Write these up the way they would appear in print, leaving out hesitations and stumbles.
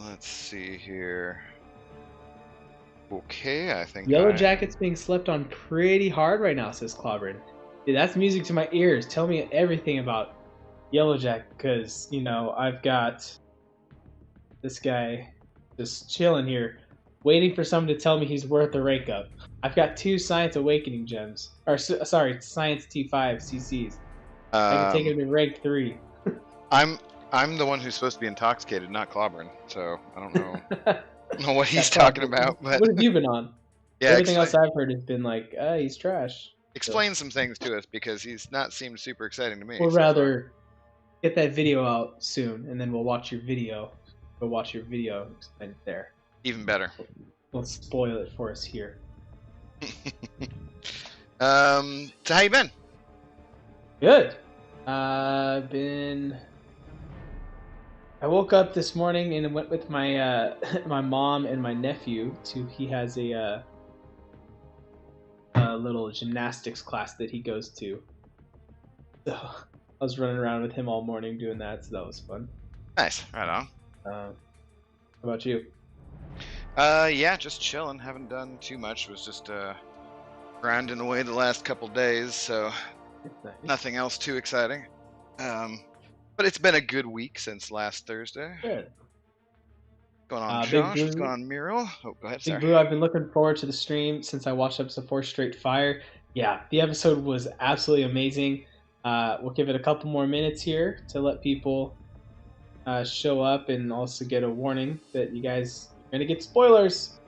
Let's see here. Okay, I think Yellow Jacket's being slept on pretty hard right now, says Clobberin. Dude, that's music to my ears. Tell me everything about Yellow Jacket, because, you know, I've got this guy just chilling here, waiting for someone to tell me he's worth a rank up. I've got 2 Science Awakening gems. Or, sorry, Science T5 CCs. I can take him to rank 3. I'm the one who's supposed to be intoxicated, not Clobbering, so I don't know. I don't know what he's Yeah, talking about, but what have you been on? yeah, Everything else I've heard has been like, he's trash. Explain some things to us because he's not seemed super exciting to me. Or so rather, get that video out soon, and then we'll watch your video. We'll watch your video explain it there. Even better. Don't spoil it for us here. So how you been? Good. I woke up this morning and went with my my mom and my nephew to. He has a little gymnastics class that he goes to. So I was running around with him all morning doing that, so that was fun. Nice, right on. How about you? Yeah, just chilling. Haven't done too much. Was just grinding away the last couple days, so Nice. nothing else too exciting. But it's been a good week since last Thursday. Good. What's going on, Josh? What's going on, Muriel? Oh, go ahead, Big Boo, I've been looking forward to the stream since I watched episode 4 Straight Fire. Yeah, the episode was absolutely amazing. We'll give it a couple more minutes here to let people show up and also get a warning that you guys are going to get spoilers.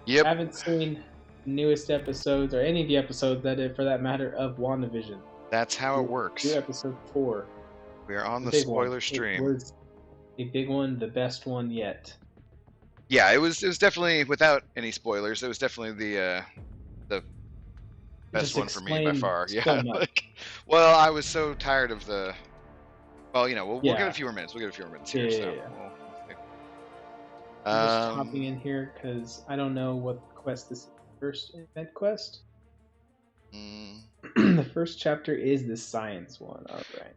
Yep. I haven't seen the newest episodes or any of the episodes for that matter of WandaVision. That's how it works. Episode 4. We are on the spoiler stream. It was a big one, the best one yet. Yeah, it was definitely, without any spoilers, it was definitely the best one for me by far. Yeah. Well, I was so tired of the. Well, you know, we'll give it a few more minutes. We'll give it a few more minutes here. I'm just hopping in here because I don't know what quest this is. First event quest. The first chapter is the science one. All right.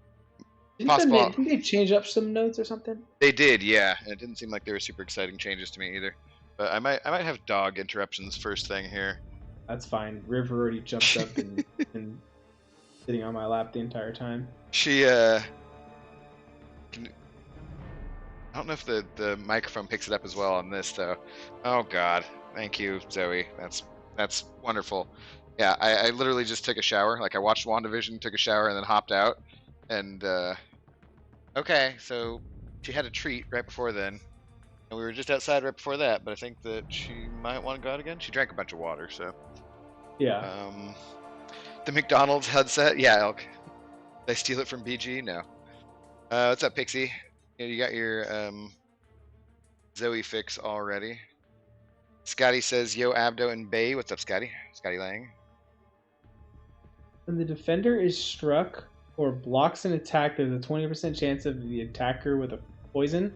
Didn't they change up some notes or something? They did, yeah. And it didn't seem like there were super exciting changes to me either. But I might have dog interruptions first thing here. That's fine. River already jumped up and been sitting on my lap the entire time. She I don't know if the microphone picks it up as well on this though. Oh God, thank you, Zoe. That's wonderful. Yeah, I literally just took a shower. Like I watched WandaVision, took a shower, and then hopped out. And okay, so she had a treat right before then, and we were just outside right before that. But I think that she might want to go out again. She drank a bunch of water, so yeah. The McDonald's headset, yeah. Elk. Did I steal it from BG? No. What's up, Pixie? You got your Zoe fix already. Scotty says, "Yo, Abdo and Bayeee." What's up, Scotty? Scotty Lang. When the defender is struck or blocks an attack, there's a 20% chance of the attacker with a poison.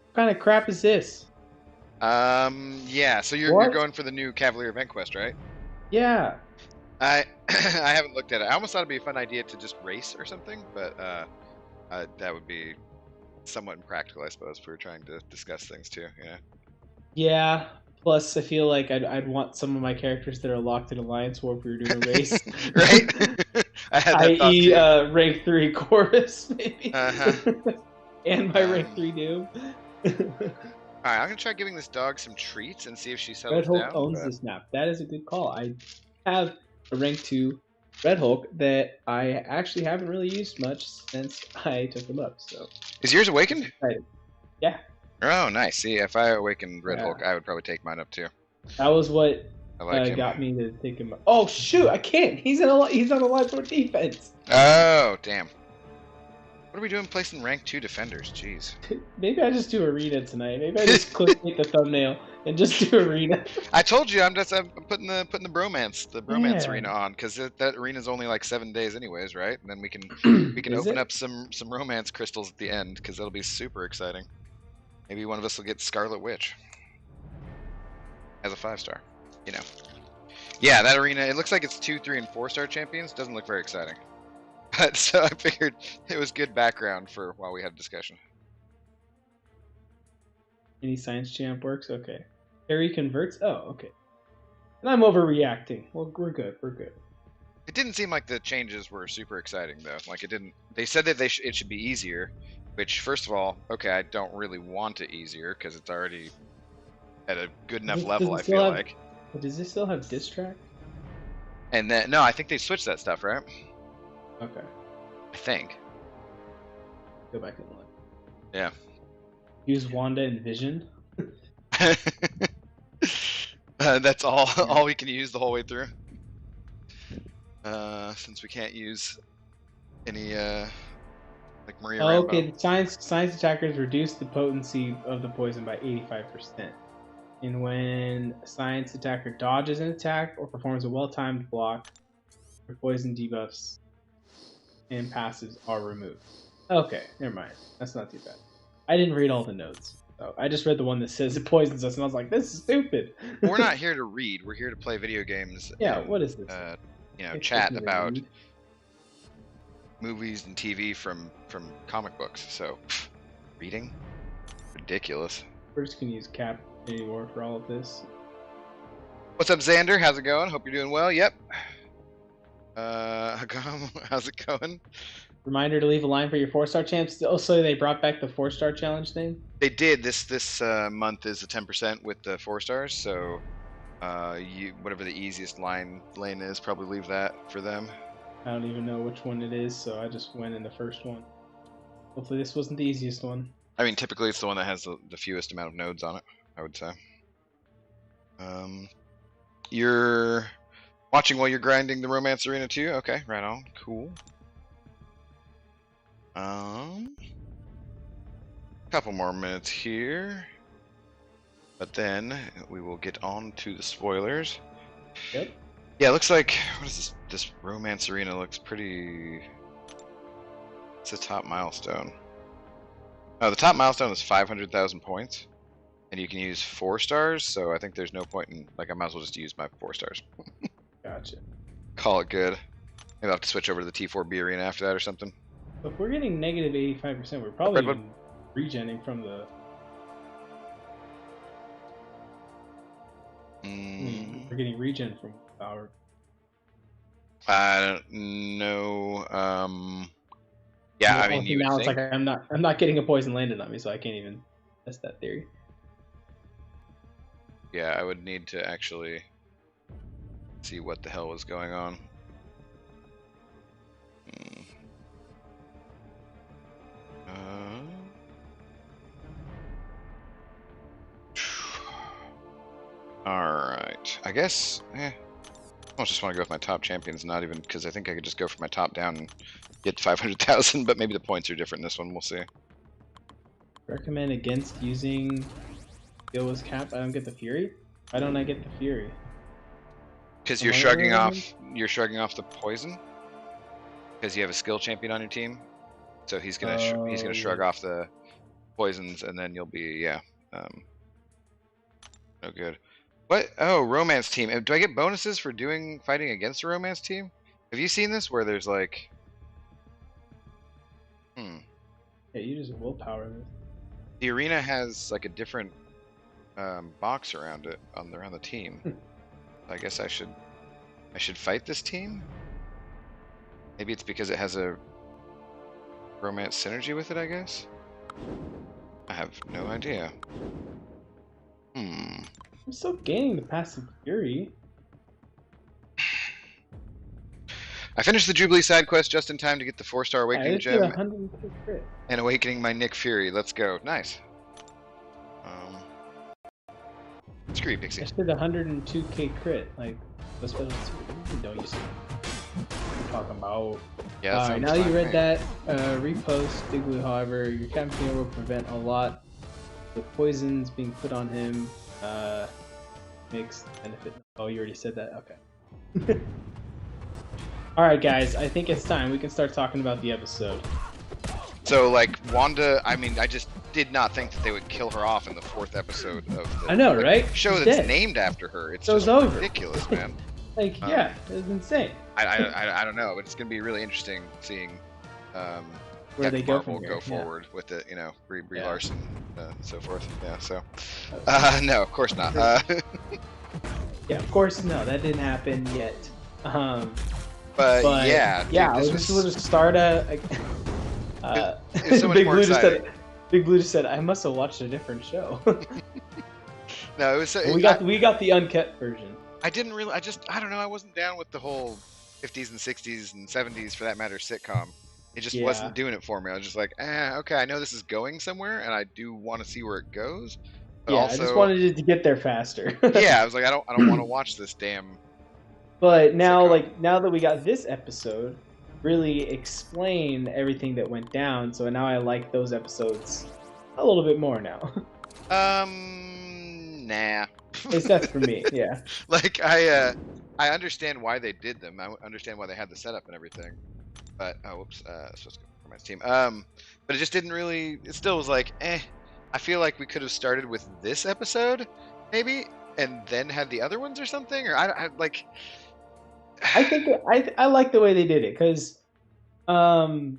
What kind of crap is this? Yeah. So you're going for the new Cavalier event quest, right? Yeah. I haven't looked at it. I almost thought it'd be a fun idea to just race or something, but that would be somewhat impractical, I suppose, if we were trying to discuss things too. Yeah. Yeah. Plus, I feel like I'd want some of my characters that are locked in Alliance War if we were doing a race. Right? I had that i.e. rank 3 Chorus, maybe. And my rank 3 Doom. Alright, I'm going to try giving this dog some treats and see if she settles down. Red Hulk owns this map. That is a good call. I have a rank 2 Red Hulk that I actually haven't really used much since I took him up. So is yours awakened? Yeah. Oh, nice. See, if I awakened Red Hulk, I would probably take mine up too. That was what got me to take him up. Oh shoot! I can't. He's on Alliance War defense. Oh damn. What are we doing placing rank 2 defenders? Jeez. Maybe I just do arena tonight. Maybe I just clickbait the thumbnail and just do arena. I told you I'm putting the Bromance arena on because that arena is only like 7 days anyways, right? And then we can open up some romance crystals at the end because that'll be super exciting. Maybe one of us will get Scarlet Witch as a 5-star. You know. Yeah, that arena. It looks like it's 2, 3, and 4-star champions. Doesn't look very exciting. But so I figured it was good background for while we had a discussion. Any science champ works? Okay. Harry converts? Oh, okay. And I'm overreacting. Well, we're good. We're good. It didn't seem like the changes were super exciting though. Like it didn't. They said that it should be easier, which first of all, okay, I don't really want it easier because it's already at a good enough level. I feel like. Does this still have diss track? And then no, I think they switched that stuff, right? Okay. I think. Go back and look. Yeah. Use Wandavision. That's all we can use the whole way through. Since we can't use any like Maria Rambo. Okay, the science attackers reduce the potency of the poison by 85%. And when a science attacker dodges an attack or performs a well-timed block, the poison debuffs and passives are removed. Okay, never mind. That's not too bad. I didn't read all the notes. So I just read the one that says it poisons us, and I was like, this is stupid. We're not here to read. We're here to play video games. Yeah, and, what is this? Chat about movies and TV from comic books. So, reading? Ridiculous. We're just going to use Cap anymore for all of this. What's up, Xander? How's it going? Hope you're doing well. Yep. How's it going? Reminder to leave a line for your 4-star champs. Also, they brought back the 4-star challenge thing. They did. This month is a 10% with the 4 stars. So, whatever the easiest lane is, probably leave that for them. I don't even know which one it is, so I just went in the first one. Hopefully, this wasn't the easiest one. I mean, typically it's the one that has the fewest amount of nodes on it, I would say. You're watching while you're grinding the Romance Arena too? Okay, right on. Cool. Couple more minutes here. But then we will get on to the spoilers. Yep. Yeah, it looks like, what is this? This Romance Arena looks pretty... It's a top milestone. Oh, the top milestone is 500,000 points. And you can use 4 stars, so I think there's no point in... Like, I might as well just use my 4 stars. Gotcha. Call it good. Maybe I'll have to switch over to the T4B Arena after that or something. So if we're getting negative 85%, we're probably even regenning from the... We're getting regen from power. I don't know. Yeah, I mean, you now would it's think. like I'm not getting a poison landed on me, so I can't even test that theory. Yeah, I would need to actually see what the hell was going on. Alright, I guess, I just want to go with my top champions, not even, because I think I could just go for my top down and get 500,000, but maybe the points are different in this one, we'll see. Recommend against using Gilwa's Cap. I don't get the Fury? Why don't I get the Fury? Because you're shrugging off the poison? Because you have a skill champion on your team? So he's gonna shrug off the poisons, and then you'll be no good. What? Oh, Romance team. Do I get bonuses for fighting against a Romance team? Have you seen this where there's like... Yeah, you just willpower this. The arena has like a different box around it around the team. I guess I should fight this team? Maybe it's because it has a Romance synergy with it, I guess? I have no idea. I'm still gaining the passive Fury. I finished the Jubilee side quest just in time to get the 4-star Awakening gem. 100 crit. And Awakening my Nick Fury. Let's go. Nice. Screw you, Pixie. I just did 102k crit. Like, that's what don't use it. I'm talking about. Yeah, Alright, now you read that, repost Digloo, however, your Captain will prevent a lot of the poisons being put on him. Makes benefit. Oh, you already said that? Okay. Alright, guys, I think it's time. We can start talking about the episode. So, like, Wanda, I mean, I just did not think that they would kill her off in the 4th episode of the I know, right? show She's that's dead. named after her. It's So just it's over. ridiculous, man. Like, yeah, it's insane. I don't know, but it's going to be really interesting seeing where yeah, they go Marvel from go here. Yeah. forward with it, Brie Yeah. Larson, so forth. Yeah, so Okay. no, of course not. Yeah, of course, no, that didn't happen yet. But But yeah, yeah, dude, I this was just was going to start it, it was so much Big more Blue just exciting. said, Big Blue just said, I must have watched a different show. No, it was. We got the uncut version. I didn't really. I don't know. I wasn't down with the whole 50s and 60s and 70s, for that matter, sitcom. It just Yeah. wasn't doing it for me. I was just like, okay, I know this is going somewhere, and I do want to see where it goes. But Yeah, I just also, wanted it to get there faster. yeah, I was like, I don't want to watch this damn But now, sitcom. like, now that we got this episode, really explain everything that went down. So now I like those episodes a little bit more now. Nah. At that's for me. Yeah. Like I understand why they did them. I understand why they had the setup and everything. But whoops, supposed to go for my team. But it just didn't really. It still was like, eh. I feel like we could have started with this episode, maybe, and then had the other ones or something. Or I like. I think I like the way they did it because, no,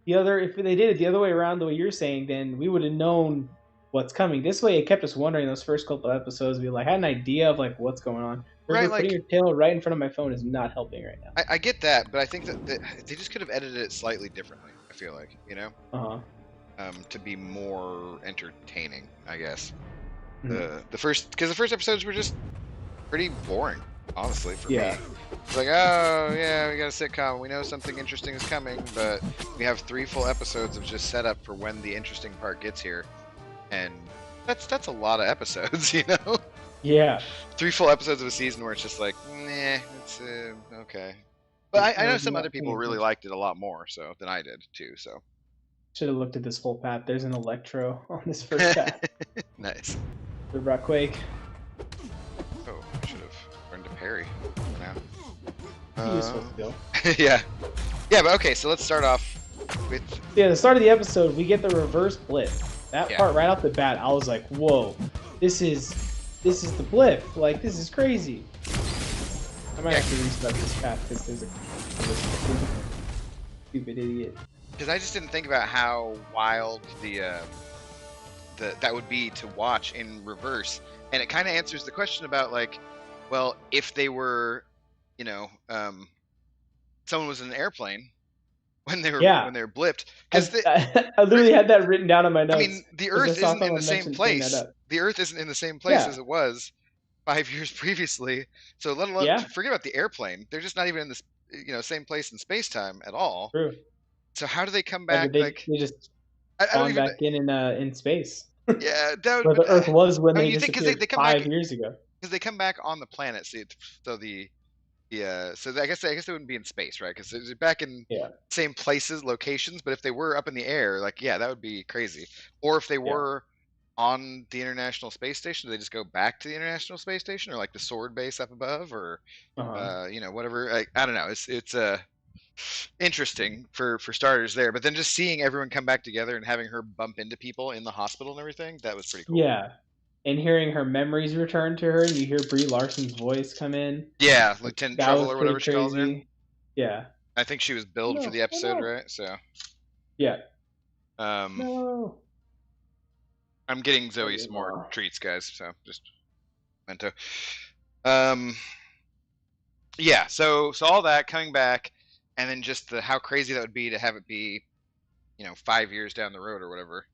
the other if they did it the other way around the way you're saying, then we would have known what's coming. This way, it kept us wondering those first couple of episodes. We like had an idea of like what's going on. Right, River, putting like your tail right in front of my phone is not helping right now. I get that, but I think that they just could have edited it slightly differently. I feel like, Uh huh. to be more entertaining, I guess. Mhm. The first, because the first episodes were just pretty boring, honestly, for Yeah. me. It's like, oh yeah, we got a sitcom. We know something interesting is coming, but we have 3 full episodes of just setup for when the interesting part gets here, and that's a lot of episodes, Yeah. 3 full episodes of a season where it's just like, nah, it's okay. But I know some other people really liked it a lot more so than I did too. So should have looked at this full path. There's an Electro on this first path. nice. The Rockquake. Oh, I should have learned to parry now. Useful skill. Yeah, yeah, but okay. So let's start off with Yeah, the start of the episode, we get the reverse blip. That Yeah. part right off the bat, I was like, "Whoa, this is the blip. Like, this is crazy." I might actually restart this path because there's a stupid idiot. because I just didn't think about how wild the that would be to watch in reverse, and it kind of answers the question about like, well, if they were, you know, someone was in an airplane when they were Yeah, blipped, because I literally had that written down on my I notes. mean, the 'cause I Earth saw isn't in the someone same bring that place. up. The Earth isn't in the same place Yeah, as it was 5 years previously. So let alone yeah, forget about the airplane. They're just not even in this, same place in space time at all. true. So how do they come Yeah, back? but they Like they just I don't spawn even. back in space Yeah, that where would. the Earth was when I mean, they you think disappeared they come back 5 years ago. because they come back on the planet. So I guess they wouldn't be in space, right? Because they're back in Yeah, same places, locations. But if they were up in the air, like yeah, that would be crazy. Or if they yeah. were on the International Space Station, do they just go back to the International Space Station, or like the Sword Base up above, or Uh-huh. whatever. I don't know. It's interesting for starters there. But then just seeing everyone come back together and having her bump into people in the hospital and everything, that was pretty cool. Yeah, and hearing her memories return to her, and you hear Brie Larson's voice come in. Yeah, Lieutenant That was Trouble or pretty whatever she calls her. crazy. Yeah. I think she was billed for No, the episode, no. right? So, Yeah. um, No. I'm getting Zoe some more treats, guys. So just mento. Um, yeah. So all that coming back, and then just how crazy that would be to have it be, 5 years down the road or whatever.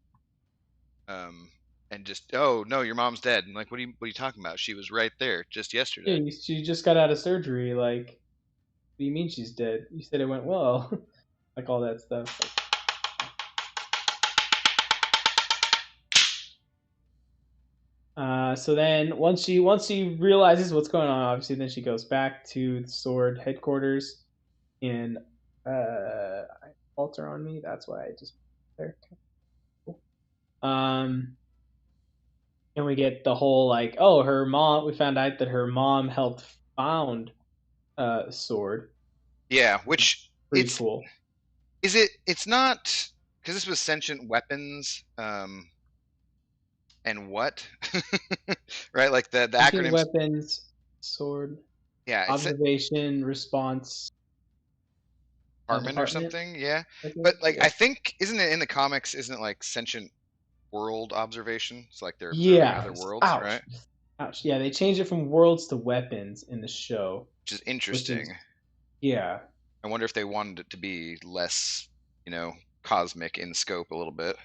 And just oh no, your mom's dead. And like, what are you talking about? She was right there just yesterday. Yeah, she just got out of surgery. Like, what do you mean she's dead? You said it went well. Like all that stuff. So then once she realizes what's going on, obviously, then she goes back to the Sword headquarters, and I falter on me. That's why I just there. Cool. And we get the whole like, oh, her mom. We found out that her mom helped found Sword. Yeah, which Pretty cool. It's not because this was sentient weapons. And what? Right, like the acronyms. Weapons, Sword. Yeah, Observation, response. department or department. something. Yeah, I think. but like Yeah. I think isn't it in the comics? Isn't it like sentient world observation? It's like they're observing Yeah. other worlds, Ouch. right? Ouch. Yeah, they changed it from worlds to weapons in the show, Which is which is interesting. yeah, I wonder if they wanted it to be less, cosmic in scope a little bit.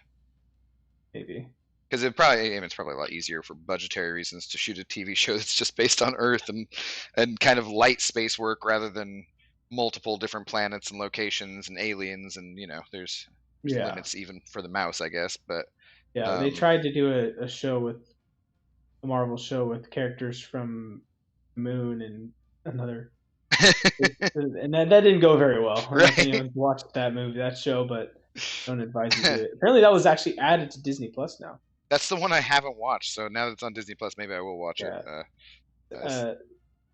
maybe. Because it's probably a lot easier for budgetary reasons to shoot a TV show that's just based on Earth and kind of light space work rather than multiple different planets and locations and aliens and there's Yeah. limits even for the mouse, I guess. But Yeah, they um, tried to do a show with a Marvel show with characters from Moon and another, and that didn't go very well. I don't know if right, anyone's watched that show, but don't advise you to it. Apparently, that was actually added to Disney Plus now. that's the one I haven't watched. So now that it's on Disney Plus, maybe I will watch it. Yeah. As, Uh, uh,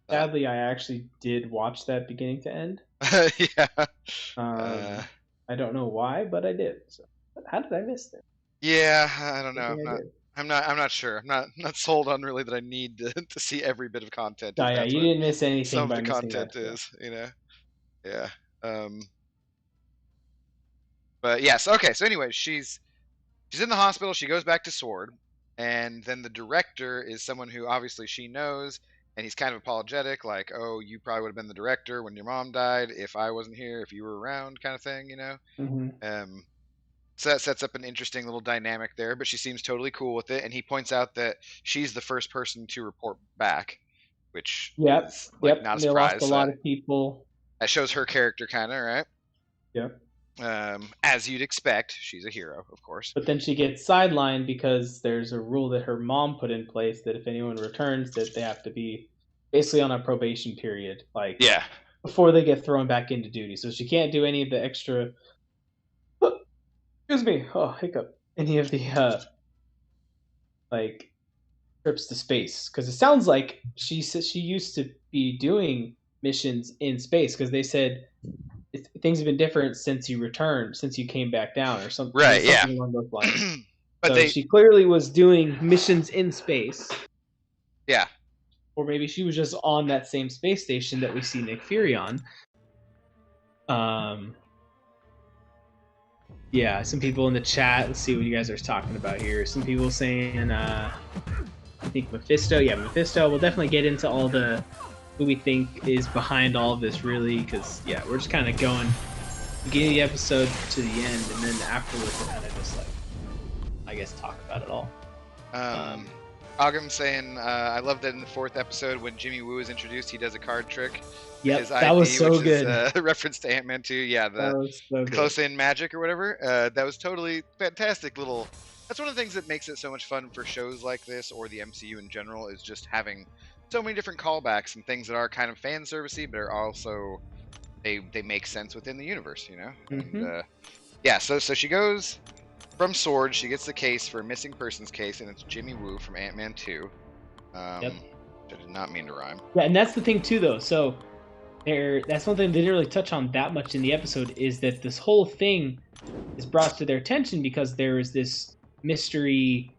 Sadly, I actually did watch that beginning to end. yeah. Um, I don't know why, but I did. So, how did I miss that? Yeah, I don't I know. think I did. I'm not sure. I'm not sold on really that I need to see every bit of content Oh if yeah, that's you what didn't miss anything some of by the missing that content show. is. Yeah. But yes, okay. So anyway, she's in the hospital. She goes back to Sword, and then the director is someone who obviously she knows, and he's kind of apologetic, like, "Oh, you probably would have been the director when your mom died if I wasn't here, if you were around," kind of thing. Mm-hmm. Um, So that sets up an interesting little dynamic there, but she seems totally cool with it. And he points out that she's the first person to report back, which Yep, is like yep. not a They lost a surprise. lot of people. That shows her character, kind of, right? Yep. As you'd expect, she's a hero, of course. But then she gets sidelined because there's a rule that her mom put in place that if anyone returns, that they have to be basically on a probation period, like Yeah. before they get thrown back into duty. So she can't do any of the extra. Excuse me. Oh, hiccup. Any of the like trips to space because it sounds like she says she used to be doing missions in space because they said things have been different since you returned, since you came back down, or something, Right. Yeah. something along those lines. But So she clearly was doing missions in space, yeah. or maybe she was just on that same space station that we see Nick Fury on. Yeah, some people in the chat. Let's see what you guys are talking about here. Some people saying, I think Mephisto. Yeah, Mephisto. We'll definitely get into all the who we think is behind all of this, really, because yeah, we're just kind of going beginning of the episode to the end, and then afterwards we'll kind of just like, I guess, talk about it all. Ogum saying, I love that in the 4th episode when Jimmy Woo is introduced, he does a card trick. Yep, His that ID, was so which good. is a reference to Ant-Man 2. Yeah, the close-in magic or whatever. That was totally fantastic little. That's one of the things that makes it so much fun for shows like this or the MCU in general is just having so many different callbacks and things that are kind of fan servicey, but are also they make sense within the universe, Mm-hmm. And yeah, so she goes from Sword. She gets the case for a missing persons case, and it's Jimmy Woo from Ant-Man 2. Yep. Which I did not mean to rhyme. Yeah, and that's the thing too, though. So that's one thing they didn't really touch on that much in the episode is that this whole thing is brought to their attention because there is this mystery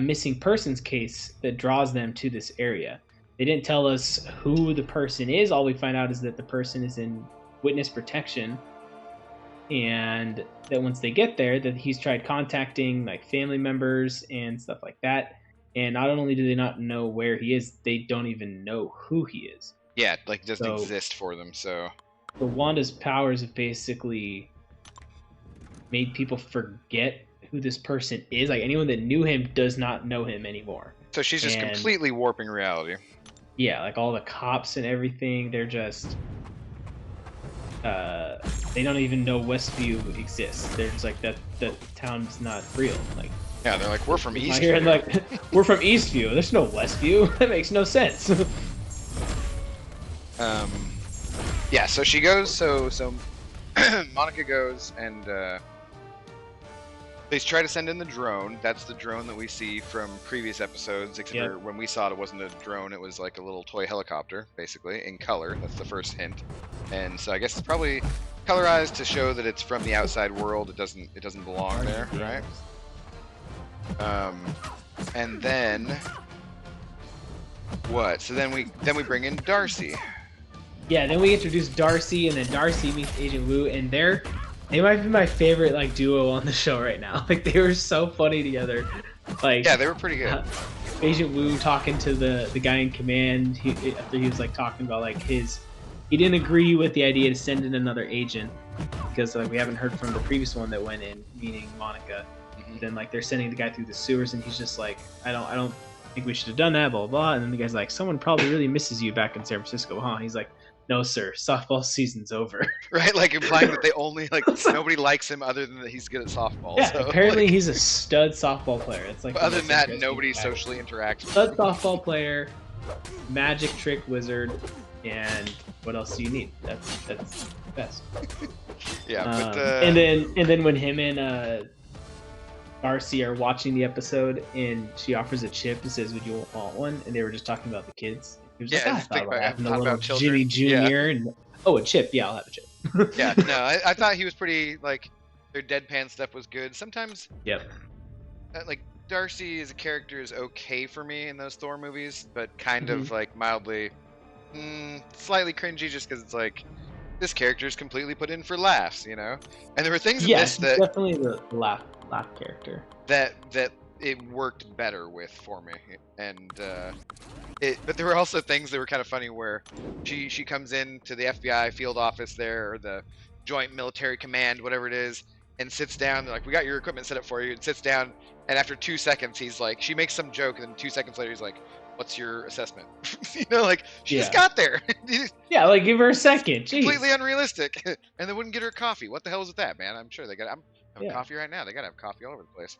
missing persons case that draws them to this area. They didn't tell us who the person is. All we find out is that the person is in witness protection, and that once they get there, that he's tried contacting like family members and stuff like that. And not only do they not know where he is, they don't even know who he is. Yeah, like it doesn't exist for them. So Wanda's powers have basically made people forget who this person is. Like anyone that knew him does not know him anymore. So she's just completely warping reality. Yeah, like all the cops and everything, they're just they don't even know Westview exists. They're just like that town's not real. Like yeah, they're like, we're from Eastview. And like we're from Eastview. There's no Westview. That makes no sense. Yeah, so she goes. So Monica goes and they try to send in the drone. That's the drone that we see from previous episodes. Except for when we saw it, it wasn't a drone. It was like a little toy helicopter, basically in color. That's the first hint. And so I guess it's probably colorized to show that it's from the outside world. It doesn't belong there, right? And then what? So then we bring in Darcy. Yeah, then we introduced Darcy, and then Darcy meets Agent Wu, and they might be my favorite like duo on the show right now. Like they were so funny together. Like Yeah, they were pretty good. Agent Wu talking to the guy in command. After he was like talking about like he didn't agree with the idea to send in another agent because like we haven't heard from the previous one that went in, meaning Monica. Then like they're sending the guy through the sewers, and he's just like, I don't think we should have done that, blah, blah, blah. And then the guy's like, someone probably really misses you back in San Francisco, huh? He's like, no, sir, softball season's over. Right, like implying that they only like nobody likes him other than that he's good at softball. Yeah, so, apparently like, he's a stud softball player. It's like other than that, nobody socially interacts with stud him. softball player, magic trick wizard, and what else do you need? That's best. Yeah, but and then when him and Darcy are watching the episode, and she offers a chip and says, "Would you want one?" And they were just talking about the kids. He was Yeah, like, I just thought think about about- having a thought little about children. Jimmy Jr. and a chip. Yeah, I'll have a chip. yeah, no, I thought he was pretty like their deadpan stuff was good. Sometimes, Yep. like Darcy as a character is okay for me in those Thor movies, but kind of like mildly, slightly cringy just because it's like this character is completely put in for laughs, you know. And there were things in this that definitely the laugh character. that it worked better with for me, and but there were also things that were kind of funny where she comes in to the FBI field office there, or the Joint Military Command, whatever it is, and sits down. They're like, we got your equipment set up for you, and sits down, and after 2 seconds he's like, she makes some joke, and then 2 seconds later he's like, what's your assessment? You know, like she just got there. Yeah, like give her a second. Jeez. Completely unrealistic. And they wouldn't get her coffee. What the hell is with that, man? I'm sure they got I'm having coffee right now. They gotta have coffee all over the place.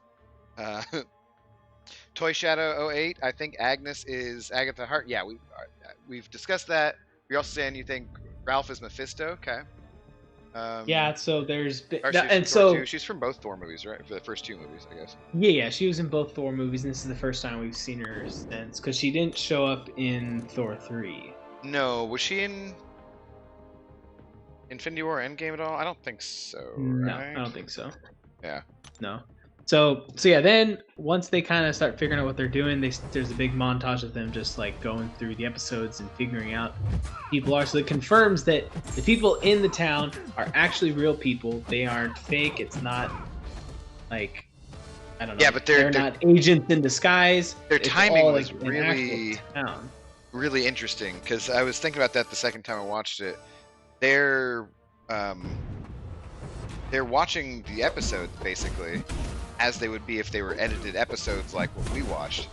Toy Shadow 08, I think Agnes is Agatha Hart. Yeah, we've discussed that. You're also saying you think Ralph is Mephisto. Okay. Yeah, so there's and so she's from both Thor movies, right? For the first 2 movies, I guess. Yeah, she was in both Thor movies, and this is the first time we've seen her since, because she didn't show up in Thor 3. No, was she in Infinity War Endgame at all? I don't think so. No, right? I don't think so. Yeah. No. So yeah, then once they kind of start figuring out what they're doing, there's a big montage of them just like going through the episodes and figuring out who people are. So it confirms that the people in the town are actually real people. They aren't fake. It's not like, I don't know. Yeah, but they're not agents in disguise. Their timing all, was like, really interesting, because I was thinking about that the second time I watched it. They're watching the episodes basically as they would be if they were edited episodes like what we watched,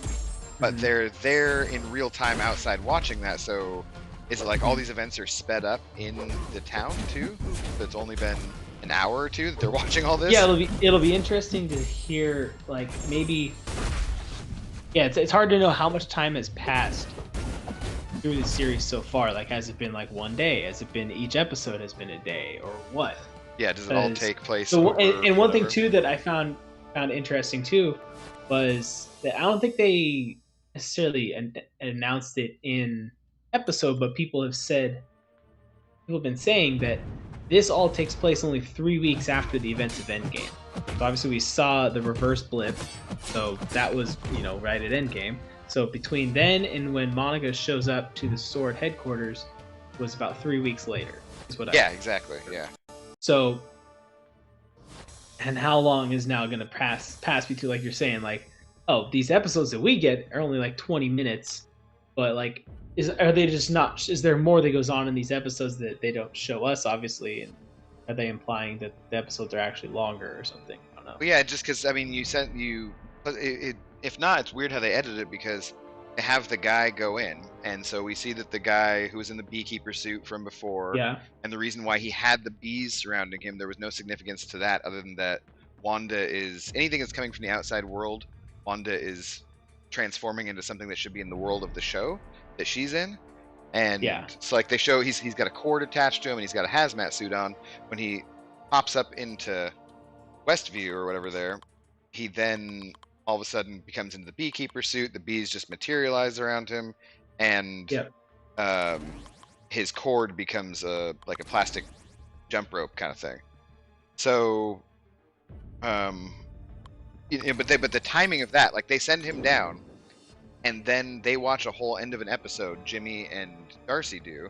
but they're there in real time outside watching that. So is it like all these events are sped up in the town too? So it's only been an hour or 2 that they're watching all this? Yeah, it'll be interesting to hear, like, maybe. Yeah, it's hard to know how much time has passed through the series so far. Like, has it been like 1 day? Has it been each episode has been a day, or what? Yeah, does it all take place? So, and one thing too that I found interesting too was that I don't think they necessarily announced it in episode, but people have been saying that this all takes place only 3 weeks after the events of Endgame. So obviously we saw the reverse blip, so that was, right at Endgame. So between then and when Monica shows up to the Sword headquarters was about 3 weeks later. Exactly. Yeah. So, and how long is now going to pass between, like you're saying, like, oh, these episodes that we get are only like 20 minutes, but like, are they just not? Is there more that goes on in these episodes that they don't show us, obviously? And are they implying that the episodes are actually longer or something? I don't know. Well, yeah, just because you said if not, it's weird how they edited it, because they have the guy go in, and so we see that the guy who was in the beekeeper suit from before, and the reason why he had the bees surrounding him, there was no significance to that other than that Wanda is anything that's coming from the outside world. Wanda is transforming into something that should be in the world of the show that she's in, and so like they show he's got a cord attached to him, and he's got a hazmat suit on. When he pops up into Westview or whatever there, he then all of a sudden becomes into the beekeeper suit. The bees just materialize around him, and his cord becomes like a plastic jump rope kind of thing. So, but the timing of that, like they send him down, and then they watch a whole end of an episode. Jimmy and Darcy do,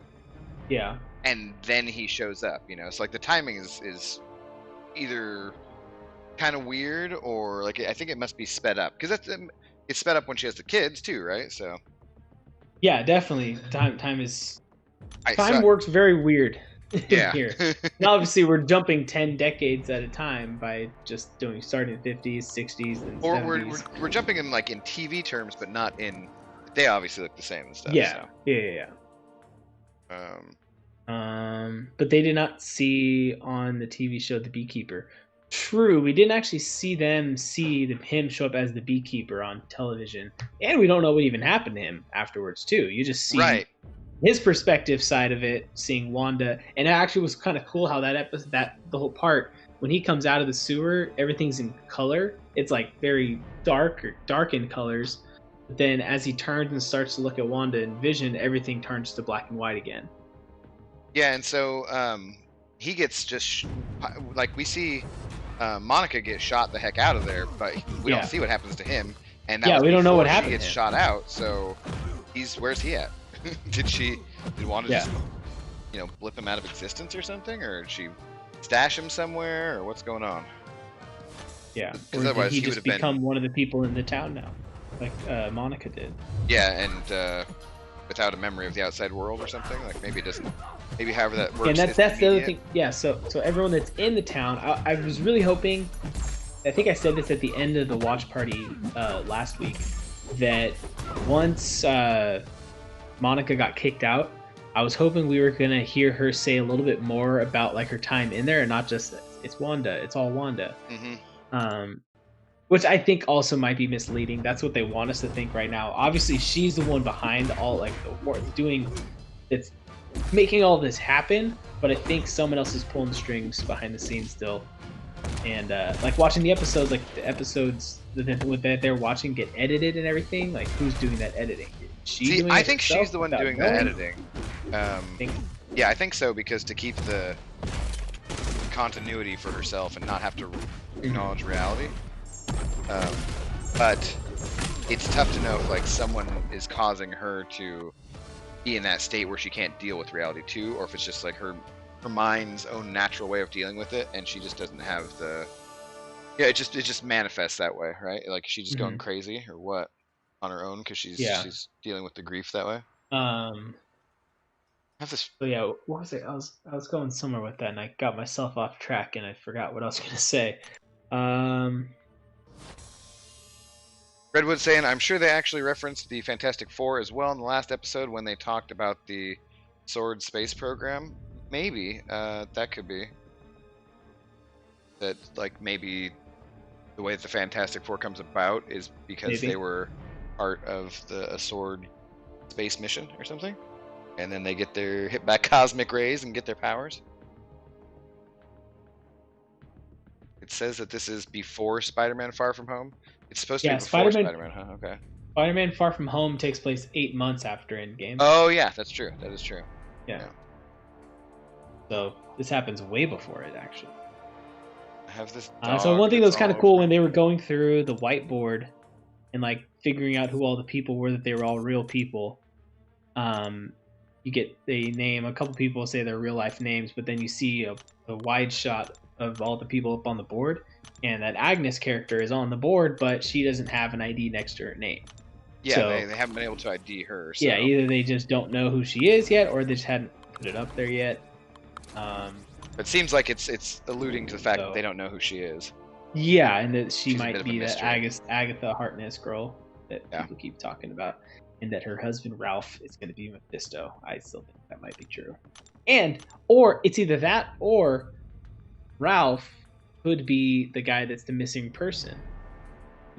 Yeah. and then he shows up. You know, it's like the timing is either kind of weird or like I think it must be sped up because it's sped up when she has the kids too, right? So Yeah, definitely. Time so works very weird in yeah. here. Now, obviously, we're jumping 10 decades at a time by just starting in the 50s, 60s, and Or 70s. we're jumping in like in TV terms, but not in. They obviously look the same and stuff. Yeah, So. yeah. Um, But they did not see on the TV show The Beekeeper. True, we didn't actually see him show up as the beekeeper on television, and we don't know what even happened to him afterwards too. You just see right. his perspective side of it, seeing Wanda, and it actually was kind of cool how that episode, that the whole part when he comes out of the sewer, everything's in color. It's like very dark in colors. But then as he turns and starts to look at Wanda and Vision, everything turns to black and white again. Yeah, and so he gets like we see Monica get shot the heck out of there, but we don't see what happens to him. And that was we don't know what before happened. She gets shot out, so where's he at? did Wanda just blip him out of existence or something, or did she stash him somewhere, or what's going on? Yeah, because otherwise he just become one of the people in the town now, like Monica did. Yeah, and without a memory of the outside world or something, like maybe it doesn't. Maybe however that works. And that's the other thing. Yeah, so everyone that's in the town, I was really hoping. I think I said this at the end of the watch party last week, that once Monica got kicked out, I was hoping we were gonna hear her say a little bit more about like her time in there, and not just it's Wanda, it's all Wanda. Mm-hmm. Which I think also might be misleading. That's what they want us to think right now. Obviously, she's the one behind all like it's making all this happen, but I think someone else is pulling the strings behind the scenes still. And like watching the episodes, like the episodes that they're watching get edited and everything, like who's doing that editing? I think she's the one doing the editing. Yeah, I think so, because to keep the continuity for herself and not have to acknowledge reality. But it's tough to know if like someone is causing her to be in that state where she can't deal with reality too, or if it's just like her mind's own natural way of dealing with it, and she just doesn't have the. Yeah, it just manifests that way, right? Like she's just going crazy or what on her own because she's dealing with the grief that way. I have this. So yeah, what was it? I was going somewhere with that, and I got myself off track, and I forgot what I was gonna say. Redwood saying, I'm sure they actually referenced the Fantastic Four as well in the last episode when they talked about the Sword space program. Maybe that could be that. Like maybe the way that the Fantastic Four comes about is because they were part of the Sword space mission or something, and then they get hit by cosmic rays and get their powers. It says that this is before Spider-Man Far From Home. It's supposed to be before Spider-Man, huh? Okay. Spider-Man Far From Home takes place 8 months after Endgame. Oh yeah, that's true. That is true. Yeah. So this happens way before it, actually. I have this. So one thing that was kind of cool when they were going through the whiteboard and like figuring out who all the people were, that they were all real people. They name a couple people, say their real life names, but then you see a wide shot of all the people up on the board, and that Agnes character is on the board, but she doesn't have an ID next to her name. Yeah, so, they haven't been able to ID her. So. Yeah, either they just don't know who she is yet, or they just hadn't put it up there yet. It seems like it's alluding to the fact that they don't know who she is. Yeah, and that she might be that Agatha Harkness girl that people keep talking about, and that her husband Ralph is going to be Mephisto. I still think that might be true. Or it's either that, or Ralph could be the guy that's the missing person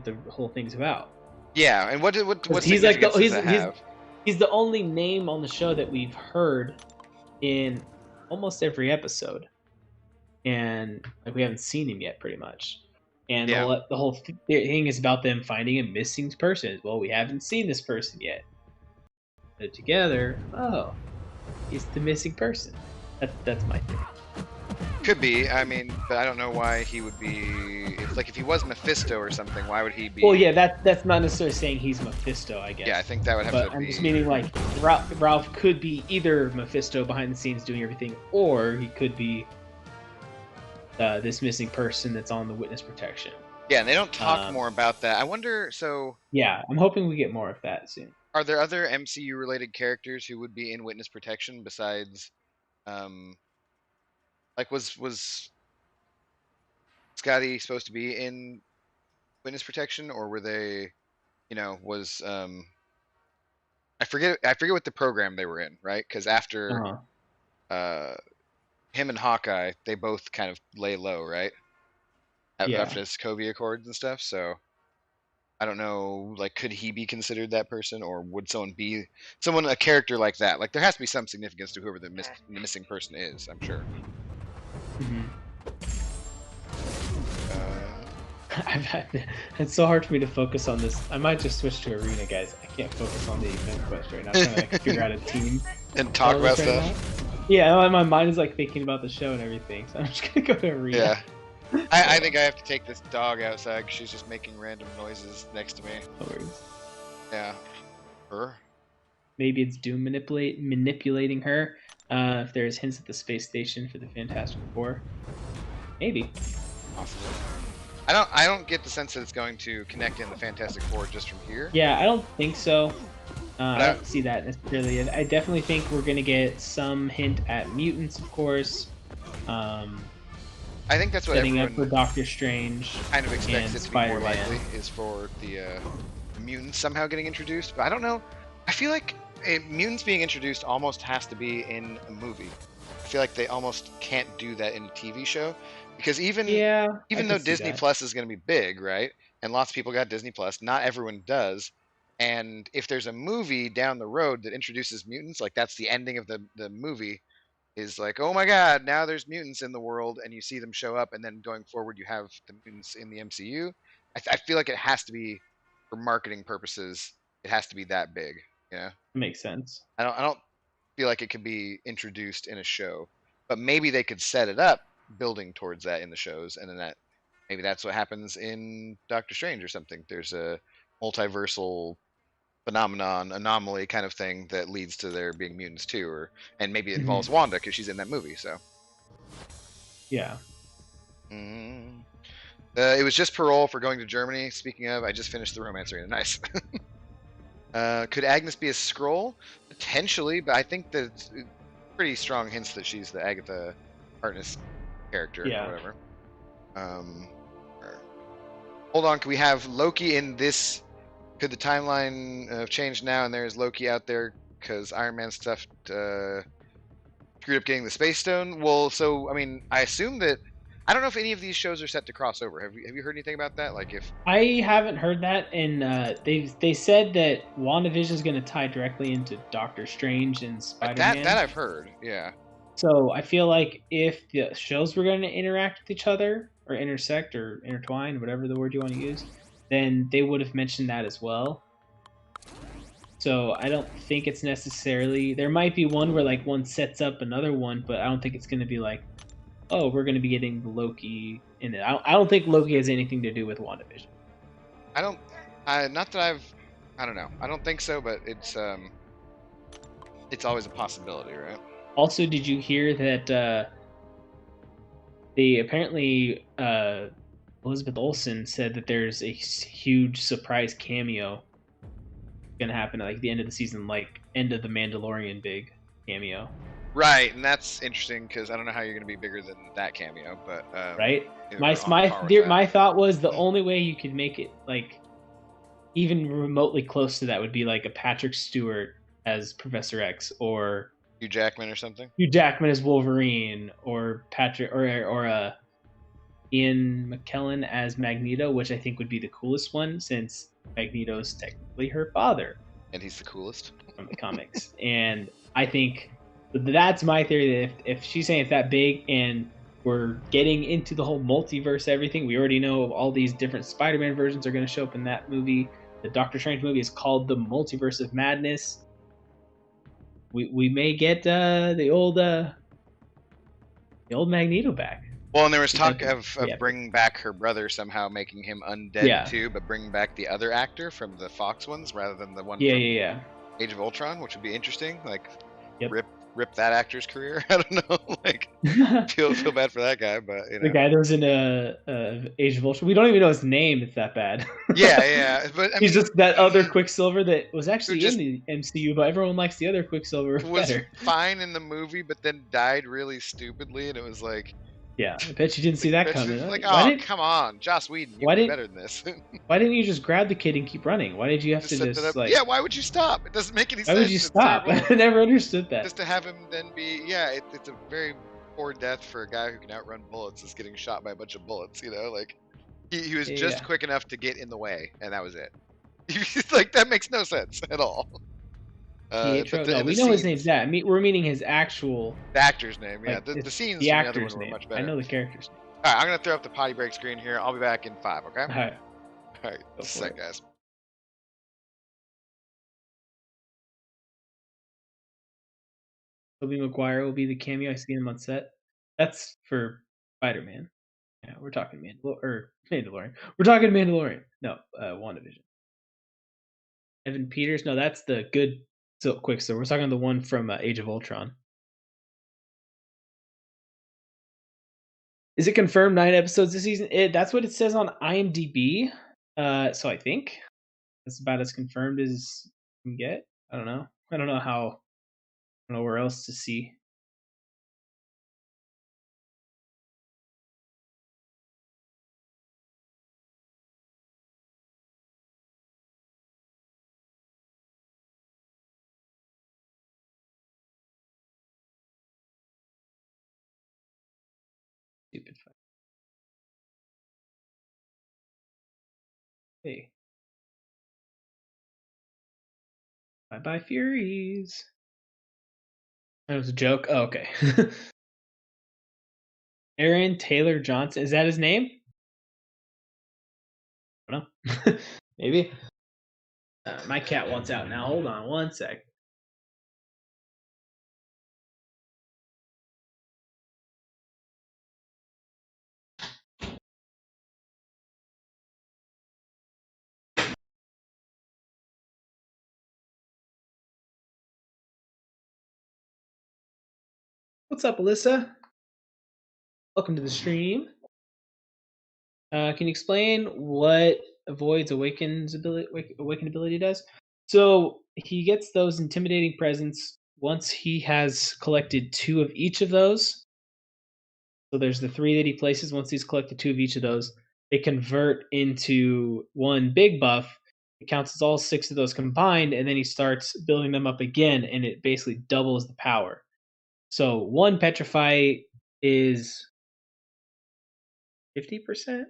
the whole thing's about. Yeah, and what he's like he's the only name on the show that we've heard in almost every episode, and like we haven't seen him yet, pretty much. And the whole thing is about them finding a missing person. Well, we haven't seen this person yet. Put it together. Oh, he's the missing person. That's my thing. Could be. I mean, but I don't know why he would be. like if he was Mephisto or something, why would he be? Well, yeah, that's not necessarily saying he's Mephisto, I guess. Yeah, I think that would have But to I'm be. just meaning like Ralph could be either Mephisto behind the scenes doing everything, or he could be this missing person that's on the witness protection. Yeah, and they don't talk more about that. I wonder. So, yeah, I'm hoping we get more of that soon. are there other MCU related characters who would be in witness protection besides, like was Scotty supposed to be in witness protection, or were they, was I forget what the program they were in, right? Because after Uh-huh. uh him and Hawkeye, they both kind of lay low, right? After the Sokovia Accords and stuff. So I don't know, like, could he be considered that person, or would someone be a character like that? Like, there has to be some significance to whoever the missing person is. I'm sure. Mm-hmm. Uh, It's so hard for me to focus on this. I might just switch to arena, guys. I can't focus on the event quest right now. I'm trying to like, figure out a team and talk about stuff. Now. Yeah, my mind is like thinking about the show and everything, so I'm just gonna go to arena. Yeah. I think I have to take this dog outside because she's just making random noises next to me. No worries. Yeah. Her? Maybe it's Doom manipulating her. If there's hints at the space station for the Fantastic Four. Maybe. Possibly. I don't get the sense that it's going to connect in the Fantastic Four just from here. Yeah, I don't think so. I don't see that necessarily. I definitely think we're gonna get some hint at mutants, of course. I think that's what setting everyone up for Doctor Strange kind of expects it to Spider-Man. be more likely, is for the mutants somehow getting introduced. But I don't know. I feel like mutants being introduced almost has to be in a movie. I feel like they almost can't do that in a TV show, because even though Disney Plus is going to be big, right? And lots of people got Disney Plus, not everyone does. And if there's a movie down the road that introduces mutants, like that's the ending of the movie, is like, oh my god, now there's mutants in the world, and you see them show up, and then going forward you have the mutants in the MCU. I feel like it has to be, for marketing purposes, it has to be that big. Yeah, Makes sense. I don't feel like it could be introduced in a show, but maybe they could set it up building towards that in the shows, and then maybe that's what happens in Doctor Strange or something. There's a multiversal anomaly kind of thing that leads to there being mutants too, and maybe it involves Wanda because she's in that movie. So yeah. It was just parole for going to Germany. Speaking of, I just finished the Romance Arena. Nice. Could Agnes be a Skrull? Potentially, but I think that it's pretty strong hints that she's the Agatha Harkness character or whatever. Hold on, can we have Loki in this? Could the timeline have changed now and there's Loki out there because Iron Man stuff screwed up getting the Space Stone? Well, so, I mean, I assume that... I don't know if any of these shows are set to cross over. Have you heard anything about that? Like, if... I haven't heard that, and they said that WandaVision is going to tie directly into Doctor Strange and Spider-Man. That I've heard, yeah. So I feel like if the shows were going to interact with each other, or intersect, or intertwine, whatever the word you want to use, then they would have mentioned that as well. So I don't think it's necessarily... There might be one where like one sets up another one, but I don't think it's going to be like, oh, we're going to be getting Loki in it. I don't think Loki has anything to do with WandaVision. I don't know. I don't think so, but it's always a possibility, right? Also, did you hear that they apparently... Elizabeth Olsen said that there's a huge surprise cameo gonna happen at like the end of the season, like end of the Mandalorian big cameo. Right, and that's interesting because I don't know how you're gonna be bigger than that cameo, but right. My thought was the only way you could make it like even remotely close to that would be like a Patrick Stewart as Professor X, or Hugh Jackman or something. Hugh Jackman as Wolverine, or Patrick or Ian McKellen as Magneto, which I think would be the coolest one since Magneto's technically her father. And he's the coolest. From the comics. And I think that's my theory, that if she's saying it's that big and we're getting into the whole multiverse, everything, we already know all these different Spider-Man versions are going to show up in that movie. The Doctor Strange movie is called The Multiverse of Madness. We may get the old Magneto back. Well, and there was talk Like, of yeah, bringing back her brother somehow, making him undead yeah, too, but bringing back the other actor from the Fox ones rather than the one yeah, from yeah, yeah. Age of Ultron, which would be interesting. Like, Yep. rip that actor's career. I don't know. Like, feel bad for that guy, but The guy that was in Age of Ultron. We don't even know his name. It's that bad. yeah. But I He's mean, just that other Quicksilver that was who actually in just the MCU, but everyone likes the other Quicksilver was better. fine in the movie, but then died really stupidly, and it was Yeah, I bet you didn't see that it's coming. just like, Why oh, did come on, Joss Whedon, you why can do didn't better than this. why didn't you just grab the kid and keep running? Why did you have Just to set that just up. like? Yeah, why would you stop? It doesn't make any Why would you sense. It's stop? terrible. I never understood that. Just to have him then be, yeah, it's a very poor death for a guy who can outrun bullets, is getting shot by a bunch of bullets. Like he was just Yeah, quick enough to get in the way, and that was it. Like that makes no sense at all. But Pietro. No, and the we know his name's scenes, that. We're meaning his actual the actor's name, yeah. like The scenes the from the other actor's one were name. much I better. know the character's name. All right, I'm gonna throw up the potty break screen here. I'll be back in 5. Okay. All right, All right. go for Sec, it. guys. Tobey Maguire will be the cameo. I see him on set. That's for Spider-Man. Yeah, we're talking Mandalorian. We're talking Mandalorian. No, WandaVision. Evan Peters. No, that's the good Quicksilver. We're talking the one from Age of Ultron. Is it confirmed 9 episodes this season? That's what it says on IMDb. So I think that's about as confirmed as you can get. I don't know. I don't know how. I don't know where else to see. Stupid. Hey, bye bye Furies. That was a joke. Oh, okay. Aaron Taylor Johnson. Is that his name? I don't know. Maybe. My cat wants out now. Hold on one sec. What's up, Alyssa? Welcome to the stream. Can you explain what Avoid's awaken ability does? So he gets those intimidating presence once he has collected 2 of each of those. So there's the 3 that he places. Once he's collected 2 of each of those, they convert into one big buff. It counts as all 6 of those combined, and then he starts building them up again, and it basically doubles the power. So one petrify is 50%.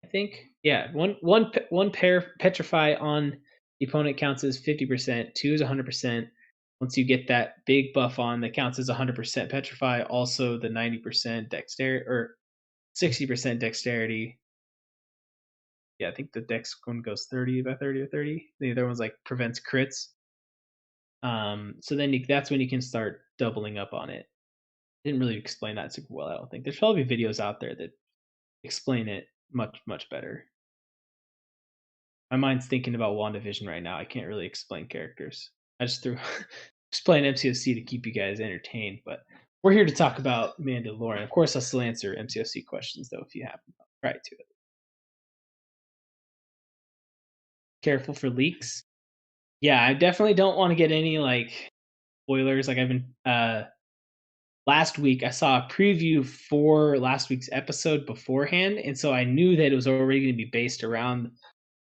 I think. Yeah, one pair petrify on the opponent counts as 50%. 2 is 100%. Once you get that big buff on, that counts as 100% petrify. Also, the 90% dexterity or 60% dexterity. Yeah, I think the dex one goes 30 by 30 or 30. The other one's like prevents crits. So then that's when you can start doubling up on it. Didn't really explain that super well. I don't think there's probably videos out there that explain it much better. My mind's thinking about WandaVision right now. I can't really explain characters. I just threw just playing MCOC to keep you guys entertained, but we're here to talk about Mandalorian. Of course, I'll still answer MCOC questions though if you have them. I'll try to. Careful for leaks. Yeah, I definitely don't want to get any like spoilers. Like I've been last week I saw a preview for last week's episode beforehand, and so I knew that it was already going to be based around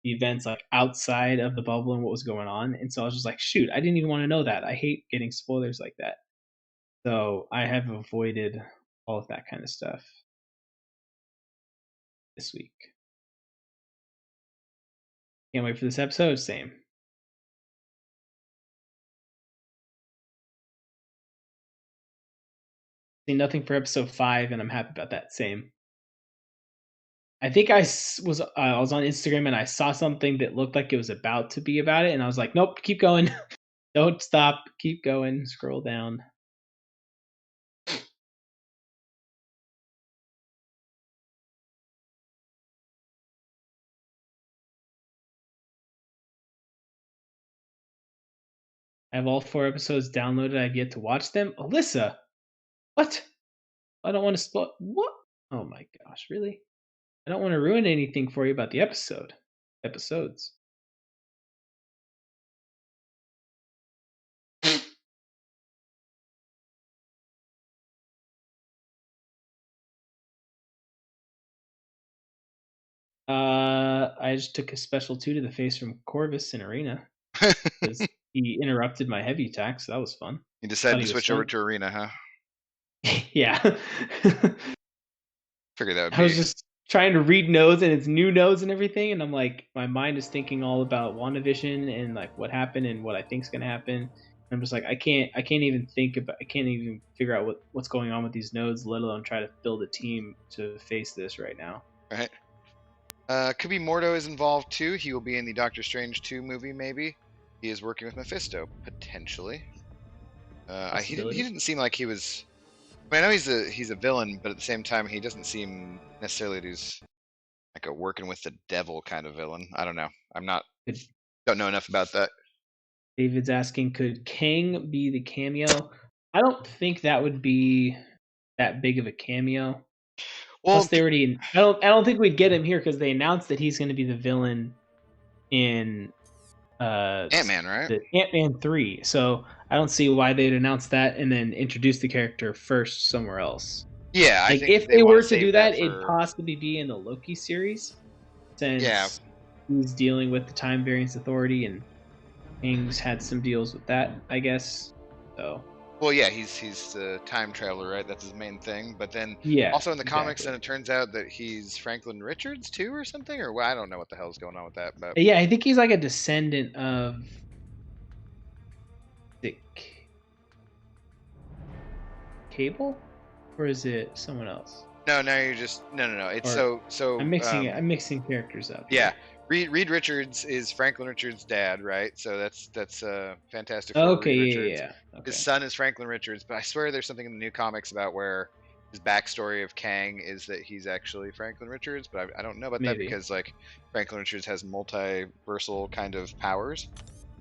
the events like outside of the bubble and what was going on. And so I was just like, shoot, I didn't even want to know that. I hate getting spoilers like that. So I have avoided all of that kind of stuff this week. Can't wait for this episode. Same. Seen nothing for episode 5, and I'm happy about that. Same. I think I was on Instagram and I saw something that looked like it was about to be about it, and I was like, nope, keep going. Don't stop. Keep going. Scroll down. I have all 4 episodes downloaded. I've yet to watch them. Alyssa, what? I don't want to spoil. What? Oh my gosh, really? I don't want to ruin anything for you about the episodes. I just took a special 2 to the face from Corvus in Arena because he interrupted my heavy attack, so that was fun. You Thought decided to he was switch over fun. to Arena, huh? Yeah. Figured that would I was be. just trying to read nodes and it's new nodes and everything, and I'm like, my mind is thinking all about WandaVision and like what happened and what I think's gonna happen. I'm just like, I can't even figure out what's going on with these nodes, let alone try to build a team to face this right now. Right. Could be Mordo is involved too. He will be in the Doctor Strange 2 movie, maybe. He is working with Mephisto, potentially. He didn't seem like he was. I mean, I know he's a villain, but at the same time, he doesn't seem necessarily that he's like a working with the devil kind of villain. I don't know. Don't know enough about that. David's asking, could Kang be the cameo? I don't think that would be that big of a cameo. Well, Plus, they already. I don't think we'd get him here because they announced that he's going to be the villain in Ant-Man, right? the Ant-Man 3. So I don't see why they'd announce that and then introduce the character first somewhere else. Yeah, I like think if they they wanna were to save do that that, it'd possibly be in the Loki series, since he's dealing with the Time Variance Authority and Kang's had some deals with that, I guess. So Well, yeah, he's the time traveler, right? That's his main thing. But then yeah, also in the comics, exactly. then it turns out that he's Franklin Richards too, or something, or well, I don't know what the hell's going on with that. But Yeah, I think he's like a descendant of the Cable, or is it someone else? no, you're just no. It's Or so. I'm mixing characters up. Yeah, Here. Reed Richards is Franklin Richards' dad, right? So that's Fantastic Four. Okay, Reed yeah, Richards. yeah. Okay. His son is Franklin Richards, but I swear there's something in the new comics about where his backstory of Kang is that he's actually Franklin Richards, but I don't know about that Maybe. because like Franklin Richards has multiversal kind of powers,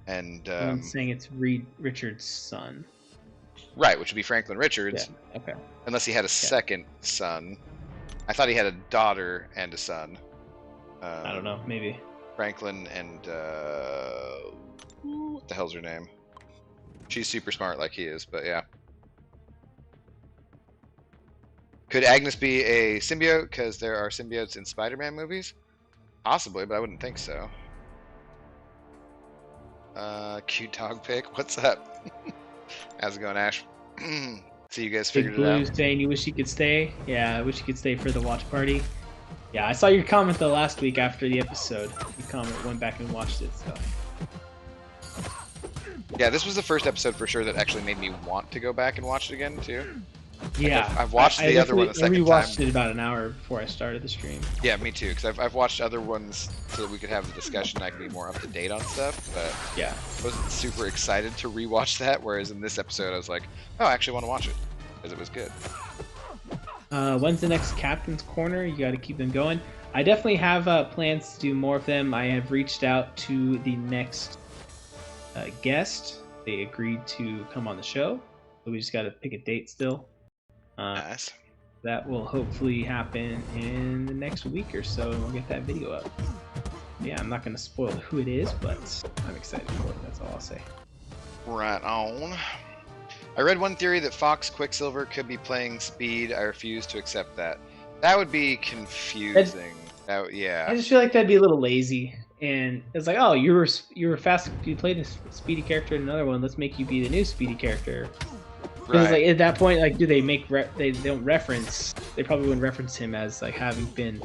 and I'm saying it's Reed Richards' son. right, which would be Franklin Richards. Yeah. Okay. Unless he had a second son. I thought he had a daughter and a son. I don't know. Maybe. Franklin and what the hell's her name? She's super smart like he is, but yeah. Could Agnes be a symbiote? Because there are symbiotes in Spider-Man movies? Possibly, but I wouldn't think so. Cute dog pic. What's up? How's it going, Ash? So you guys figured Big Blue it out? saying you wish you could stay. Yeah, I wish you could stay for the watch party. Yeah, I saw your comment though last week after the episode. Went back and watched it. So. Yeah, this was the first episode for sure that actually made me want to go back and watch it again too. Yeah, like I've watched the other one a second time. I rewatched it about an hour before I started the stream. Yeah, me too. Because I've watched other ones so that we could have the discussion. I can be more up to date on stuff. But yeah, I wasn't super excited to rewatch that. Whereas in this episode, I was like, oh, I actually want to watch it because it was good. When's the next Captain's Corner? You got to keep them going. I definitely have plans to do more of them. I have reached out to the next guest. They agreed to come on the show, so we just got to pick a date still. Nice. That will hopefully happen in the next week or so, and we'll get that video up. Yeah, I'm not going to spoil who it is, but I'm excited for it. That's all I'll say. Right on. I read one theory that Fox Quicksilver could be playing Speed. I refuse to accept that. That would be confusing. Yeah. I just feel like that'd be a little lazy. And it's like, oh, you were fast. You played a Speedy character in another one. Let's make you be the new Speedy character. Because like at that point, like, do they make they don't reference? They probably wouldn't reference him as like having been.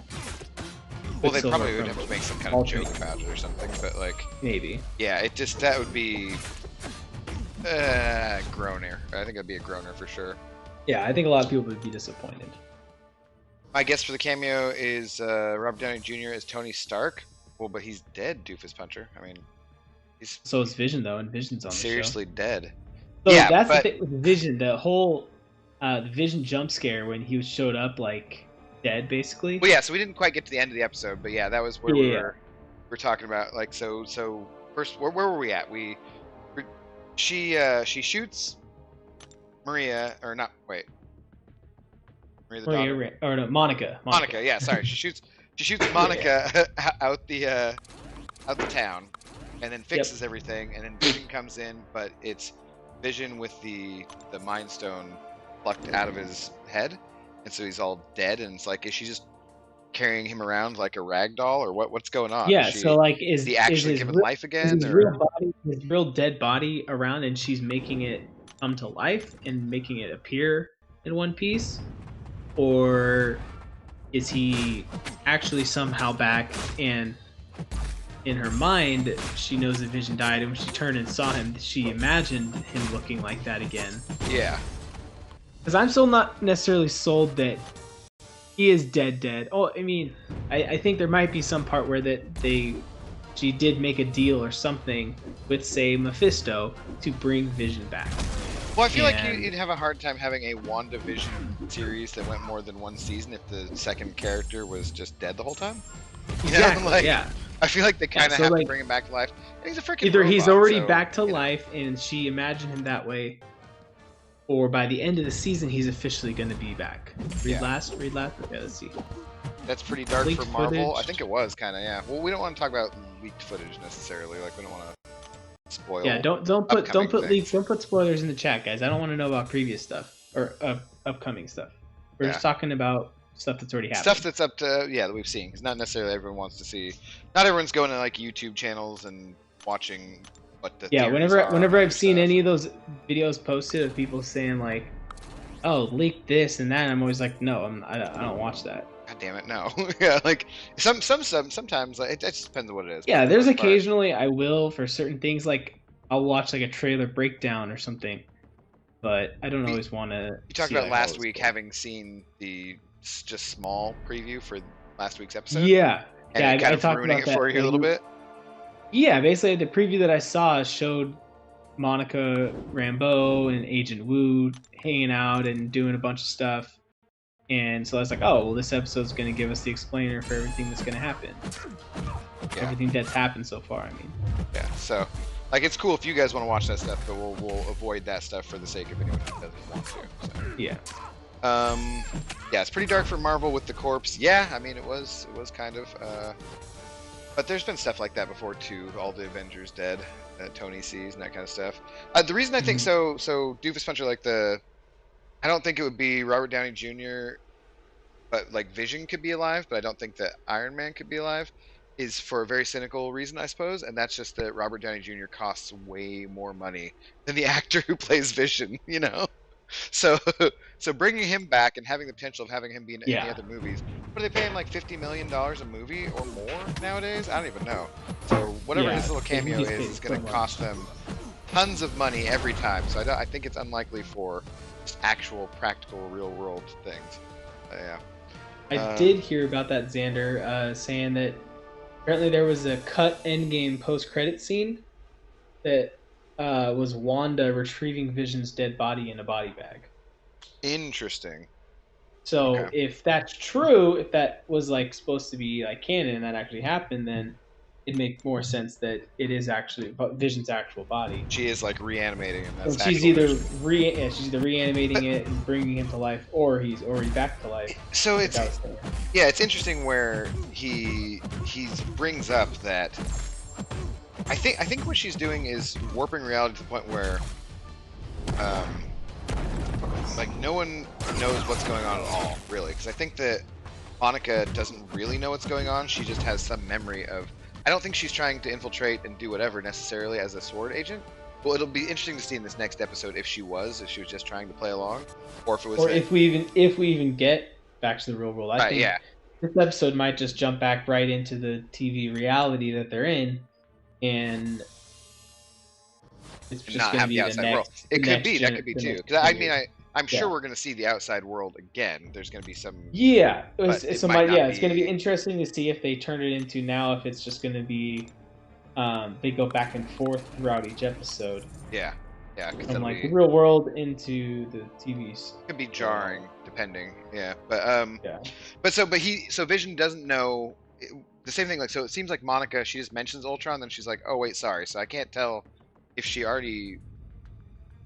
Well, they probably would have to make some kind of joke about it or something. But like maybe. Yeah, that would be groaner. I think it'd be a groaner for sure. Yeah, I think a lot of people would be disappointed. My guess for the cameo is Robert Downey Jr. as Tony Stark. Well, but he's dead, Doofus Puncher. I mean, he's so is Vision though, and Vision's on the show. Seriously dead. So yeah, that's the thing with Vision. The whole the Vision jump scare when he showed up like dead, basically. Well, yeah. So we didn't quite get to the end of the episode, but yeah, that was where we're talking about. Like, so first, where were we at? she shoots Maria, or not? Wait, Maria the daughter. Or no, Monica. Monica. Yeah, sorry. She shoots Monica out the town, and then fixes everything, and then Vision comes in, but it's Vision with the Mind Stone plucked out of his head, and so he's all dead. And it's like, is she just carrying him around like a rag doll, or what's going on? Yeah, so like is he actually given life again, his real body, his real dead body around, and she's making it come to life and making it appear in one piece, or is he actually somehow back, and in her mind she knows that Vision died, and when she turned and saw him, she imagined him looking like that again? Yeah, because I'm still not necessarily sold that he is dead. Oh, I mean, I think there might be some part where she did make a deal or something with, say, Mephisto to bring Vision back. Well, I feel like you'd have a hard time having a WandaVision series that went more than one season if the second character was just dead the whole time. Exactly. Yeah. I feel like they kind of have to bring him back to life. And he's a freaking either robot, he's already back to life, and she imagined him that way, or by the end of the season, he's officially going to be back. Read last. Okay, let's see. That's pretty dark leaked for Marvel. footage. I think it was kind of, yeah. Well, we don't want to talk about leaked footage necessarily. Like, we don't want to spoil. Yeah, don't put spoilers in the chat, guys. I don't want to know about previous stuff or upcoming stuff. We're just talking about stuff that's already happened. Stuff that's up to that we've seen. Because not necessarily everyone wants to see. Not everyone's going to like YouTube channels and watching. Whenever I've seen any of those videos posted of people saying like, "Oh, leak this and that," I'm always like, "No, I don't watch that." God damn it, no. Yeah, like sometimes like, it just depends on what it is. Yeah, there's occasionally I will for certain things, like I'll watch like a trailer breakdown or something, but I don't always want to. You talked about last week having seen the just small preview for last week's episode. Yeah, and I talked ruining about it for you a little bit. Yeah, basically the preview that I saw showed Monica Rambeau and Agent Wu hanging out and doing a bunch of stuff. And so I was like, oh, well, this episode's going to give us the explainer for everything that's going to happen. Yeah. Everything that's happened so far, I mean. Yeah, so, like, it's cool if you guys want to watch that stuff, but we'll avoid that stuff for the sake of anyone who doesn't want to. So. Yeah. Yeah, it's pretty dark for Marvel with the corpse. Yeah, I mean, it was kind of... But there's been stuff like that before too. All the Avengers dead that Tony sees and that kind of stuff. The reason I think so Doofus Puncher, like I don't think it would be Robert Downey Jr. But like Vision could be alive, but I don't think that Iron Man could be alive, is for a very cynical reason, I suppose, and that's just that Robert Downey Jr. costs way more money than the actor who plays Vision. You know. So bringing him back and having the potential of having him be in any other movies, what are they paying, like $50 million a movie or more nowadays? I don't even know. So whatever his little cameo is going to cost them tons of money every time. So I think it's unlikely for just actual practical real world things. Yeah. I did hear about that, Xander, saying that apparently there was a cut endgame post-credit scene that was Wanda retrieving Vision's dead body in a body bag. Interesting. So if that's true, if that was like supposed to be like canon and that actually happened, then it'd make more sense that it is actually Vision's actual body. She is like reanimating him. That's she's either reanimating it and bringing him to life, or he's already back to life. So it's interesting where he brings up that. I think what she's doing is warping reality to the point where, like, no one knows what's going on at all, really. Because I think that Monica doesn't really know what's going on. She just has some memory of... I don't think she's trying to infiltrate and do whatever necessarily as a SWORD agent. Well, it'll be interesting to see in this next episode if she was just trying to play along, or if it was... Or if we even get back to the real world. I think this episode might just jump back right into the TV reality that they're in. And it's just going to be the next world. It could be. That could be too. Because I mean, I'm sure we're going to see the outside world again. There's going to be some. Yeah, it's going to be interesting to see if they turn it into now. If it's just going to be, they go back and forth throughout each episode. Yeah. From like the real world into the TVs. Could be jarring, depending. Yeah, but so Vision doesn't know. The same thing, like, so it seems like Monica, she just mentions Ultron, then she's like, oh, wait, sorry. So I can't tell if she already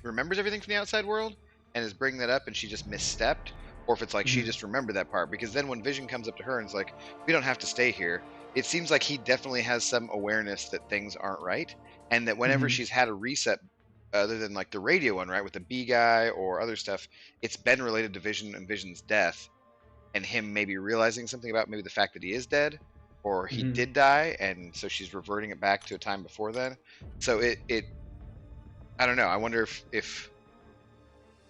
remembers everything from the outside world and is bringing that up, and she just misstepped, or if it's like she Mhm. just remembered that part. Because then when Vision comes up to her and is like, "We don't have to stay here," it seems like he definitely has some awareness that things aren't right, and that whenever Mhm. she's had a reset, other than like the radio one, right, with the B guy or other stuff, it's been related to Vision and Vision's death, and him maybe realizing something about maybe the fact that he is dead, or he Mhm. did die, and so she's reverting it back to a time before then. So it I don't know. I wonder if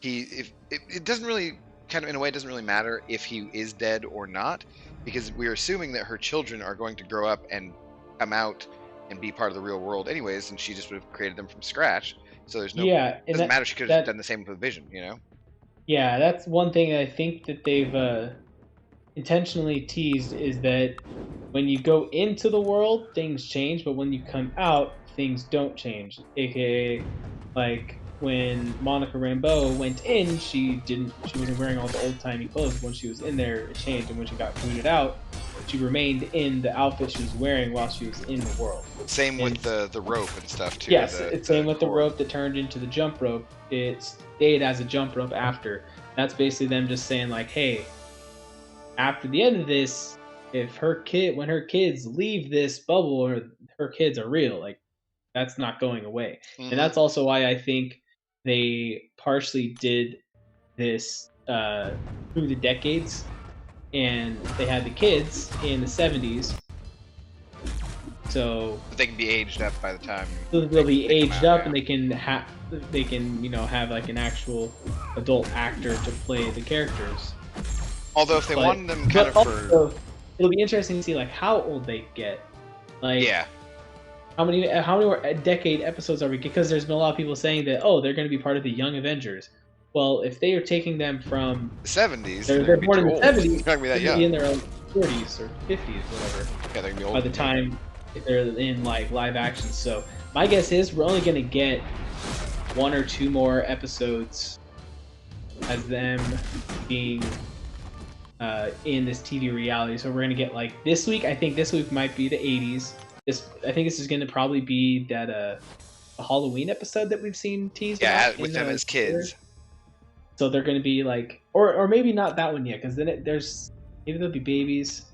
he if it doesn't really, kind of in a way, it doesn't really matter if he is dead or not, because we're assuming that her children are going to grow up and come out and be part of the real world anyways, and she just would have created them from scratch. So there's no, Yeah, and doesn't that matter. She could have that done the same with Vision, you know? yeah, that's one thing I think that they've intentionally teased is that when you go into the world, things change, but when you come out, things don't change. AKA, like when Monica Rambeau went in, she wasn't wearing all the old timey clothes. When she was in there, it changed, and when she got booted out, she remained in the outfit she was wearing while she was in the world. Same with And the rope and stuff too. yes, The it's same with the cord. rope that turned into the jump rope. It stayed as a jump rope after. That's basically them just saying like, hey, after the end of this, if when her kids leave this bubble, or her kids are real, like that's not going away. And Hmm. that's also why I think they partially did this through the decades, and they had the kids in the 70s, so But they can be aged up by the time they'll be they come aged out. up, Yeah. and they can have like an actual adult actor to play the characters. Although if they but wanted them kind but of for, also it'll be interesting to see like how old they get. Like yeah, how many more decade episodes are we? Because there's been a lot of people saying that, oh, they're going to be part of the Young Avengers. Well, if they are taking them from the 70s, then they're they're gonna be born too in the old. They're 70s, not gonna be they're that going to be young. in their own 40s or 50s, whatever. Yeah, they're gonna be By older the than me. time they're in like live action, so my guess is we're only going to get one or two more episodes as them being in this TV reality. So we're gonna get like this week. I think this week might be the 80s. I think this is gonna probably be that a Halloween episode that we've seen teased Yeah, about with in them as trailer. kids. So they're gonna be like, or maybe not that one yet, because then there's maybe they'll be babies,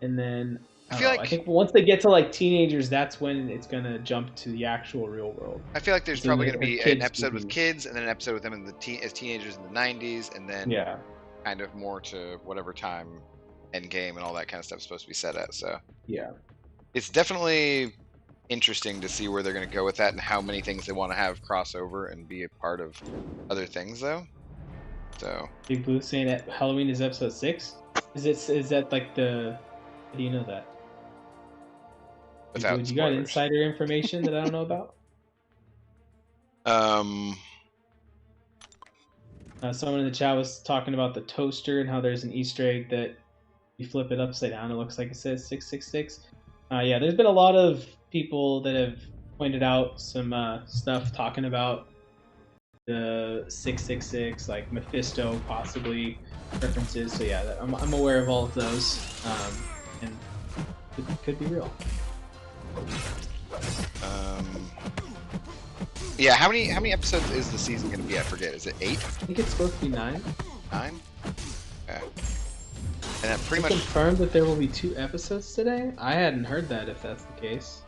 and then I I don't feel know. I like think once they get to like teenagers, that's when it's gonna jump to the actual real world. I feel like there's It's when probably going to her be an kids will episode with be. kids, and then an episode with them in as teenagers in the 90s, and then Yeah, kind of more to whatever time Endgame and all that kind of stuff is supposed to be set at. So yeah. it's definitely interesting to see where they're going to go with that and how many things they want to have crossover and be a part of other things, though. So Big Blue saying that Halloween is episode 6. Is that like the? How do you know that? Big Blue, without you got spoilers. insider information that I don't know about? Um, Someone in the chat was talking about the toaster and how there's an Easter egg that you flip it upside down, it looks like it says 666. Yeah, there's been a lot of people that have pointed out some stuff talking about the 666, like Mephisto possibly references. So yeah, I'm aware of all of those, and could be real. um, yeah. How many episodes is the season going to be? I forget. Is it 8, I think it's supposed to be 9. 9? Okay. And that pretty They much. confirmed that there will be 2 episodes today. I hadn't heard that if that's the case.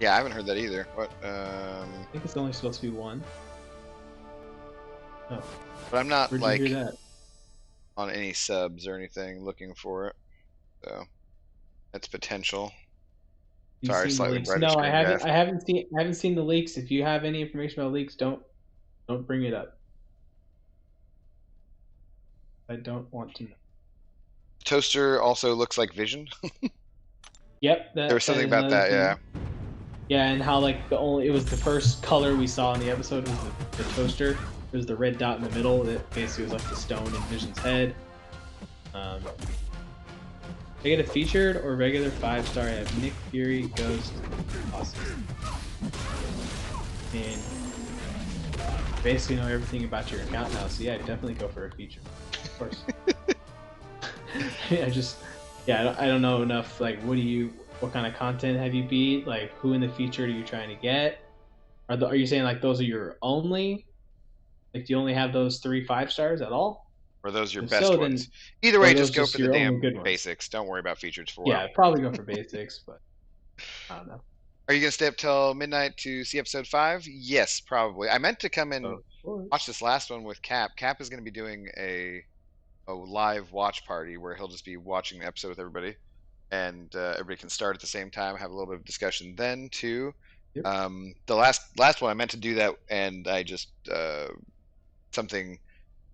Yeah, I haven't heard that either. What? I think it's only supposed to be 1. Oh, But I'm not where'd like you hear that? on any subs or anything looking for it. So that's potential. You've Sorry, seen the slightly leaks? brighter No, I screen haven't. guy. I haven't seen the leaks. If you have any information about leaks, don't bring it up. I don't want to know. Toaster also looks like Vision. Yep, There was that something is about another that, yeah. thing. Yeah, and how like it was the first color we saw in the episode was the toaster. It was the red dot in the middle that basically was like the stone in Vision's head. They get a featured or regular 5-star. I have Nick Fury, Ghost, awesome. And basically know everything about your account now, so yeah, definitely go for a feature. Of course. I don't know enough. Like, what kind of content have you beat? Like, who in the feature are you trying to get? Are you saying like those are your only? Like, do you only have those 3 5 stars at all? Or those your If best so, ones? then Either or way, are those just go just for the your only damn good ones? basics. Don't worry about features for a Yeah, while. I'd probably go for basics, but I don't know. Are you gonna stay up till midnight to see episode 5? Yes, probably. I meant to come and Of watch course. this last one with Cap. Cap is gonna be doing a live watch party where he'll just be watching the episode with everybody, and everybody can start at the same time, have a little bit of discussion then too. Yep. The last one I meant to do that, and I just something.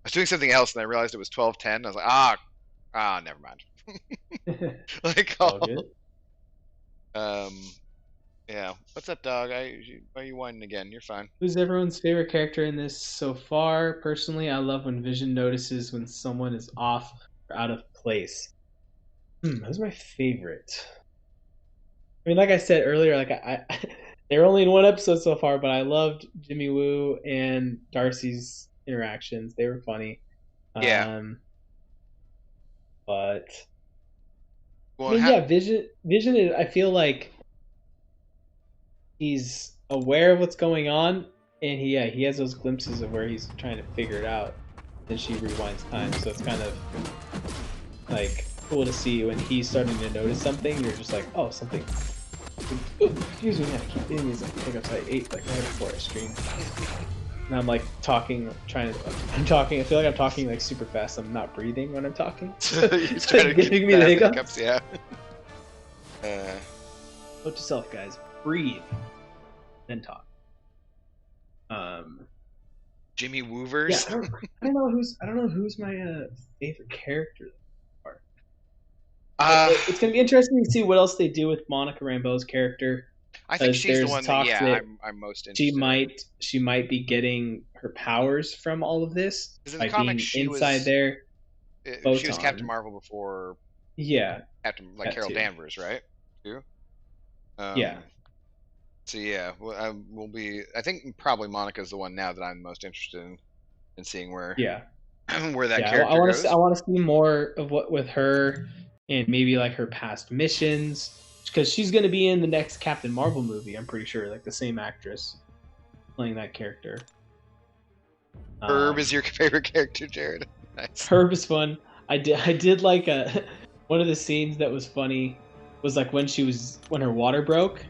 I was doing something else, and I realized it was 12:10. I was like, never mind. Like, All good. um, yeah. What's up, dog? Why are you whining again? You're fine. Who's everyone's favorite character in this so far? Personally, I love when Vision notices when someone is off or out of place. Who's my favorite? I mean, like I said earlier, like they're only in one episode so far, but I loved Jimmy Woo and Darcy's interactions. They were funny. Yeah. But I Well, mean, yeah, Vision is. I feel like he's aware of what's going on, and he has those glimpses of where he's trying to figure it out. Then she rewinds time, so it's kind of like cool to see when he's starting to notice something. You're just like, oh, something. Ooh, excuse me, I keep hitting these. I think I ate like right before I stream. And I'm like talking, I'm talking. I feel like I'm talking like super fast. I'm not breathing when I'm talking. he's trying to giving me the hiccups. Yeah. Note to self, guys: breathe, then talk. Jimmy Woovers. Yeah, I don't know who's my favorite character. It's gonna be interesting to see what else they do with Monica Rambeau's character. I think she's the one that I'm most interested in. She might be getting her powers from all of this by being inside there. She was Captain Marvel before. Yeah. Carol Danvers, right? Too. Yeah. So yeah, we'll be. I think probably Monica's the one now that I'm most interested in seeing where. Yeah. Where that character goes. I want to see more of what with her, and maybe like her past missions, because she's going to be in the next Captain Marvel movie. I'm pretty sure, like the same actress playing that character. Herb is your favorite character, Jared? Nice. Herb is fun. I did like one of the scenes that was funny was like when her water broke,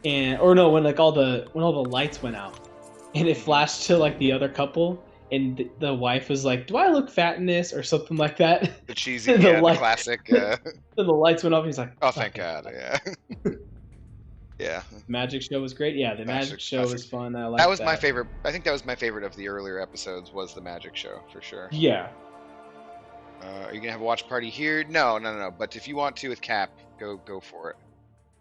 when all the lights went out, and it flashed to like the other couple. And the wife was like, "Do I look fat in this?" or something like that. The cheesy, the classic. Then the lights went off. He's like, "Oh, thank God!" Yeah. Yeah. Magic show was great. Yeah, the magic show was fun. I liked that was my favorite. I think that was my favorite of the earlier episodes. Was the magic show for sure. Yeah. Are you gonna have a watch party here? No. But if you want to with Cap, go for it.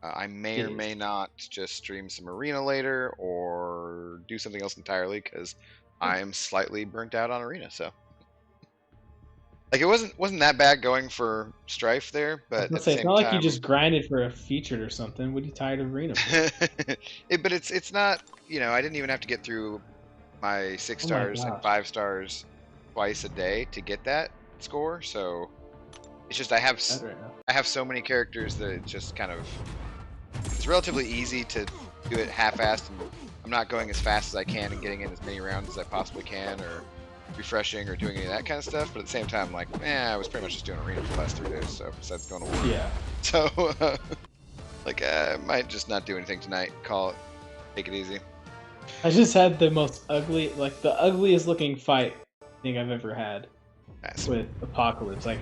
I may or may not just stream some Arena later or do something else entirely because I'm slightly burnt out on Arena. So, like, it wasn't that bad going for Strife there, but it's not like you just grinded for a featured or something. What are you tired of Arena? But it's not. I didn't even have to get through my 6 stars and 5 stars twice a day to get that score. So it's just I have so many characters that it's just kind of it's relatively easy to do it half-assed, and I'm not going as fast as I can and getting in as many rounds as I possibly can, or refreshing or doing any of that kind of stuff. But at the same time, like, I was pretty much just doing Arena for the last 3 days, so besides going to work. Yeah. So, I might just not do anything tonight. Call it. Take it easy. I just had the ugliest looking fight I think I've ever had with Apocalypse. Like,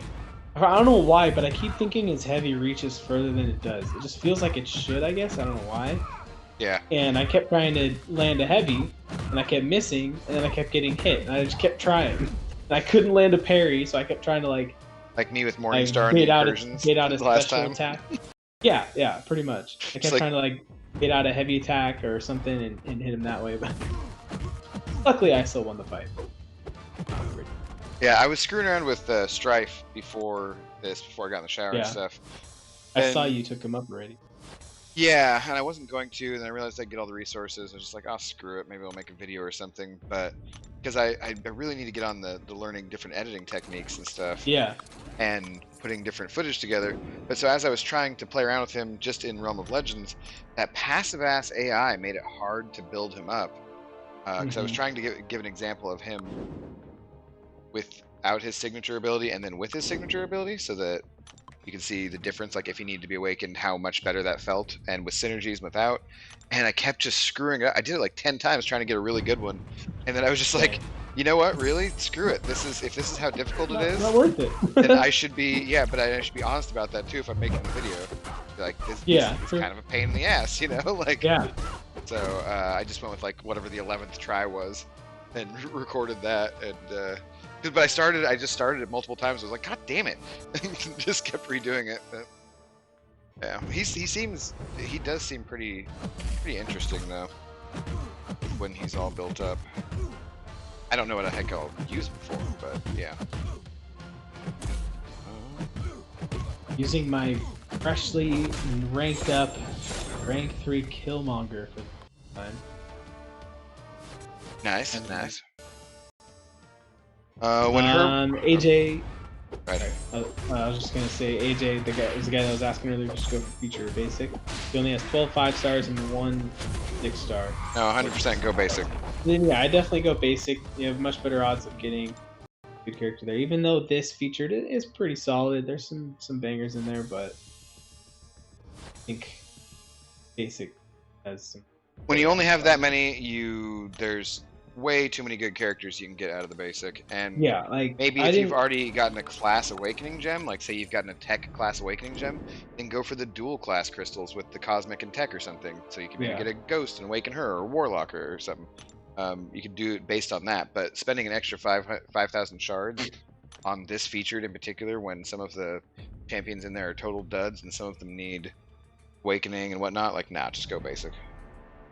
I don't know why, but I keep thinking his heavy reaches further than it does. It just feels like it should, I guess. I don't know why. Yeah. And I kept trying to land a heavy, and I kept missing, and then I kept getting hit, and I just kept trying. And I couldn't land a parry, so I kept trying to like me with Morningstar and incursions. Get out a special attack. Yeah, pretty much. I kept trying to like get out a heavy attack or something and hit him that way, but luckily I still won the fight. Yeah, I was screwing around with Strife before I got in the shower and stuff. I saw you took him up already. Yeah, and I wasn't going to, and I realized I'd get all the resources. I was just like, oh, screw it. Maybe I'll make a video or something. But because I really need to get on the learning different editing techniques and stuff. Yeah. And putting different footage together. But so as I was trying to play around with him just in Realm of Legends, that passive ass AI made it hard to build him up. Because I was trying to give an example of him without his signature ability and then with his signature ability, so that you can see the difference, like if he needed to be awakened, how much better that felt, and with synergies and without. And I kept just screwing it up. I did it like 10 times trying to get a really good one, and then I was just like, you know what? Really, screw it. If this is how difficult it is, not worth it. then I should be but I should be honest about that too if I'm making the video. Like this is kind of a pain in the ass, you know? Like So I just went with like whatever the 11th try was, and recorded that. And but I just started it multiple times. I was like, God damn it! Just kept redoing it. But, yeah, he does seem pretty interesting though when he's all built up. I don't know what the heck I'll use him for, but yeah. Using my freshly ranked up rank 3 Killmonger for the time. Nice. When AJ. Right. I was just gonna say AJ, the guy that was asking earlier, just go for feature or basic. He only has 12 5-stars and 1 6-star. No, 100% go basic. Then yeah, I definitely go basic. You have much better odds of getting a good character there. Even though this featured is pretty solid, there's some bangers in there, but I think basic has some. When you only have that many, there's way too many good characters you can get out of the basic. And yeah, like maybe if you've already gotten a class awakening gem, like say you've gotten a tech class awakening gem, then go for the dual class crystals with the cosmic and tech or something. So you can maybe get a ghost and awaken her, or warlock or something. You could do it based on that, but spending an extra 5,000 shards on this featured in particular, when some of the champions in there are total duds and some of them need awakening and whatnot, like nah, just go basic.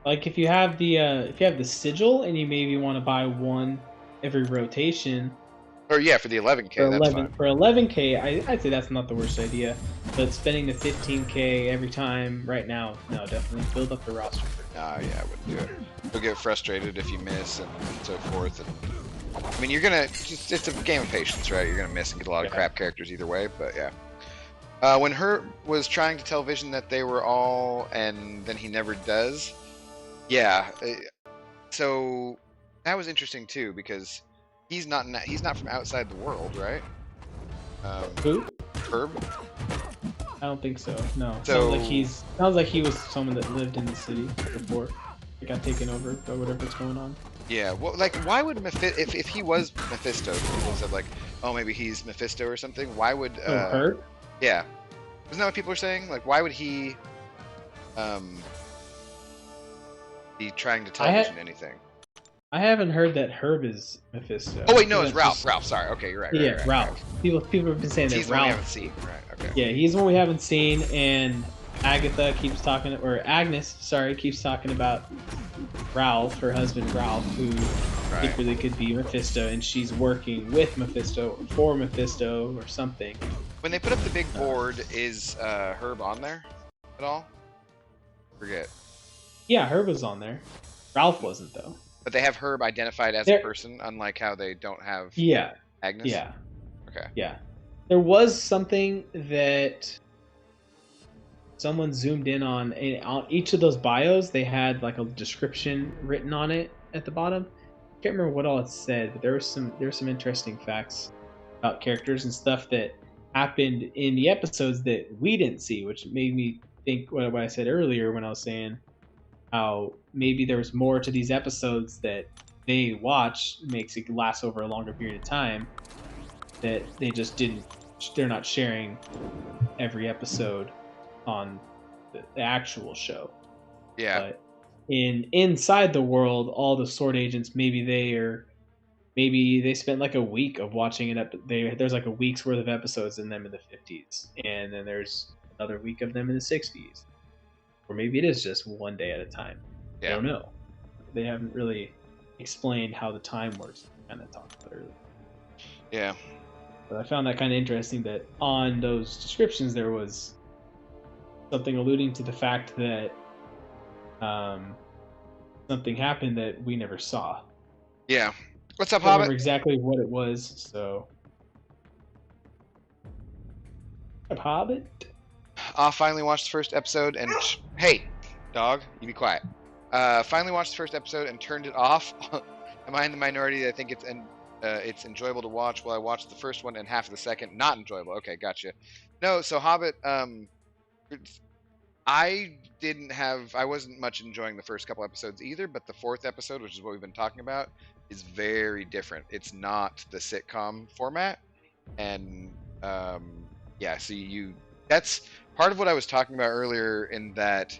Like if you have the sigil and you maybe want to buy one every rotation. Or yeah, for the 11K, that's fine. For 11K, I'd say that's not the worst idea. But spending the 15K every time right now, no, definitely build up the roster. Yeah, I wouldn't do it. You'll get frustrated if you miss and so forth. And I mean, it's a game of patience, right? You're gonna miss and get a lot of crap characters either way, but yeah. When Herb was trying to tell Vision that they were all, and then he never does. Yeah, so that was interesting too, because he's not from outside the world, right? Who? Herb? I don't think so. No. So, sounds like he was someone that lived in the city before it got taken over by whatever's going on. Yeah. Well, like, why would if he was Mephisto, people said like, oh, maybe he's Mephisto or something. Why would Herb? Yeah. Isn't that what people are saying? Like, why would he be trying to tell Vision anything? I haven't heard that Herb is Mephisto. Oh wait, no, it's Ralph. Ralph, sorry. Okay, you're right. Yeah, Ralph. People have been saying that Ralph. We haven't seen. Right. Okay. Yeah, he's the one we haven't seen, and Agatha keeps talking, or Agnes, sorry, keeps talking about Ralph, her husband Ralph, who secretly could be Mephisto, and she's working with Mephisto or for Mephisto or something. When they put up the big board, is Herb on there at all? Forget. Yeah, Herb was on there. Ralph wasn't though. But they have Herb identified as a person, unlike how they don't have Agnes? Yeah. Okay. Yeah. There was something that someone zoomed in on each of those bios. They had like a description written on it at the bottom. I can't remember what all it said, but there were some interesting facts about characters and stuff that happened in the episodes that we didn't see, which made me think what I said earlier when I was saying how maybe there was more to these episodes that they watch, makes it last over a longer period of time, that they just didn't, they're not sharing every episode on the actual show. Yeah. But inside the world, all the sword agents, maybe they spent like a week of watching there's like a week's worth of episodes in them in the 50s, and then there's another week of them in the 60s. Or maybe it is just one day at a time. Yeah. I don't know. They haven't really explained how the time works. Kind of talked about earlier. Yeah. But I found that kind of interesting that on those descriptions there was something alluding to the fact that something happened that we never saw. Yeah. What's up, I don't Hobbit? remember exactly what it was, so. Hobbit. I finally watched the first episode and hey, dog, you be quiet. Finally watched the first episode and turned it off. Am I in the minority? I think it's enjoyable to watch. Well, I watched the first one and half of the second. Not enjoyable. Okay, gotcha. No, so Hobbit. I wasn't much enjoying the first couple episodes either, but the fourth episode, which is what we've been talking about, is very different. It's not the sitcom format, and yeah, so that's part of what I was talking about earlier in that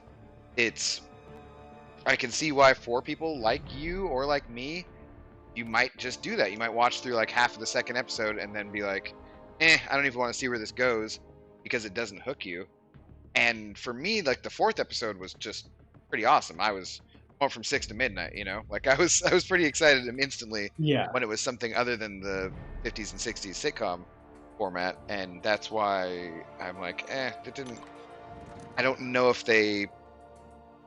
I can see why for people like you or like me, you might just do that. You might watch through like half of the second episode and then be like, I don't even want to see where this goes because it doesn't hook you. And for me, like the fourth episode was just pretty awesome. I was going from 6 to midnight, like I was pretty excited instantly when it was something other than the 50s and 60s sitcom format, and that's why I'm like, it didn't. I don't know if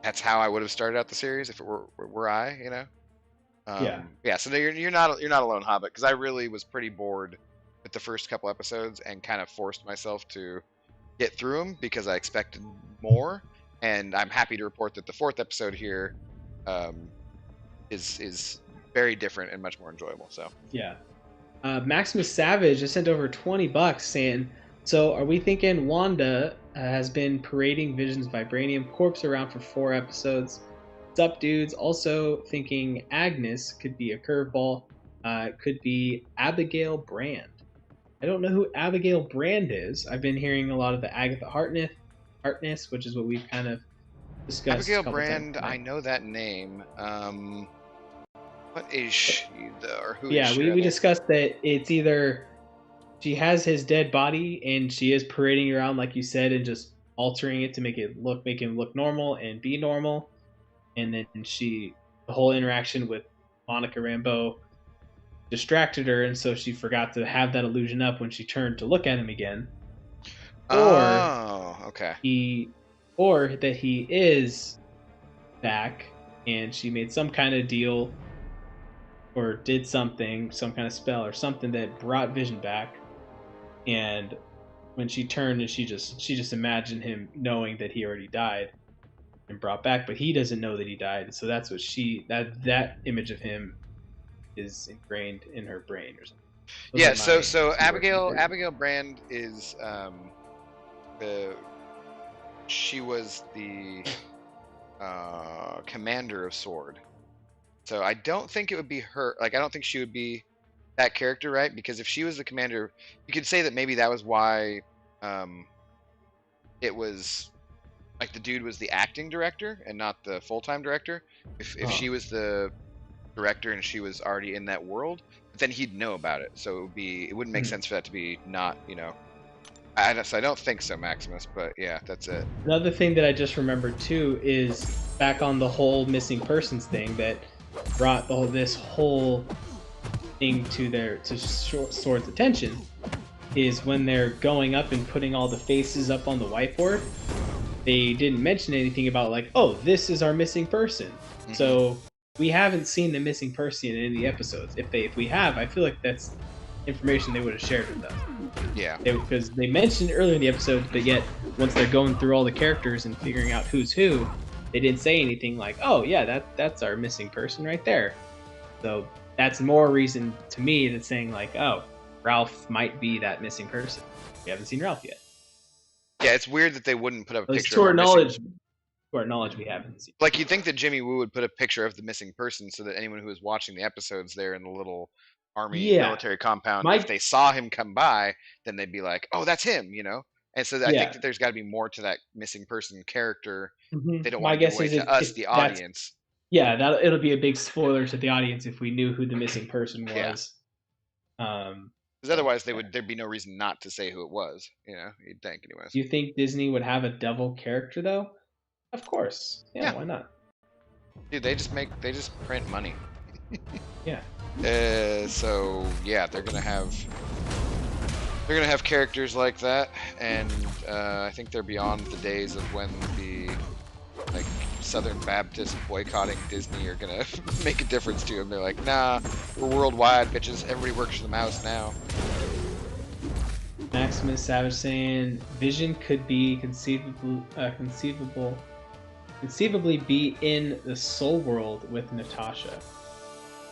that's how I would have started out the series if it were I, Yeah. So you're not alone, Hobbit, because I really was pretty bored with the first couple episodes and kind of forced myself to get through them because I expected more, and I'm happy to report that the fourth episode here is very different and much more enjoyable. So yeah. Maximus Savage just sent over $20 saying, so are we thinking Wanda has been parading Vision's vibranium corpse around for 4 episodes? What's up, dudes? Also thinking Agnes could be a curveball. Could be Abigail Brand. I don't know who Abigail Brand is. I've been hearing a lot of the Agatha Harkness, which is what we've kind of discussed. Abigail Brand, I know that name. What is she though, or who? Yeah, is she, we discussed that it's either she has his dead body and she is parading around like you said and just altering it to make him look normal and be normal, and then the whole interaction with Monica Rambeau distracted her, and so she forgot to have that illusion up when she turned to look at him again. Or that he is back and she made some kind of deal or did something, some kind of spell or something that brought Vision back, and when she turned and she just imagined him knowing that he already died and brought back, but he doesn't know that he died, so that's what that image of him is ingrained in her brain or something. So Abigail Brand is she was the commander of Sword. So I don't think it would be her. Like I don't think she would be that character, right? Because if she was the commander, you could say that maybe that was why it was like the dude was the acting director and not the full-time director. If she was the director and she was already in that world, then he'd know about it, so it wouldn't make sense for that to be not I don't think so, Maximus, but yeah, that's it. Another thing that I just remembered too is back on the whole missing persons thing that brought this whole thing to Sword's attention is when they're going up and putting all the faces up on the whiteboard, they didn't mention anything about like, oh, this is our missing person. So we haven't seen the missing person in any of the episodes. If we have, I feel like that's information they would have shared with us. Yeah. Because they mentioned earlier in the episode, but yet once they're going through all the characters and figuring out who's who, they didn't say anything like, oh yeah, that's our missing person right there. So that's more reason to me than saying like, oh, Ralph might be that missing person. We haven't seen Ralph yet. Yeah, it's weird that they wouldn't put up a picture. To our knowledge, we haven't seen. Like you'd think that Jimmy Woo would put a picture of the missing person so that anyone who was watching the episodes there in the little army military compound, if they saw him come by, then they'd be like, "Oh, that's him," And so I think that there's got to be more to that missing person character. They don't want to give away to us, the audience. Yeah, it'll be a big spoiler to the audience if we knew who the missing person was. Because otherwise, there'd be no reason not to say who it was. You'd think, anyways. Do you think Disney would have a devil character though? Of course. Yeah. Why not? Dude, they just print money. Yeah. So yeah, they're gonna have characters like that, and I think they're beyond the days of when the Southern Baptist boycotting Disney are gonna make a difference to them. They're like, nah, we're worldwide, bitches. Everybody works for the mouse now. Maximus Savage saying Vision could be conceivably be in the Soul World with Natasha.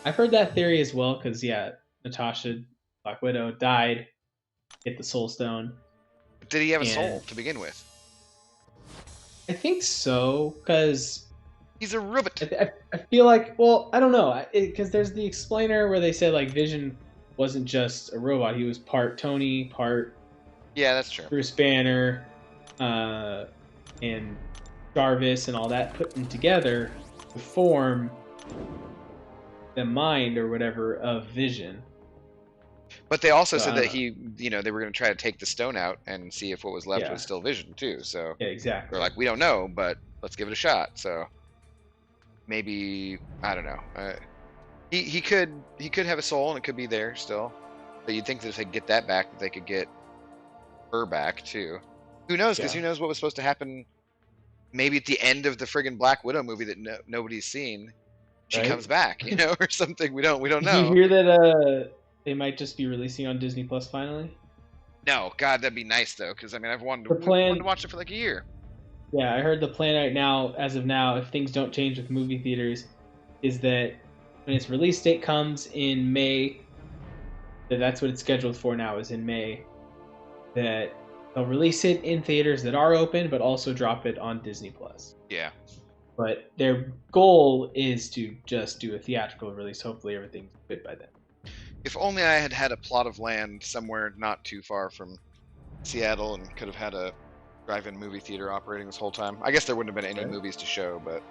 I've heard that theory as well because yeah, Natasha, Black Widow, died, get the Soul Stone, Did he have a and soul to begin with? I think so because He's a robot. I feel like, well, I don't know, because there's the explainer where they said like Vision wasn't just a robot; he was part Tony, part Yeah, that's true. Bruce Banner, and Jarvis, and all that put them together to form the mind or whatever of Vision. But they also So said I that don't know. he, they were going to try to take the stone out and see if what was left Yeah, was still Vision too. So yeah, exactly. they're like, we don't know, but let's give it a shot. So maybe I don't know. He could have a soul and it could be there still. But you'd think that if they get that back, that they could get her back too. Who knows? Because Yeah. who knows what was supposed to happen? Maybe at the end of the friggin' Black Widow movie that nobody's seen, she Right? comes back, or something. We don't Did you know. hear that they might just be releasing on Disney Plus finally? No, God, that'd be nice though, because I mean, I've wanted The wanted to plan, watch it for like a year. yeah, I heard the plan right now, as of now, if things don't change with movie theaters, is that when its release date comes in May, that's what it's scheduled for now, is in May, that they'll release it in theaters that are open, but also drop it on Disney Plus. Yeah. But their goal is to just do a theatrical release. Hopefully, everything's good by then. If only I had had a plot of land somewhere not too far from Seattle and could have had a drive-in movie theater operating this whole time. I guess there wouldn't have been any Right. movies to show, but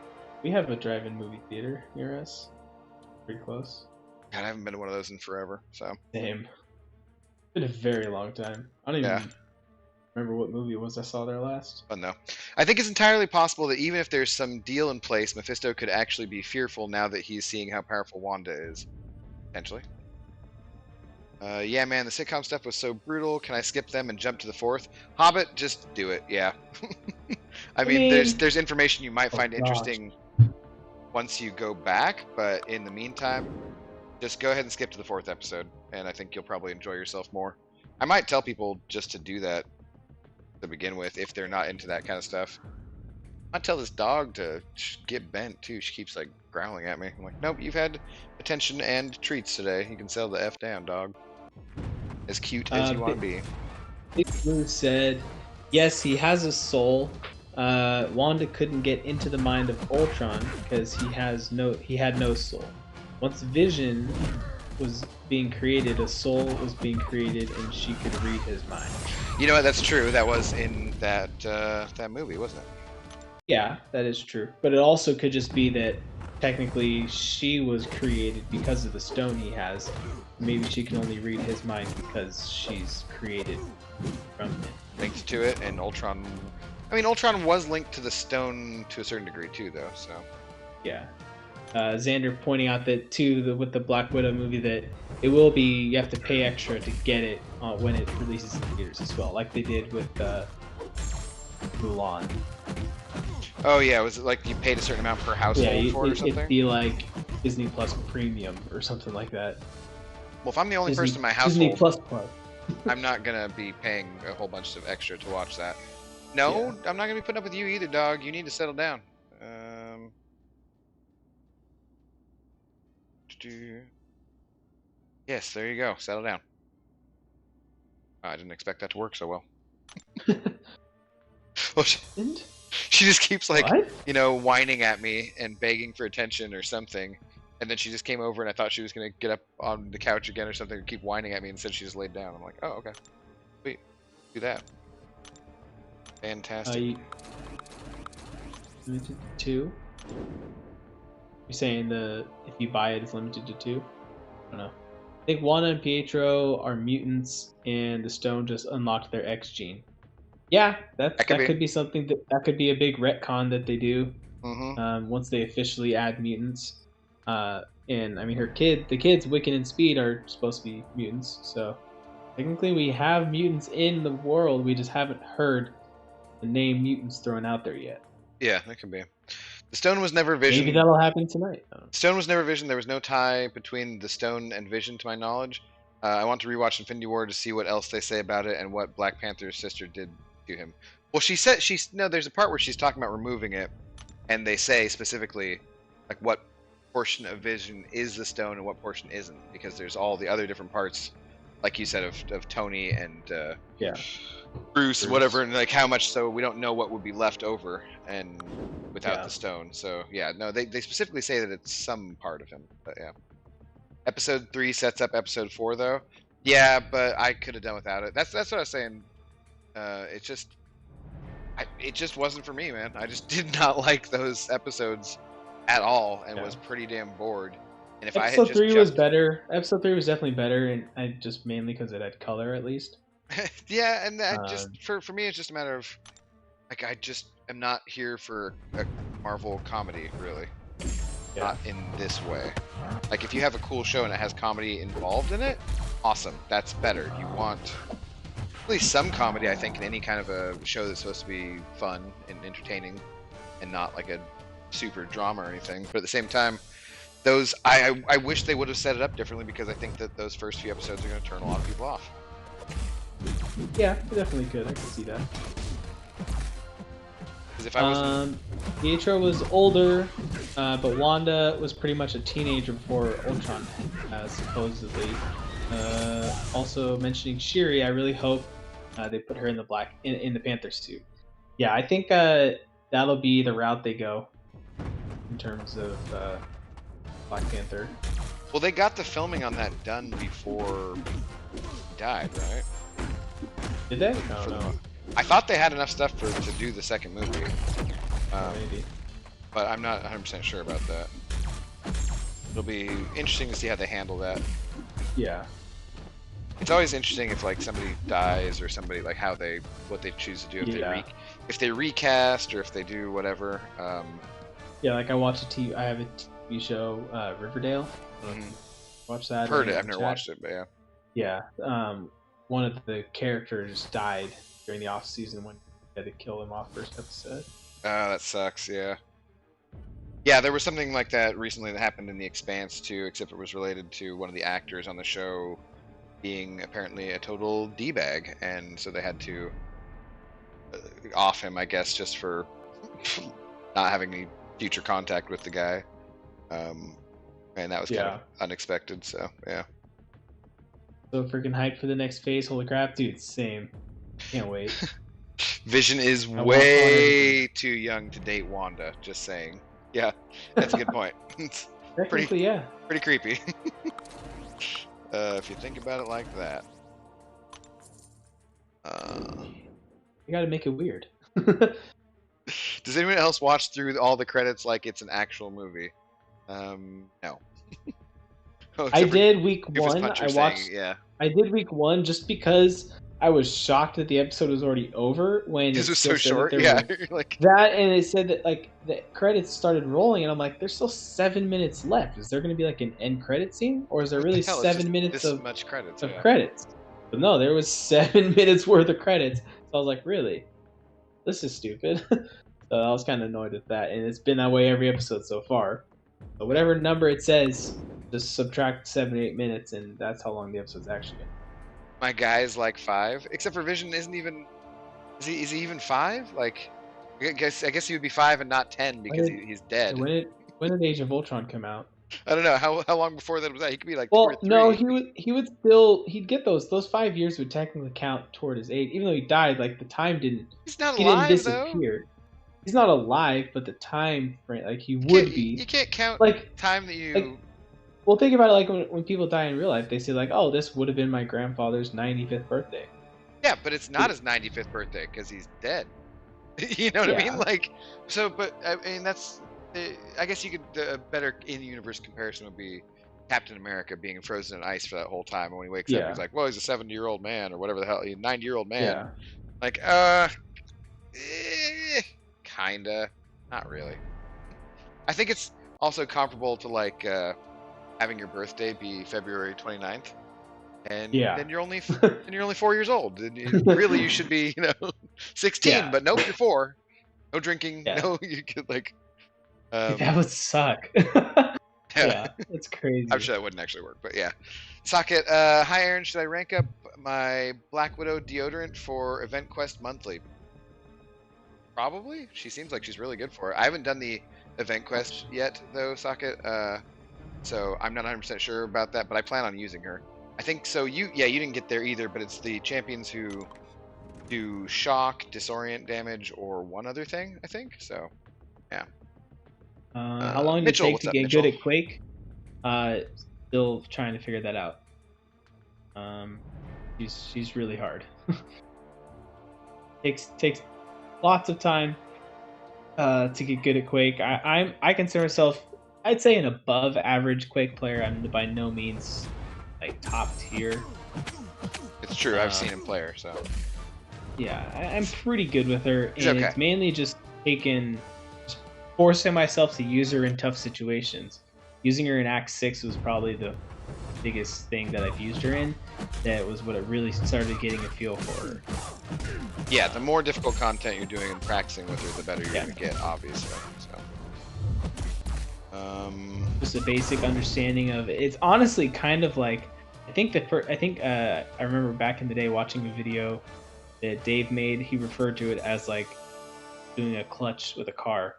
We have a drive-in movie theater near us. Pretty close. God, I haven't been to one of those in forever. So Same. It's been a very long time. I don't even yeah. remember what movie it was I saw there last. But no, I think it's entirely possible that even if there's some deal in place, Mephisto could actually be fearful now that he's seeing how powerful Wanda is. Potentially. Yeah, man, the sitcom stuff was so brutal. Can I skip them and jump to the fourth? Hobbit, just do it. Yeah. I mean, there's information you might find interesting once you go back, but in the meantime, just go ahead and skip to the fourth episode, and I think you'll probably enjoy yourself more. I might tell people just to do that to begin with if they're not into that kind of stuff. I tell this dog to get bent too. She keeps like growling at me. I'm like, nope, you've had attention and treats today. You can settle the F down, dog. As cute as you want to be. Big Blue said, yes, he has a soul. Wanda couldn't get into the mind of Ultron because he had no soul. Once Vision was being created, a soul was being created, and she could read his mind. You know what? That's true. That was in that that movie, wasn't it? Yeah, that is true. But it also could just be that technically she was created because of the stone he has. Maybe she can only read his mind because she's created from it. Linked to it, and Ultron. I mean, Ultron was linked to the stone to a certain degree too, though. So. Yeah. Xander pointing out that too with the Black Widow movie that it will be you have to pay extra to get it when it releases in theaters as well, like they did with Mulan. Oh yeah, was it like you paid a certain amount per household for it or something? It'd be like Disney Plus Premium or something like that. Well, if I'm the only Disney, person in my household, Disney Plus Plus. I'm not gonna be paying a whole bunch of extra to watch that. No, yeah. I'm not gonna be putting up with you either, dog. You need to settle down. Yes, there you go. Settle down. I didn't expect that to work so well. Well, she just keeps like, what? Whining at me and begging for attention or something. And then she just came over and I thought she was going to get up on the couch again or something and keep whining at me, and instead she just laid down. I'm like, oh, okay. Sweet. Do that. Fantastic. Limited to 2? You're saying if you buy it, it's limited to 2? I don't know. I think Wanda and Pietro are mutants and the stone just unlocked their X gene. Yeah, that could be something that could be a big retcon that they do once they officially add mutants. And I mean, the kids, Wiccan and Speed are supposed to be mutants. So technically, we have mutants in the world. We just haven't heard the name mutants thrown out there yet. Yeah, that could be. The stone was never Vision. Maybe that'll happen tonight. Stone was never Vision. There was no tie between the stone and Vision, to my knowledge. I want to rewatch Infinity War to see what else they say about it and what Black Panther's sister did to him. Well, she said no. There's a part where she's talking about removing it, and they say specifically like what portion of Vision is the stone and what portion isn't, because there's all the other different parts, like you said, of Tony and Yeah. Bruce, whatever, and like how much so we don't know what would be left over and without Yeah. the stone. So yeah, no, they specifically say that it's some part of him, but yeah. Episode 3 sets up episode 4 though. Yeah, but I could have done without it. That's what I was saying. It just wasn't for me, man. I just did not like those episodes at all, and was pretty damn bored. And if I had Episode just 3 was better. Episode 3 was definitely better, and I just mainly because it had color at least. yeah, and that just for me, it's just a matter of like I just am not here for a Marvel comedy, really. Yeah. Not in this way. Like if you have a cool show and it has comedy involved in it, awesome. That's better. You want at least some comedy, I think, in any kind of a show that's supposed to be fun and entertaining, and not like a super drama or anything. But at the same time, those I wish they would have set it up differently, because I think that those first few episodes are going to turn a lot of people off. Yeah, definitely could. I can see that. Because if I was Pietro was older, but Wanda was pretty much a teenager before Ultron, supposedly. Also mentioning Shuri, I really hope they put her in the in the Panther suit. Yeah, I think that'll be the route they go in terms of Black Panther. Well, they got the filming on that done before he died, right? Did they? I don't know. I thought they had enough stuff to do the second movie. Maybe. But I'm not 100% sure about that. It'll be interesting to see how they handle that. Yeah. It's always interesting if like somebody dies or somebody, like what they choose to do, if they recast or if they do whatever. Yeah, like I have a TV show, Riverdale. Watch that. I've heard it. I've never watched it, but yeah. Yeah. One of the characters died during the off season when they had to kill him off first episode. Oh, that sucks. Yeah. Yeah, there was something like that recently that happened in The Expanse too, except it was related to one of the actors on the show being apparently a total d-bag, and so they had to off him, I guess, just for not having any future contact with the guy. And that was kind of unexpected. So yeah. So freaking hyped for the next phase. Holy crap, dude! Same. Can't wait. Vision is way too young to date Wanda. Just saying. Yeah, that's a good point. It's pretty creepy. If you think about it like that. You gotta make it weird. Does anyone else watch through all the credits like it's an actual movie? No. I did week 1. I did week 1 just because I was shocked that the episode was already over when it was so short. Yeah, like that, and it said that like the credits started rolling, and I'm like, there's still 7 minutes left. Is there going to be like an end credit scene, or is there really 7 minutes of credits? But no, there was 7 minutes worth of credits. So I was like, really? This is stupid. So I was kind of annoyed at that, and it's been that way every episode so far. But whatever number it says, just subtract 7 or 8 minutes, and that's how long the episode's actually been. My guy's like 5, except for Vision isn't even. Is he even 5? Like, I guess he would be 5 and not 10 because he's dead. When did Age of Ultron come out? I don't know how long before that was that. He could be like 2 or 3. No, he'd get those 5 years would technically count toward his age, even though he died. Like the time didn't. He's not alive, didn't disappear. Though. He's not alive, but the time frame, like he would be. You can't count like time that you. Like, well, think about it. Like when people die in real life, they say like, "Oh, this would have been my grandfather's 95th birthday." Yeah, but it's not his 95th birthday because he's dead. You know what I mean? Like, so, but I mean, that's. I guess you could. A better in-universe comparison would be Captain America being frozen in ice for that whole time, and when he wakes up, he's like, "Well, he's a 70-year-old man, or whatever the hell, he's a 90-year-old man." Yeah. Like, kinda, not really. I think it's also comparable to like having your birthday be February 29th, and then you're only 4 years old. And really, you should be 16, but nope, you're 4. No drinking. No, you could like. That would suck. Yeah, it's I'm crazy. sure that wouldn't actually work, but yeah. Socket, hi Aaron, should I rank up my Black Widow deodorant for Event Quest monthly? Probably. She seems like she's really good for it. I haven't done the Event Quest yet, though, Socket. So I'm not 100% sure about that, but I plan on using her. I think so. Yeah, you didn't get there either, but it's the champions who do shock, disorient damage, or one other thing, I think. So, yeah. How long did it Mitchell, take what's to up, get good Mitchell? at Quake? Uh, Still trying to figure that out. Um, she's really hard. Takes lots of time to get good at Quake. I consider myself, I'd say, an above average Quake player. I'm by no means like top tier. It's true. I've Uh, seen him play her, so yeah, I'm pretty good with her, he's and okay. it's mainly just forcing myself to use her in tough situations. Using her in Act 6 was probably the biggest thing that I've used her in. That was what it really started getting a feel for her. Yeah, the more difficult content you're doing and practicing with her, the better you're Yeah. gonna get, obviously. So, Just a basic understanding of it. It's honestly kind of like, I remember back in the day watching a video that Dave made. He referred to it as like doing a clutch with a car.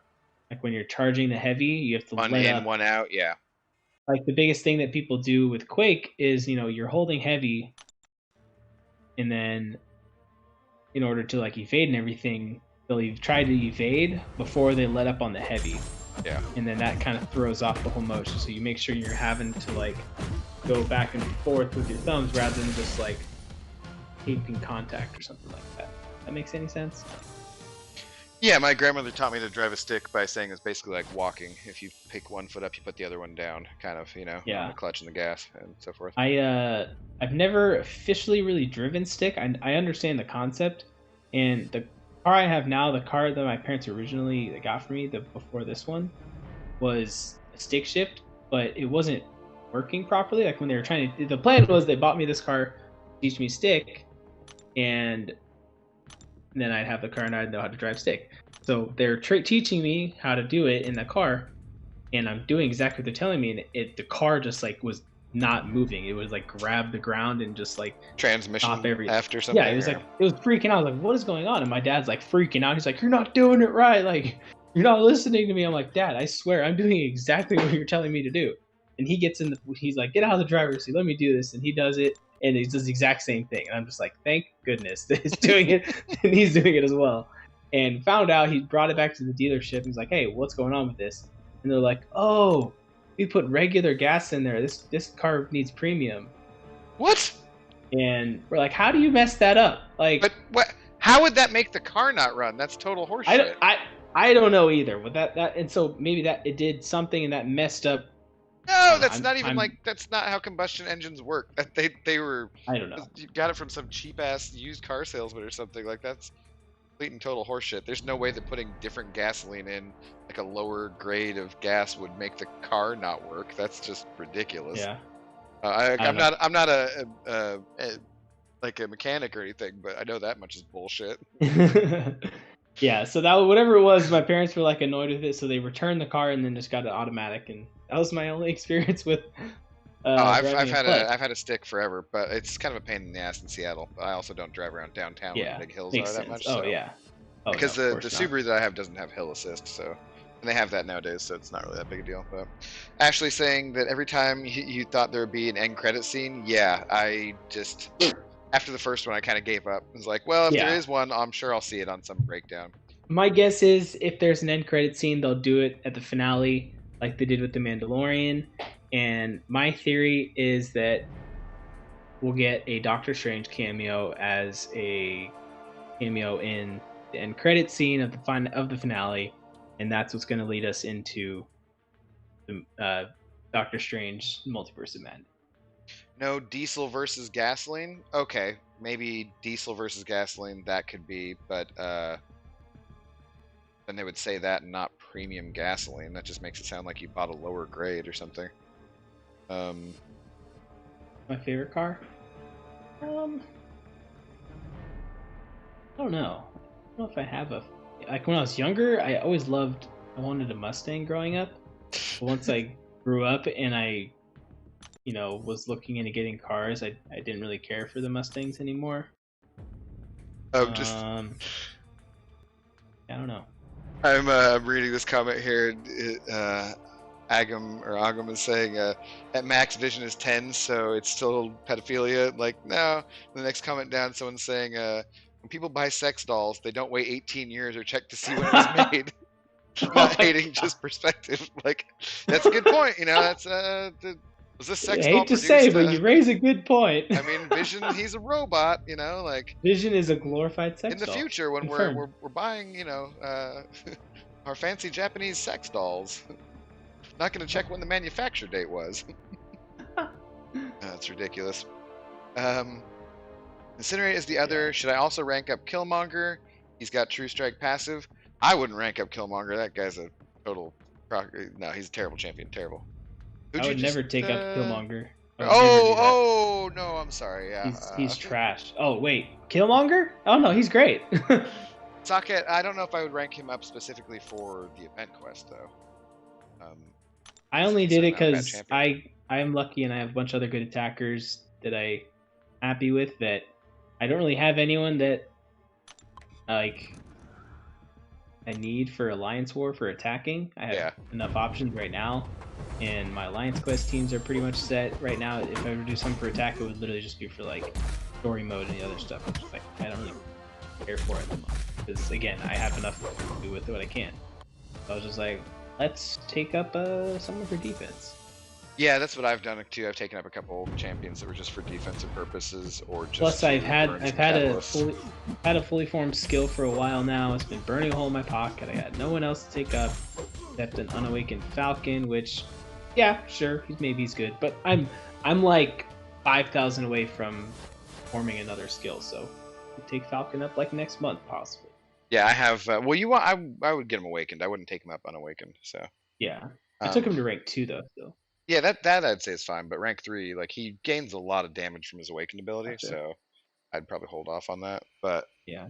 Like when you're charging the heavy, you have to one let in, up. one out. Yeah, Like the biggest thing that people do with Quake is, you're holding heavy, and then in order to like evade and everything, they'll try to evade before they let up on the heavy, yeah. and then that kind of throws off the whole motion. So you make sure you're having to like go back and forth with your thumbs rather than just like keeping contact or something like that. That makes any sense? Yeah, my grandmother taught me to drive a stick by saying it's basically like walking. If you pick one foot up, you put the other one down, kind of, on Yeah. the clutch and the gas and so forth. I've never officially really driven stick. I understand the concept, and the car I have now, the car that my parents originally got for me, before this one, was a stick shift, but it wasn't working properly. Like when they were trying to, the plan was they bought me this car to teach me stick, and then I'd have the car and I'd know how to drive stick. So they're teaching me how to do it in the car, and I'm doing exactly what they're telling me, and the car just like was not moving. It was like grab the ground and just like Transmission stop every. after something. Yeah, it was like it was freaking out. I was like, "What is going on?" And my dad's like freaking out. He's like, "You're not doing it right. Like, you're not listening to me." I'm like, "Dad, I swear, I'm doing exactly what you're telling me to do." And he gets in. He's like, "Get out of the driver's seat. Let me do this." And he does it, and he does the exact same thing. And I'm just like, "Thank goodness that he's doing it, and he's doing it as well." And found out, he brought it back to the dealership. He's like, "Hey, what's going on with this?" And they're like, "Oh, we put regular gas in there. This car needs premium." What? And we're like, "How do you mess that up?" Like, But what? How would that make the car not run? That's total horseshit. I don't know either. But that and so maybe that it did something and that messed up. I No, don't know. that's not even like that's not how combustion engines work. That they were. I don't know. You got it from some cheap ass used car salesman or something. Like that's complete and total horseshit. There's no way that putting different gasoline in, like a lower grade of gas, would make the car not work. That's just ridiculous. Yeah. I'm not like a mechanic or anything, but I know that much is bullshit. Yeah. So that whatever it was, my parents were like annoyed with it, so they returned the car and then just got it automatic, and that was my only experience with. I've driving had clutch. I've had a stick forever, but it's kind of a pain in the ass in Seattle. But I also don't drive around downtown where Yeah, the big hills makes are that sense. much. Oh So. yeah. Oh, Because no, the Subaru that I have doesn't have hill assist, so and they have that nowadays, so it's not really that big a deal. But Ashley saying that every time you thought there would be an end credit scene, yeah, I just after the first one I kind of gave up. I was like, well, if there is one, I'm sure I'll see it on some breakdown. My guess is if there's an end credit scene, they'll do it at the finale, like they did with the Mandalorian. And my theory is that we'll get a Doctor Strange cameo as a cameo in the end credit scene of the finale, and that's what's going to lead us into the Doctor Strange Multiverse of Madness. No diesel versus gasoline. Okay, maybe diesel versus gasoline that could be, but then they would say that and not premium gasoline. That just makes it sound like you bought a lower grade or something. My favorite car? I don't know. I don't know if I have a like when I was younger. I wanted a Mustang growing up. But once I grew up and I, was looking into getting cars, I didn't really care for the Mustangs anymore. Oh, just I don't know. I'm reading this comment here. Agam is saying at max vision is 10, so it's still pedophilia. Like, no. The next comment down, someone's saying when people buy sex dolls, they don't wait 18 years or check to see when it was made. Not hating, just perspective. Like, that's a good point. That's was this sex I doll hate to produced? say, but you raise a good point. I mean, Vision, he's a robot. Like Vision is a glorified sex doll. In the future, when Confirmed. we're buying, our fancy Japanese sex dolls, not going to check when the manufacture date was. That's ridiculous. Incinerate is the other. Yeah. Should I also rank up Killmonger? He's got True Strike passive. I wouldn't rank up Killmonger. That guy's a total... No, he's a terrible champion. Terrible. I would never take up Killmonger. Oh, no, I'm sorry. Yeah, he's trash. Oh, wait. Killmonger? Oh, no, he's great. Socket, I don't know if I would rank him up specifically for the event quest, though. I only did it because I am lucky and I have a bunch of other good attackers that I'm happy with, that I don't really have anyone that like I need for Alliance War for attacking. I have enough options right now, and my Alliance Quest teams are pretty much set right now. If I were to do something for attack, it would literally just be for like story mode and the other stuff, which is like I don't really care for it at the moment. Because again, I have enough to do with what I can. So I was just like, let's take up someone for defense. Yeah, that's what I've done too. I've taken up a couple champions that were just for defensive purposes, or just. Plus, I've had a fully formed skill for a while now. It's been burning a hole in my pocket. I got no one else to take up except an unawakened Falcon, which, yeah, sure, maybe he's good, but I'm like 5,000 away from forming another skill, so I'll take Falcon up like next month possibly. Yeah, I have. Well, I would get him awakened. I wouldn't take him up unawakened. So. Yeah, I took him to rank 2 though. Still. Yeah, that I'd say is fine, but rank 3, like, he gains a lot of damage from his awakened ability, so I'd probably hold off on that. But yeah,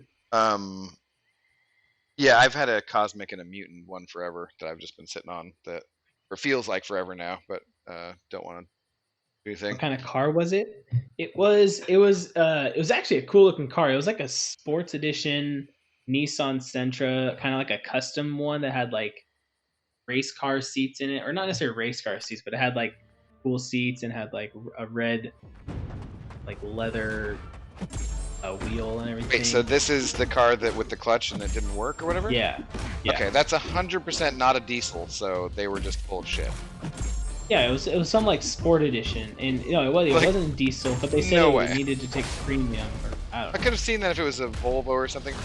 yeah, I've had a cosmic and a mutant one forever that I've just been sitting on that, or feels like forever now, but don't want to do anything. What kind of car was it? It was actually a cool looking car. It was like a sports edition Nissan Sentra, kind of like a custom one that had like race car seats in it, or not necessarily race car seats, but it had like cool seats and had like a red like leather wheel and everything. Wait, so this is the car that with the clutch and it didn't work or whatever? Yeah. Okay, that's 100% not a diesel, so they were just full of shit. Yeah, it was some like sport edition, and it wasn't a diesel, but they said it needed to take premium. I could have seen that if it was a Volvo or something.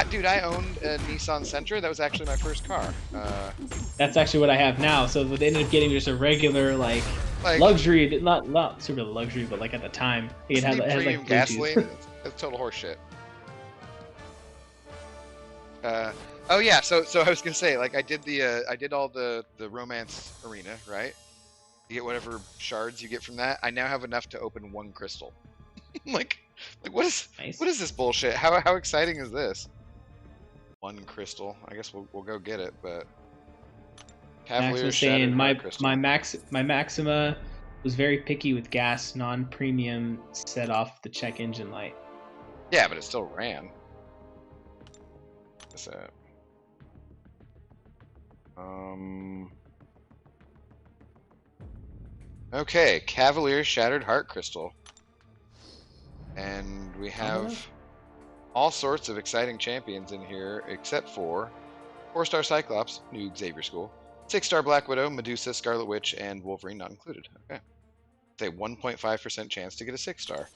Dude, I owned a Nissan Sentra. That was actually my first car. That's actually what I have now. So they ended up getting just a regular like luxury, not super luxury, but like at the time it had like gasoline. That's total horseshit. Oh yeah, so I was gonna say, like, I did all the romance arena, right? You get whatever shards you get from that. I now have enough to open 1 crystal. like what is this bullshit? How exciting is this? 1 crystal. I guess we'll go get it, but Max was saying my Maxima was very picky with gas, non-premium, set off the check engine light. Yeah, but it still ran. What's that? Okay, Cavalier Shattered Heart Crystal. And we have all sorts of exciting champions in here, except for 4-star Cyclops, new Xavier School, 6-star Black Widow, Medusa, Scarlet Witch, and Wolverine not included. Okay. It's a 1.5% chance to get a 6-star.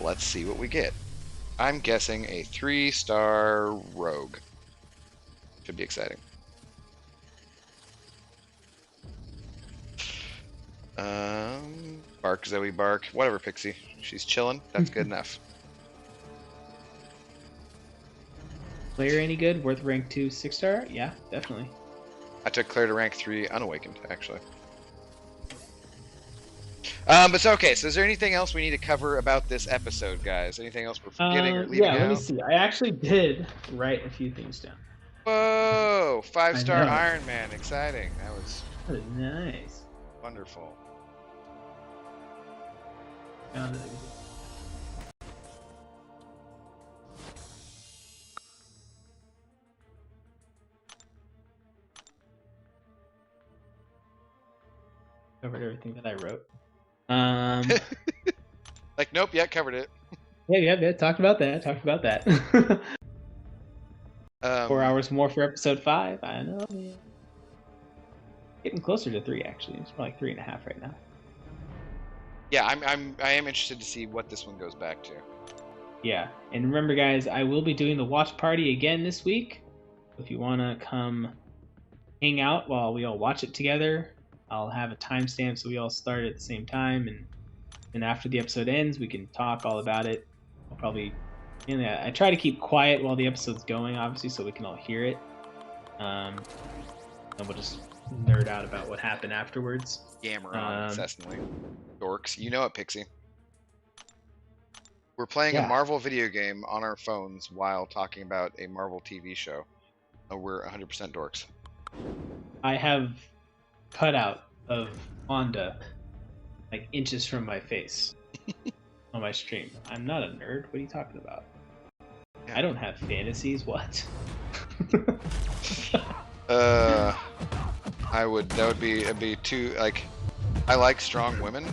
Let's see what we get. I'm guessing a 3-star Rogue. Should be exciting. Bark, Zoe, bark. Whatever, Pixie. She's chilling. That's good enough. Claire any good? Worth rank 2 6-star? Yeah, definitely. I took Claire to rank 3 unawakened, actually. But so, okay, so is there anything else we need to cover about this episode, guys? Anything else we're forgetting or leaving out? Yeah, let me see. I actually did write a few things down. Whoa! 5-star Iron Man. Exciting. That was nice. Wonderful. Covered everything that I wrote. Like, nope, yeah, covered it. Yeah. Talked about that. 4 hours more for episode 5. I know. Man. Getting closer to 3, actually. It's more like 3.5 right now. Yeah, I am interested to see what this one goes back to. Yeah, and remember, guys, I will be doing the watch party again this week. If you want to come hang out while we all watch it together, I'll have a timestamp so we all start at the same time, and after the episode ends, we can talk all about it. I'll probably, I try to keep quiet while the episode's going, obviously, so we can all hear it. And we'll just nerd out about what happened afterwards. Yammer on incessantly. Dorks. You know it, Pixie. We're playing a Marvel video game on our phones while talking about a Marvel TV show. We're 100% dorks. I have cutout of Wanda like inches from my face on my stream. I'm not a nerd. What are you talking about? Yeah. I don't have fantasies. What? It'd be too, like, I like strong women,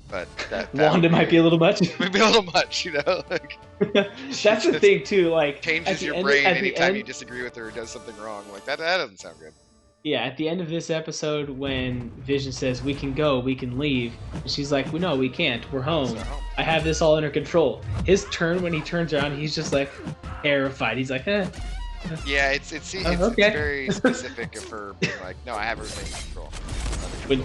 but that Wanda might be a little much. Maybe a little much, you know. Like, that's the thing too. Like, changes your brain anytime you disagree with her or does something wrong. Like that doesn't sound good. Yeah, at the end of this episode, when Vision says we can go, we can leave, and she's like, well, "No, we can't. We're home. I have this all under control." His turn when he turns around, he's just like terrified. He's like, "Eh." Yeah, it's very specific of her being like, "No, I have everything in control." When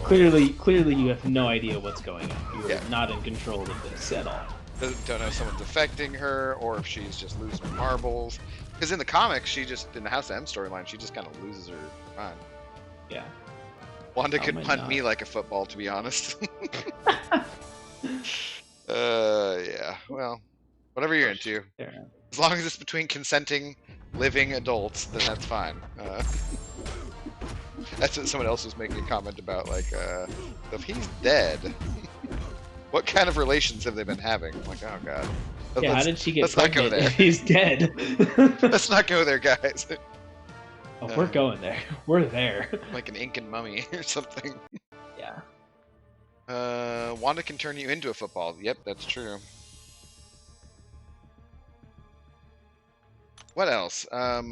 clearly you have no idea what's going on. You're not in control of this at all. Don't know if someone's affecting her or if she's just losing her marbles. Because in the comics, in the House of M storyline, she just kind of loses her mind. Yeah. Wanda could punt me like a football, to be honest. Yeah. Well, whatever you're into. As long as it's between consenting, living adults, then that's fine. That's what someone else was making a comment about, like, if he's dead, what kind of relations have they been having? I'm like, oh god. Yeah, how did she get pregnant not go there. if he's dead? Let's not go there, guys. Oh, we're going there. We're there. Like an Incan mummy or something. Yeah. Wanda can turn you into a football. Yep, that's true. What else? I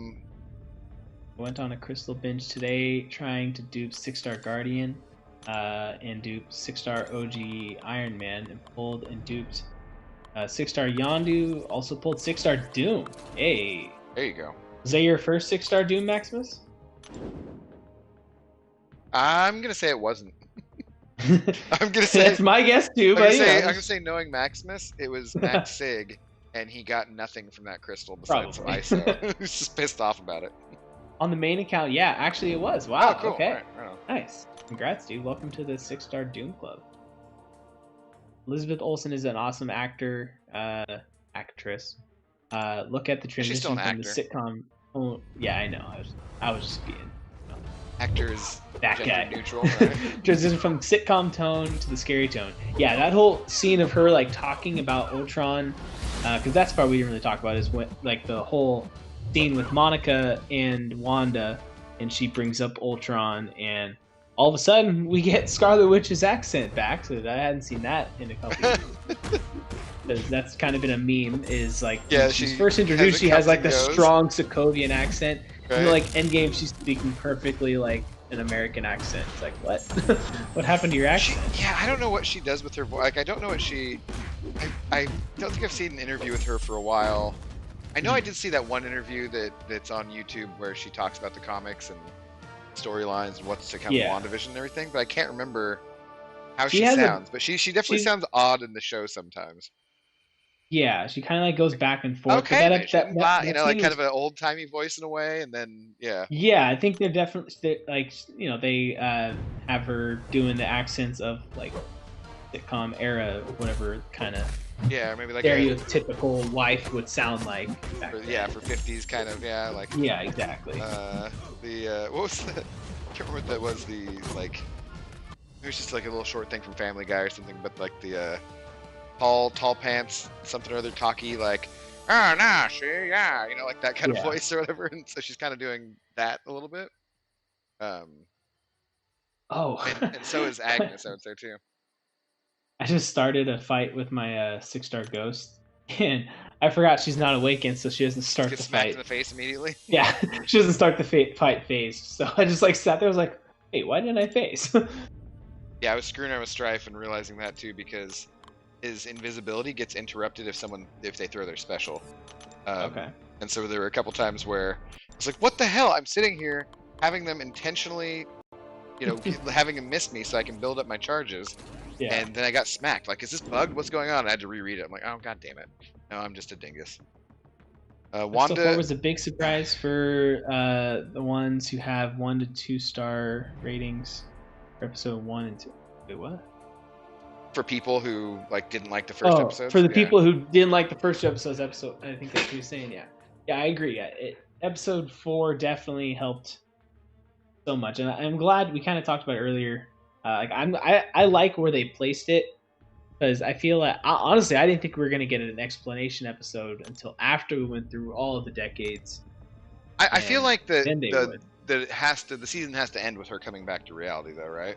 went on a crystal binge today trying to dupe 6-star Guardian and dupe 6-star OG Iron Man and pulled and duped 6-star Yondu, also pulled 6-star Doom. Hey. There you go. Was that your first 6-star Doom, Maximus? I'm going to say it wasn't. I'm going to say... That's my guess too, but I'm going to say knowing Maximus, it was Max Sig, and he got nothing from that crystal besides some ISO. He was just pissed off about it. On the main account, yeah, actually it was. Wow, oh, cool. Okay. Right. Nice. Congrats, dude. Welcome to the 6-star Doom Club. Elizabeth Olsen is an awesome actress. Look at the transition from the sitcom. Oh, yeah, I know. I was just being actors that guy. Neutral. Right? Transition from sitcom tone to the scary tone. Yeah, that whole scene of her like talking about Ultron, because that's the part we didn't really talk about, is what like the whole scene with Monica and Wanda, and she brings up Ultron, and all of a sudden we get Scarlet Witch's accent back. So I hadn't seen that in a couple years. Because that's kind of been a meme. Is like when she's first introduced, she has like the strong Sokovian accent. Right. And like Endgame, she's speaking perfectly like an American accent. It's like, what? What happened to your accent? I don't know what she does with her voice. Like, I don't know what she. I don't think I've seen an interview with her for a while. I know I did see that one interview that's on YouTube where she talks about the comics and storylines and what's to come of WandaVision and everything, but I can't remember how she sounds. But she definitely sounds odd in the show sometimes. Yeah, she kind of like goes back and forth. Okay, that you know, like kind of an old timey voice in a way, and then Yeah, I think they're definitely like, you know, they have her doing the accents of like sitcom era, whatever kind of maybe like stereotypical wife would sound like. For 50s kind of like. Yeah, exactly. What was the? I can't remember what that was. The like it was just like a little short thing from Family Guy or something, but like the tall pants, something or other talky, like, oh, nah, she, yeah, you know, like that kind of Yeah. voice or whatever. And so she's kind of doing that a little bit. Um, Oh. and so is Agnes, I would say too. I just started a fight with my 6-star ghost, and I forgot she's not awakened, so she doesn't Just start get the smacked in fight. the face immediately. Yeah, she doesn't start the fight phase. So I just like sat there. I was like, "Wait, why didn't I face?" Yeah, I was screwing around with Strife and realizing that too because his invisibility gets interrupted if they throw their special. Okay. And so there were a couple times where it's like, what the hell? I'm sitting here having them intentionally, you know, having them miss me so I can build up my charges. Yeah. And then I got smacked. Like, is this bugged? What's going on? I had to reread it. I'm like, oh, god damn it. No, I'm just a dingus. Episode 4 Wanda. was a big surprise for the ones who have 1 to 2-star ratings for episode 1 and 2. Wait, what? For people who like didn't like the first episode. For the people who didn't like the first 2 episodes, I think that's what you're saying. Yeah, yeah, I agree. Yeah, episode 4 definitely helped so much, and I'm glad we kind of talked about it earlier. I like where they placed it because I feel that honestly I didn't think we were gonna get an explanation episode until after we went through all of the decades. I feel like the season has to end with her coming back to reality, though, right?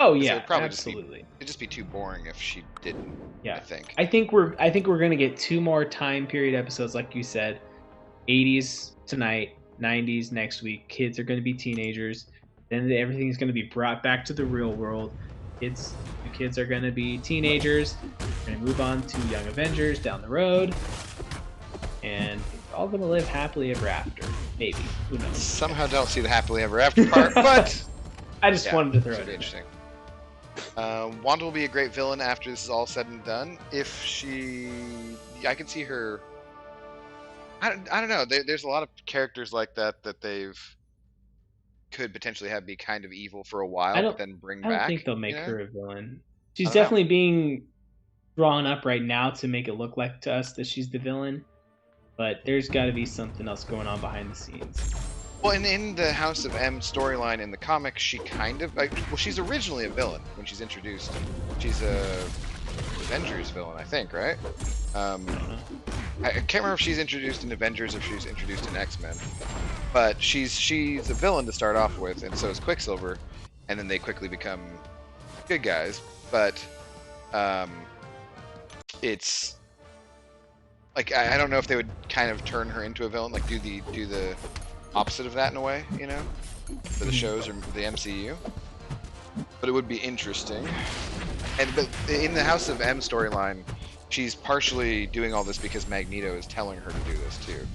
Oh yeah, it'd probably absolutely. It'd just be too boring if she didn't. Yeah, I think we're gonna get 2 more time period episodes, like you said. 80s tonight, 90s next week. Kids are gonna be teenagers. Then everything's gonna be brought back to the real world. The kids are gonna be teenagers. We're gonna move on to Young Avengers down the road, and we're all gonna live happily ever after. Maybe, who knows? Somehow don't see the happily ever after part, but I just wanted to throw it. Should be interesting. Wanda will be a great villain after this is all said and done. If I can see her. I don't know. There's a lot of characters like that they've could potentially have be kind of evil for a while, but then bring back. I don't think they'll make her a villain. She's I don't know. definitely being drawn up right now to make it look like to us that she's the villain, but there's got to be something else going on behind the scenes. Well, in the House of M storyline in the comics, she kind of she's originally a villain when she's introduced. She's a Avengers villain, I think, right? I can't remember if she's introduced in Avengers or if she's introduced in X-Men, but she's a villain to start off with, and so is Quicksilver, and then they quickly become good guys. But it's like I don't know if they would kind of turn her into a villain, like do the opposite of that in a way, you know, for the shows or the MCU. But it would be interesting. But in the House of M storyline, she's partially doing all this because Magneto is telling her to do this too.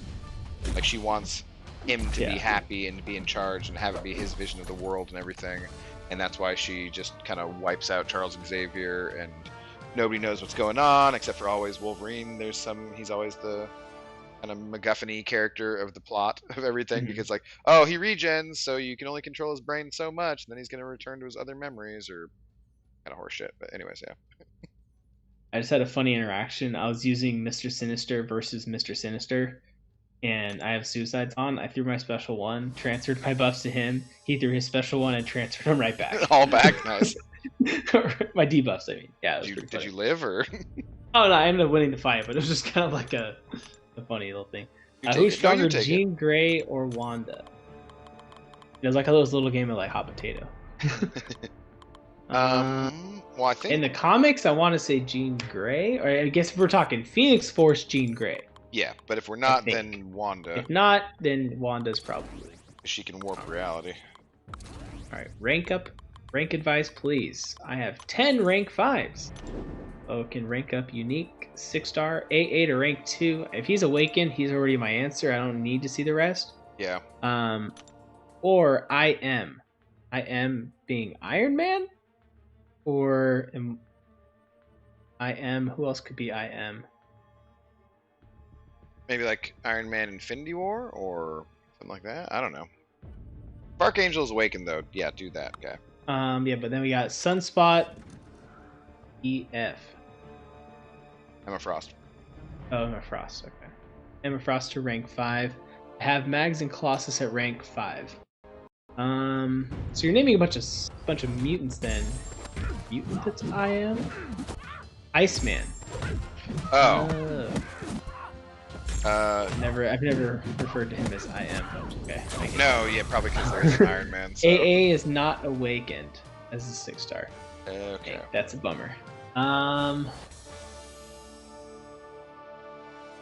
Like she wants him to be happy and to be in charge and have it be his vision of the world and everything. And that's why she just kind of wipes out Charles Xavier, and nobody knows what's going on except for always Wolverine. He's always the kind of MacGuffin-y character of the plot of everything, because like, oh, he regens, so you can only control his brain so much, and then he's going to return to his other memories, or kind of horseshit. But anyways, yeah. I just had a funny interaction. I was using Mr. Sinister versus Mr. Sinister, and I have suicides on. I threw my special 1, transferred my buffs to him. He threw his special 1 and transferred them right back. All back, nice. My debuffs, I mean. Yeah. Did you live, or? Oh no, I ended up winning the fight, but it was just kind of like a funny little thing. Who's stronger, Jean Grey or Wanda? It was like a little game of like hot potato. Well, I think in the comics, I want to say Jean Grey, or I guess if we're talking Phoenix Force, Jean Grey. Yeah, but if we're not, then Wanda. If not, then Wanda's probably. She can warp reality. All right, rank advice, please. I have 10 rank 5s. Oh, can rank up unique 6-star, 8 or rank 2. If he's awakened, he's already my answer. I don't need to see the rest. Yeah. Or I am being Iron Man, or who else could be I am? Maybe like Iron Man Infinity War or something like that. I don't know. If Archangel's awakened though, yeah, do that, guy. Yeah, but then we got Sunspot, EF. Emma Frost. Oh, Emma Frost. Okay. Emma Frost to rank 5. I have Mags and Colossus at rank 5. So you're naming a bunch of mutants then. Mutant that's I am? Iceman. Oh. I've never referred to him as I am. Okay. No, yeah, probably because there's an Iron Man. So. AA is not awakened as a 6-star. Okay. That's a bummer.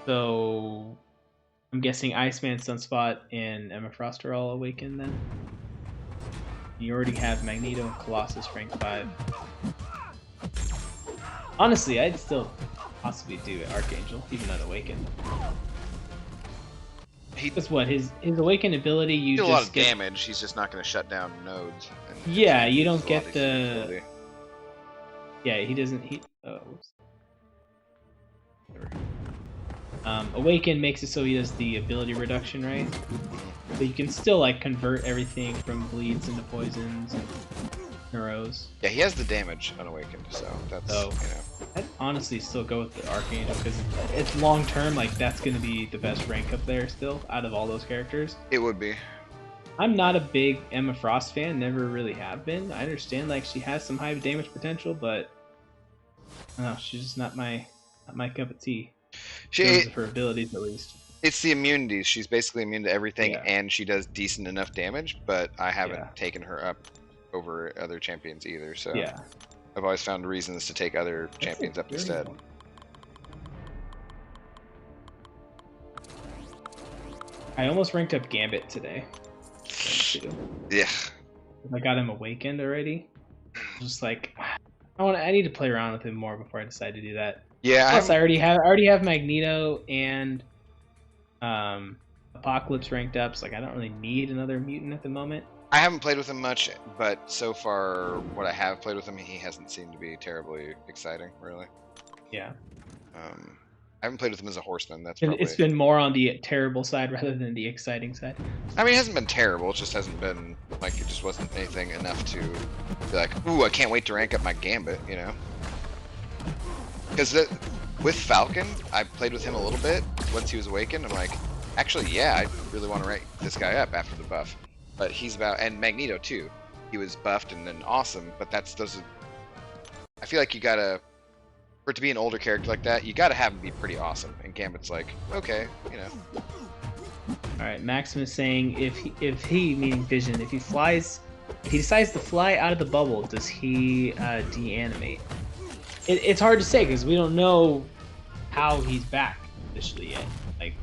So I'm guessing Iceman, Sunspot, and Emma Frost are all awakened then. You already have Magneto and Colossus rank 5. Honestly, I'd still possibly do Archangel, even unawakened. Because what his awakened ability, you do just a lot of get damage. He's just not going to shut down nodes. Yeah, you don't get the. Yeah, he doesn't. Awaken makes it so he does the ability reduction, right? But you can still like convert everything from bleeds into poisons and neuros. Yeah, he has the damage unawakened, so that's you know. I'd honestly still go with the Archangel because it's long term. Like that's going to be the best rank up there still out of all those characters. It would be. I'm not a big Emma Frost fan. Never really have been. I understand like she has some high damage potential, but I don't know, she's just not my cup of tea. For abilities at least. It's the immunities. She's basically immune to everything, and she does decent enough damage. But I haven't taken her up over other champions either. So I've always found reasons to take other champions up instead. I almost ranked up Gambit today. Yeah. I got him awakened already. Just like I need to play around with him more before I decide to do that. Yeah. Plus, I already have Magneto and Apocalypse ranked up, so like I don't really need another mutant at the moment. I haven't played with him much, but so far, what I have played with him, he hasn't seemed to be terribly exciting, really. Yeah. I haven't played with him as a horseman. That's probably... It's been more on the terrible side rather than the exciting side. I mean, it hasn't been terrible. It just hasn't been like it just wasn't anything enough to be like, ooh, I can't wait to rank up my Gambit, you know. Because with Falcon, I played with him a little bit once he was awakened. I'm like, actually, yeah, I really want to rank this guy up after the buff. But he's and Magneto too. He was buffed and then awesome, but I feel like you gotta, for it to be an older character like that, you gotta have him be pretty awesome. And Gambit's like, okay, you know. All right, Maximus saying if he meaning Vision, if he decides to fly out of the bubble, does he deanimate? It's hard to say because we don't know how he's back officially yet. Like,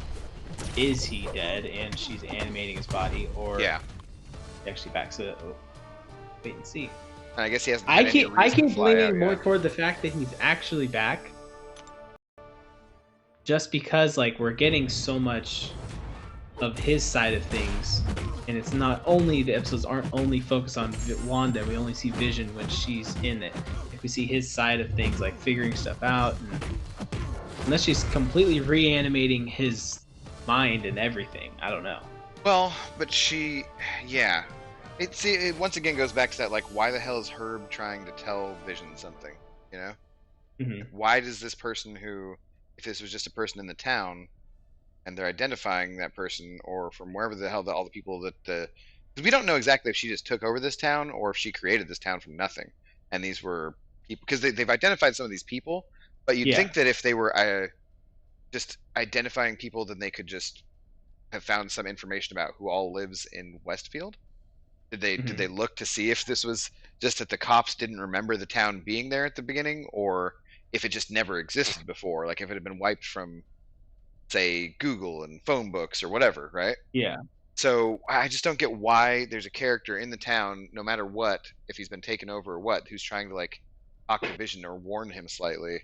is he dead and she's animating his body, or actually back? So wait and see. And I guess he has. I keep leaning more toward the fact that he's actually back, just because like we're getting so much of his side of things, and it's not only the episodes aren't only focused on Wanda. We only see Vision when she's in it. If we see his side of things, like figuring stuff out, and unless she's completely reanimating his mind and everything, I don't know. Well, but it once again goes back to that, like, why the hell is Herb trying to tell Vision something, you know? Why does this person if this was just a person in the town, and they're identifying that person, or from wherever the hell all the people that because we don't know exactly if she just took over this town, or if she created this town from nothing, and these were people, because they've identified some of these people, but you'd think that if they were just identifying people, then they could just have found some information about who all lives in Westfield. Did they look to see if this was just that the cops didn't remember the town being there at the beginning, or if it just never existed before, like if it had been wiped from, say, Google and phone books or whatever, right? Yeah. So I just don't get why there's a character in the town, no matter what, if he's been taken over or what, who's trying to like talk to Vision or warn him slightly.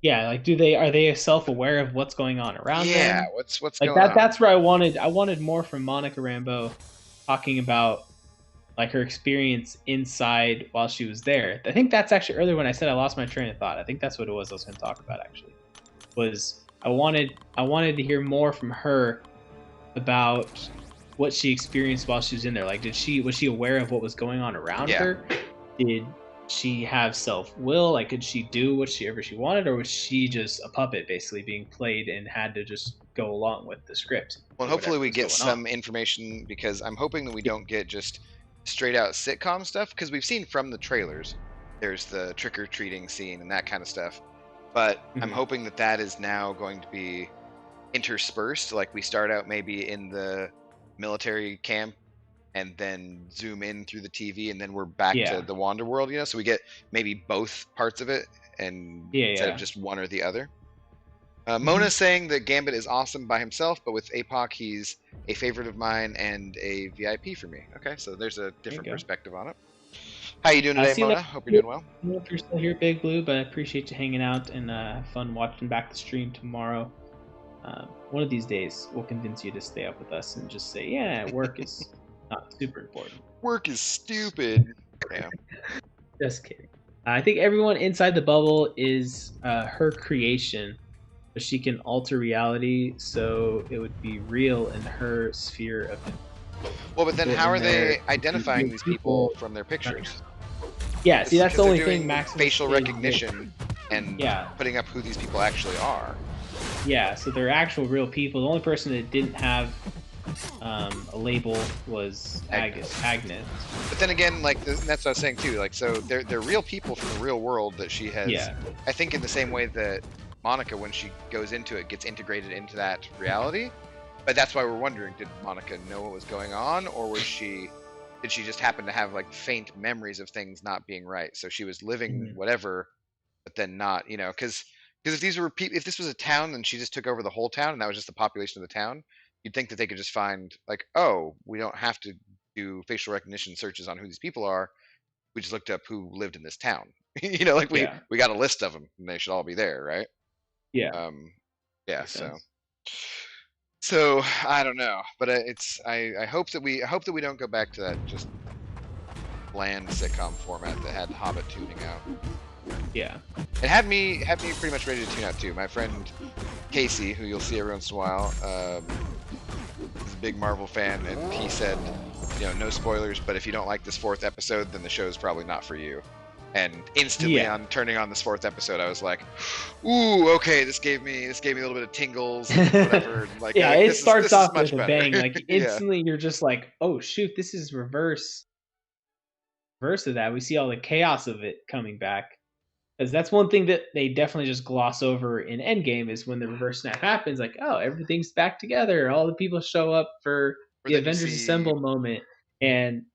Yeah, like are they self-aware of what's going on around them? Yeah, what's like going on? That's where I wanted more from Monica Rambeau, talking about like her experience inside while she was there. I think that's actually earlier when I said I lost my train of thought. I think that's what it was I was going to talk about actually. I wanted to hear more from her about what she experienced while she was in there. Like, was she aware of what was going on around her? Did she have self-will? Like, could she do whatever she wanted, or was she just a puppet basically being played and had to just go along with the script? Well, hopefully we get some information, because I'm hoping that we don't get just straight out sitcom stuff, because we've seen from the trailers there's the trick-or-treating scene and that kind of stuff. But I'm hoping that that is now going to be interspersed. Like we start out maybe in the military camp and then zoom in through the TV, and then we're back to the Wander world, you know? So we get maybe both parts of it and instead of just one or the other. Mona's saying that Gambit is awesome by himself, but with APOC, he's a favorite of mine and a VIP for me. Okay, so there's a different perspective on it. How you doing today, Mona? Hope you're doing well. I don't know if you're still here, Big Blue, but I appreciate you hanging out and have fun watching back the stream tomorrow. One of these days, we'll convince you to stay up with us and just say, yeah, work is not super important. Work is stupid. Yeah. Just kidding. I think everyone inside the bubble is her creation. She can alter reality so it would be real in her sphere of influence. Well, but then how are they identifying these people from their pictures? Yeah, see, that's the only thing Maximus facial recognition and putting up who these people actually are. Yeah, so they're actual real people. The only person that didn't have a label was Agnes. But then again, like that's what I was saying too. Like, so they're real people from the real world that she has. Yeah. I think in the same way that Monica, when she goes into it, gets integrated into that reality. But that's why we're wondering: did Monica know what was going on, or did she just happen to have like faint memories of things not being right? So she was living whatever, but then not, you know, because if these were if this was a town, then she just took over the whole town, and that was just the population of the town. You'd think that they could just find like, oh, we don't have to do facial recognition searches on who these people are. We just looked up who lived in this town. You know, like we got a list of them, and they should all be there, right? Yeah. Yeah. So I don't know, but I hope that we don't go back to that just bland sitcom format that had Hobbit tuning out. Yeah. It had me pretty much ready to tune out too. My friend Casey, who you'll see every once in a while, is a big Marvel fan, and he said, you know, no spoilers, but if you don't like this 4th episode, then the show is probably not for you. And instantly on turning on this 4th episode, I was like, "Ooh, okay, this gave me a little bit of tingles, and whatever." Like, yeah, it starts off with a better. bang. Like instantly, you're just like, "Oh shoot, this is reverse of that." We see all the chaos of it coming back, because that's one thing that they definitely just gloss over in Endgame is when the reverse snap happens. Like, oh, everything's back together. All the people show up for the Avengers Assemble moment.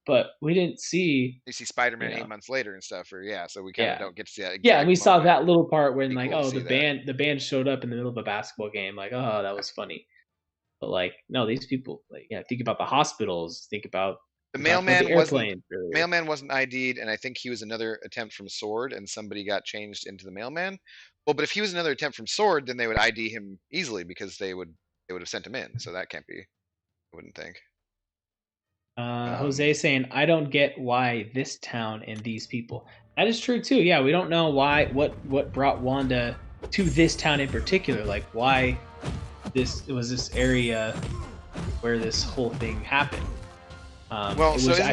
But we didn't see. You see Spider-Man 8 months later and stuff, or so we kind of don't get to see that. Yeah, and we saw that little part when like, oh, the band showed up in the middle of a basketball game. Like, oh, that was funny. But like, no, these people, like, think about the hospitals. Think about the mailman wasn't ID'd, and I think he was another attempt from Sword, and somebody got changed into the mailman. Well, but if he was another attempt from Sword, then they would ID him easily because they would have sent him in. So that can't be. I wouldn't think. Jose saying, I don't get why this town and these people. That is true too. Yeah, we don't know what brought Wanda to this town in particular. Like why it was this area where this whole thing happened. I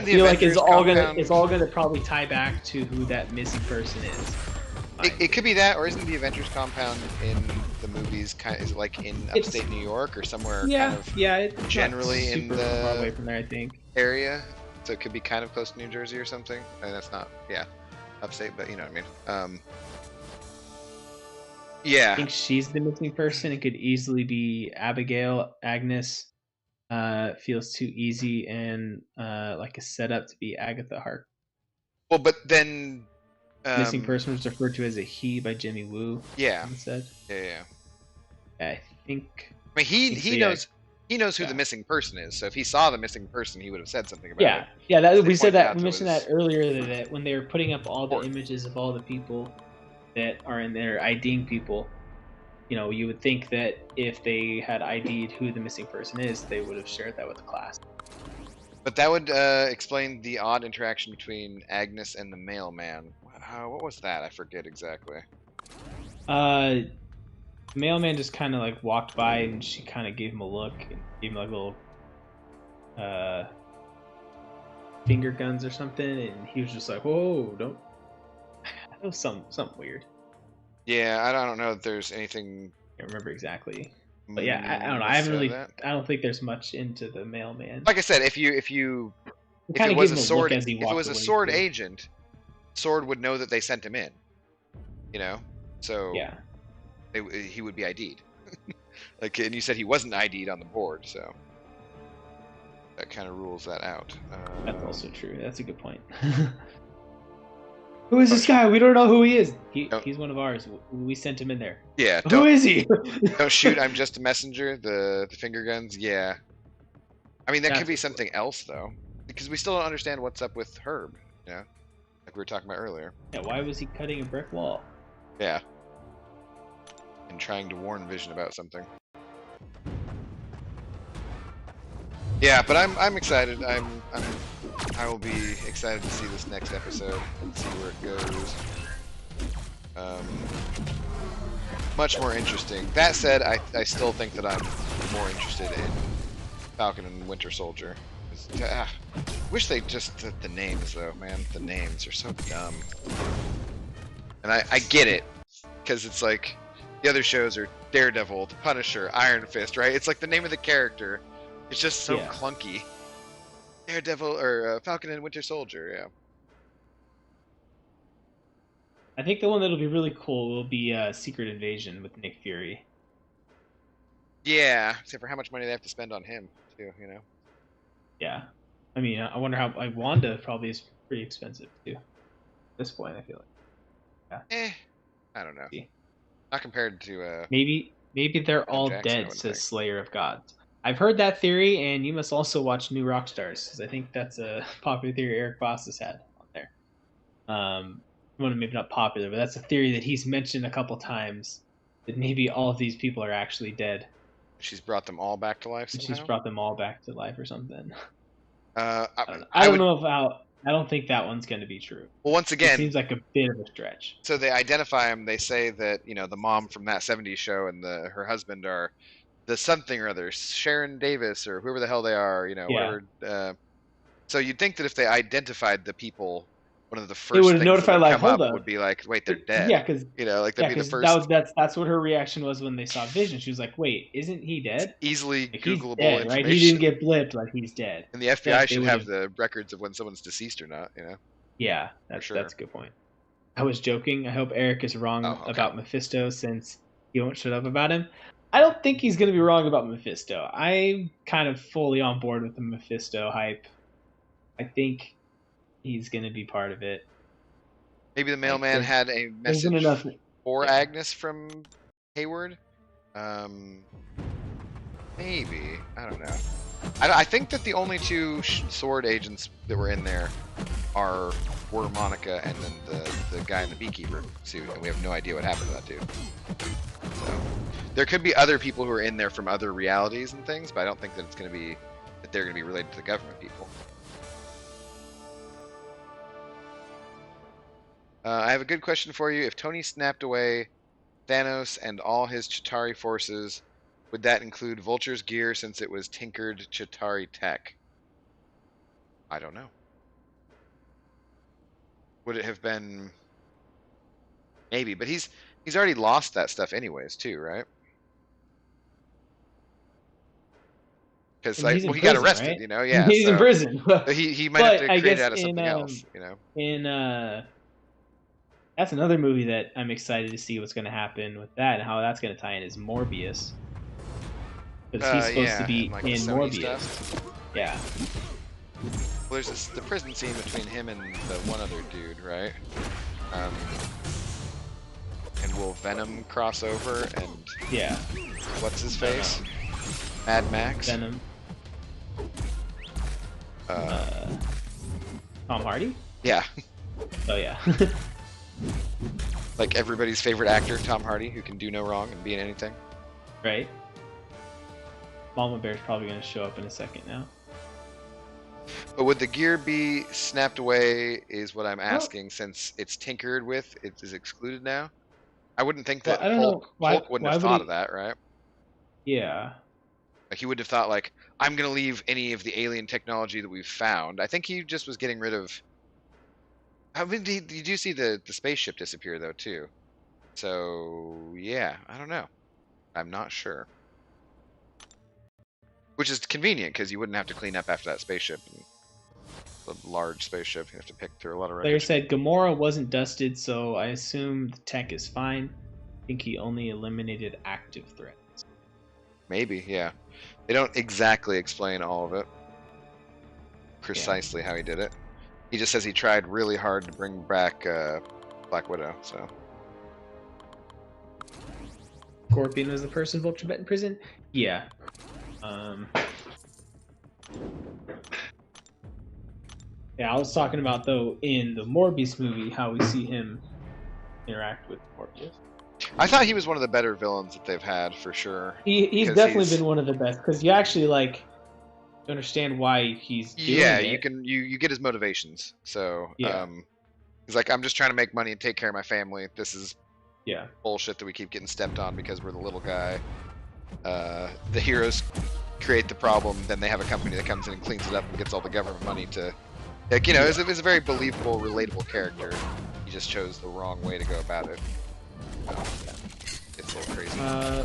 feel like it's all gonna probably tie back to who that missing person is. It could be that, or isn't the Avengers compound in the movies is it like in upstate New York or somewhere? It's generally in the far away from there, I think. Area, so it could be kind of close to New Jersey or something. And that's not upstate, but you know what I mean. I think she's the missing person. It could easily be Abigail. Agnes feels too easy and like a setup to be Agatha Hart. Well, but then. Missing person was referred to as a he by Jimmy Woo. Yeah. Said. Yeah. I think. I mean, he knows. He knows who the missing person is. So if he saw the missing person, he would have said something about it. Yeah. We said that. We mentioned that earlier. That when they were putting up all the images of all the people that are in there IDing people, you know, you would think that if they had ID'd who the missing person is, they would have shared that with the class. But that would explain the odd interaction between Agnes and the mailman. What was that? I forget exactly. The mailman just kind of like walked by and she kind of gave him a look and gave him like little finger guns or something, and he was just like, "Whoa, don't." That was something weird. Yeah, I don't know if there's anything. I can't remember exactly. But yeah, I don't know. I don't think there's much into the mailman. Like I said, if it was a sword agent, Sword would know that they sent him in. You know, so Yeah. he would be ID'd. Like, and you said he wasn't ID'd on the board, so that kind of rules that out. That's also true. That's a good point. Who is this guy? We don't know who he is. He's one of ours. We sent him in there. Yeah. Who is he? Don't shoot. I'm just a messenger. The finger guns. Yeah. I mean, that could be something else though, because we still don't understand what's up with Herb. Yeah. Like we were talking about earlier. Yeah. Why was he cutting a brick wall? Yeah. And trying to warn Vision about something. Yeah, but I'm excited. I will be excited to see this next episode and see where it goes. Much more interesting. That said, I still think that I'm more interested in Falcon and Winter Soldier. Wish they just the names though, man. The names are so dumb. And I get it, because it's like the other shows are Daredevil, Punisher, Iron Fist, right? It's like the name of the character. It's just so clunky. Daredevil or Falcon and Winter Soldier, yeah. I think the one that'll be really cool will be Secret Invasion with Nick Fury. Yeah, except for how much money they have to spend on him, too, you know? Yeah. I mean, I wonder how... Like, Wanda probably is pretty expensive, too. At this point, I feel like. Yeah. I don't know. Not compared to... Maybe they're all dead, says Slayer of Gods. I've heard that theory, and you must also watch New Rockstars, because I think that's a popular theory Eric Voss has had on there. Well, maybe not popular, but that's a theory that he's mentioned a couple times, that maybe all of these people are actually dead. She's brought them all back to life somehow? She's brought them all back to life or something. I don't think that one's going to be true. Well, once again... It seems like a bit of a stretch. So they identify him, they say that, you know, the mom from that 70s show and her husband are the something or other, Sharon Davis or whoever the hell they are, you know, whatever. So you'd think that if they identified the people, one of the first things that would come up would be like, wait, they're dead. Yeah, because you know, like that'd be the first. That's what her reaction was when they saw Vision. She was like, wait, isn't he dead? It's easily like, Googleable dead, information. Right? He didn't get blipped, like he's dead. And the FBI should have the records of when someone's deceased or not, you know? Yeah, that's a good point. I was joking. I hope Eric is wrong about Mephisto, since he won't shut up about him. I don't think he's going to be wrong about Mephisto. I'm kind of fully on board with the Mephisto hype. I think he's going to be part of it. Maybe the mailman had a message for Agnes from Hayward. Maybe. I don't know. I think that the only two sword agents that were in there were Monica and then the guy in the beekeeper suit, and we have no idea what happened to that dude. So there could be other people who are in there from other realities and things, but I don't think that they're going to be related to the government people. I have a good question for you. If Tony snapped away Thanos and all his Chitauri forces, would that include Vulture's gear since it was tinkered Chitauri tech? I don't know. Would it have been... Maybe, but he's already lost that stuff anyways too, right? Because he got arrested, right? You know. Yeah, he's in prison. he might have to create it out of something else, you know. That's another movie that I'm excited to see what's going to happen with that and how that's going to tie in is Morbius. Because he's supposed to be in Morbius. Stuff. Yeah. Well, there's the prison scene between him and the one other dude, right? And will Venom cross over and what's his face? Mad Max? Venom. Tom Hardy? Yeah. Oh yeah. Like everybody's favorite actor, Tom Hardy, who can do no wrong and be in anything. Right. Mama Bear's probably going to show up in a second now. But would the gear be snapped away is what I'm asking, since it's tinkered with, it is excluded now? I wouldn't think that Hulk wouldn't have thought of that, right? Yeah. Like he would have thought like, I'm going to leave any of the alien technology that we've found. I think he just was getting rid of... I mean, did you see the spaceship disappear, though, too? So, yeah, I don't know. I'm not sure. Which is convenient, because you wouldn't have to clean up after that spaceship. And large spaceship. You have to pick through a lot of Player wreckage. said Gamora wasn't dusted, so I assume the tech is fine. I think he only eliminated active threats. Maybe, yeah. They don't exactly explain all of it. Precisely how he did it. He just says he tried really hard to bring back Black Widow, so. Scorpion was the person Vulture met in prison? Yeah. Yeah, I was talking about, though, in the Morbius movie, how we see him interact with Morbius. I thought he was one of the better villains that they've had, for sure. He's definitely been one of the best, because you actually, like, understand why he's doing it. You get his motivations. So, yeah. He's like, I'm just trying to make money and take care of my family. This is yeah bullshit that we keep getting stepped on because we're the little guy. The heroes create the problem, then they have a company that comes in and cleans it up and gets all the government money to, like, you know, it's a very believable, relatable character. He just chose the wrong way to go about it. It's a little crazy.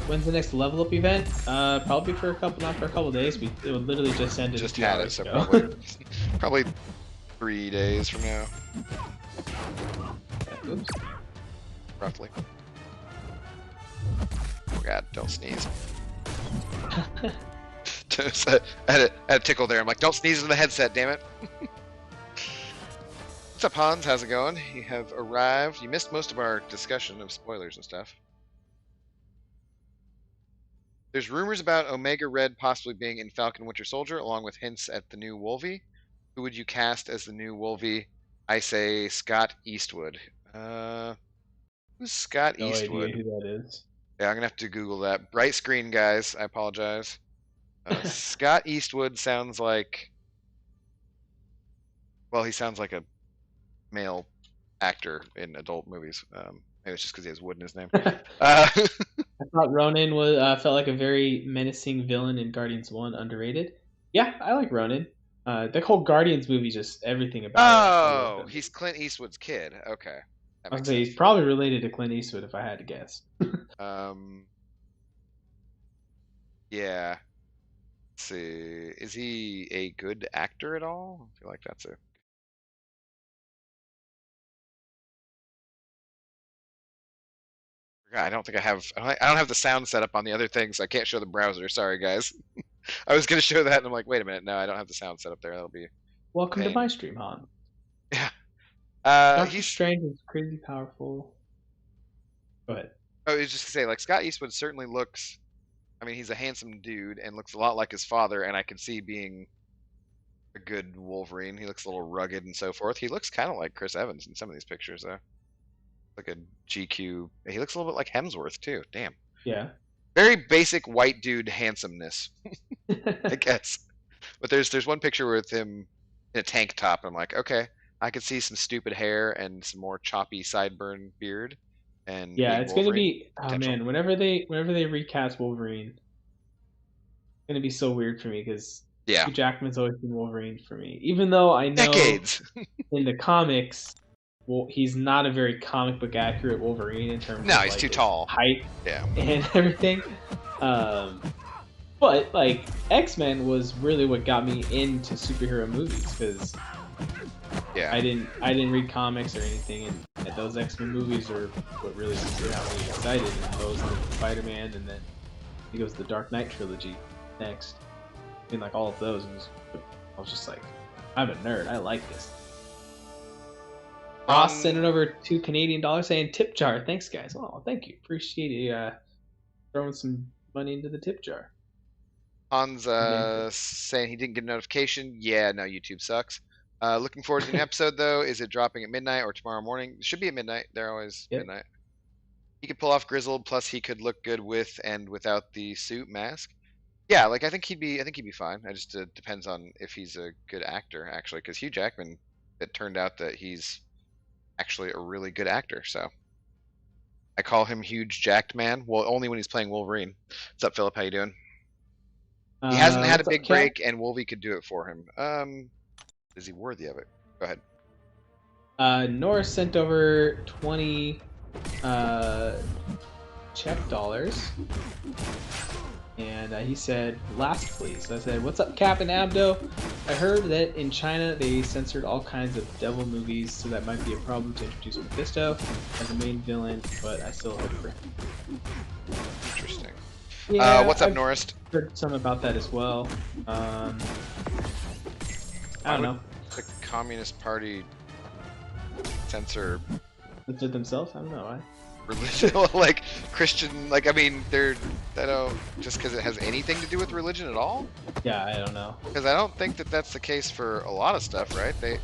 When's the next level up event? Probably for not for a couple days. It would literally just end. Just had it, so probably 3 days from now. Oops. Roughly. Oh god, don't sneeze. I had a tickle there. I'm like, don't sneeze in the headset, damn it. What's up, Hans? How's it going? You have arrived. You missed most of our discussion of spoilers and stuff. There's rumors about Omega Red possibly being in Falcon Winter Soldier, along with hints at the new Wolvie. Who would you cast as the new Wolvie? I say Scott Eastwood. Who's Scott Eastwood? No idea who that is. Yeah, I'm gonna have to Google that. Bright screen, guys. I apologize. Scott Eastwood sounds like. Well, he sounds like a male actor in adult movies. Maybe it's just because he has wood in his name. I thought Ronan was felt like a very menacing villain in Guardians 1, underrated. Yeah, I like Ronan. The whole Guardians movie, just everything about it. Oh, he's Clint Eastwood's kid. Okay. I'd say he's probably related to Clint Eastwood if I had to guess. Yeah. Let's see. Is he a good actor at all? I feel like that's a. I don't think I have. I don't have the sound set up on the other thing, so I can't show the browser. Sorry, guys. I was gonna show that, and I'm like, wait a minute. No, I don't have the sound set up there. That'll be. Welcome to my stream, Han. Yeah. Doctor Strange is crazy powerful. Go ahead. Oh, I was just gonna say, like, Scott Eastwood certainly looks. I mean, he's a handsome dude and looks a lot like his father, and I can see being a good Wolverine. He looks a little rugged and so forth. He looks kind of like Chris Evans in some of these pictures, though. Like a GQ. He looks a little bit like Hemsworth too. Damn. Yeah. Very basic white dude handsomeness, I guess. But there's one picture with him in a tank top. I'm like, okay, I could see some stupid hair and some more choppy sideburn beard. And yeah, it's gonna be. Oh potential. man, whenever they recast Wolverine, it's gonna be so weird for me because Hugh Jackman's always been Wolverine for me. Even though I know decades in the comics, well, he's not a very comic book accurate Wolverine in terms of he's too tall, height, yeah, and everything. But like X-Men was really what got me into superhero movies because I didn't read comics or anything, and those X-Men movies are what really got me excited. And those Spider-Man, and then he goes the Dark Knight trilogy next. And like all of those, I was just like, I'm a nerd. I like this. Ross sending over $2 Canadian saying tip jar. Thanks, guys. Oh, thank you. Appreciate you throwing some money into the tip jar. Hans saying he didn't get a notification. Yeah, no, YouTube sucks. Looking forward to an episode, though. Is it dropping at midnight or tomorrow morning? It should be at midnight. They're always midnight. He could pull off Grizzled, plus he could look good with and without the suit mask. Yeah, like I think he'd be fine. It just depends on if he's a good actor, actually, because Hugh Jackman, it turned out that he's actually a really good actor. So I call him Huge Jacked Man. Well, only when he's playing Wolverine. What's up, Philip? How you doing? He hasn't had a big break, and Wolvie could do it for him. Is he worthy of it? Go ahead. Norris sent over 20 Czech dollars. and he said, "Last, please." So I said, "What's up, Cap and Abdo? I heard that in China they censored all kinds of devil movies, so that might be a problem to introduce Mephisto as a main villain, but I still hope for him." Interesting. Yeah, What's up, I've Norris? heard some about that as well. I Why don't would know. the Communist Party censor Censor themselves? I don't know. religion? Like Christian? Like I mean, they don't just because it has anything to do with religion at all. Yeah, I don't know. Because I don't think that that's the case for a lot of stuff, right? They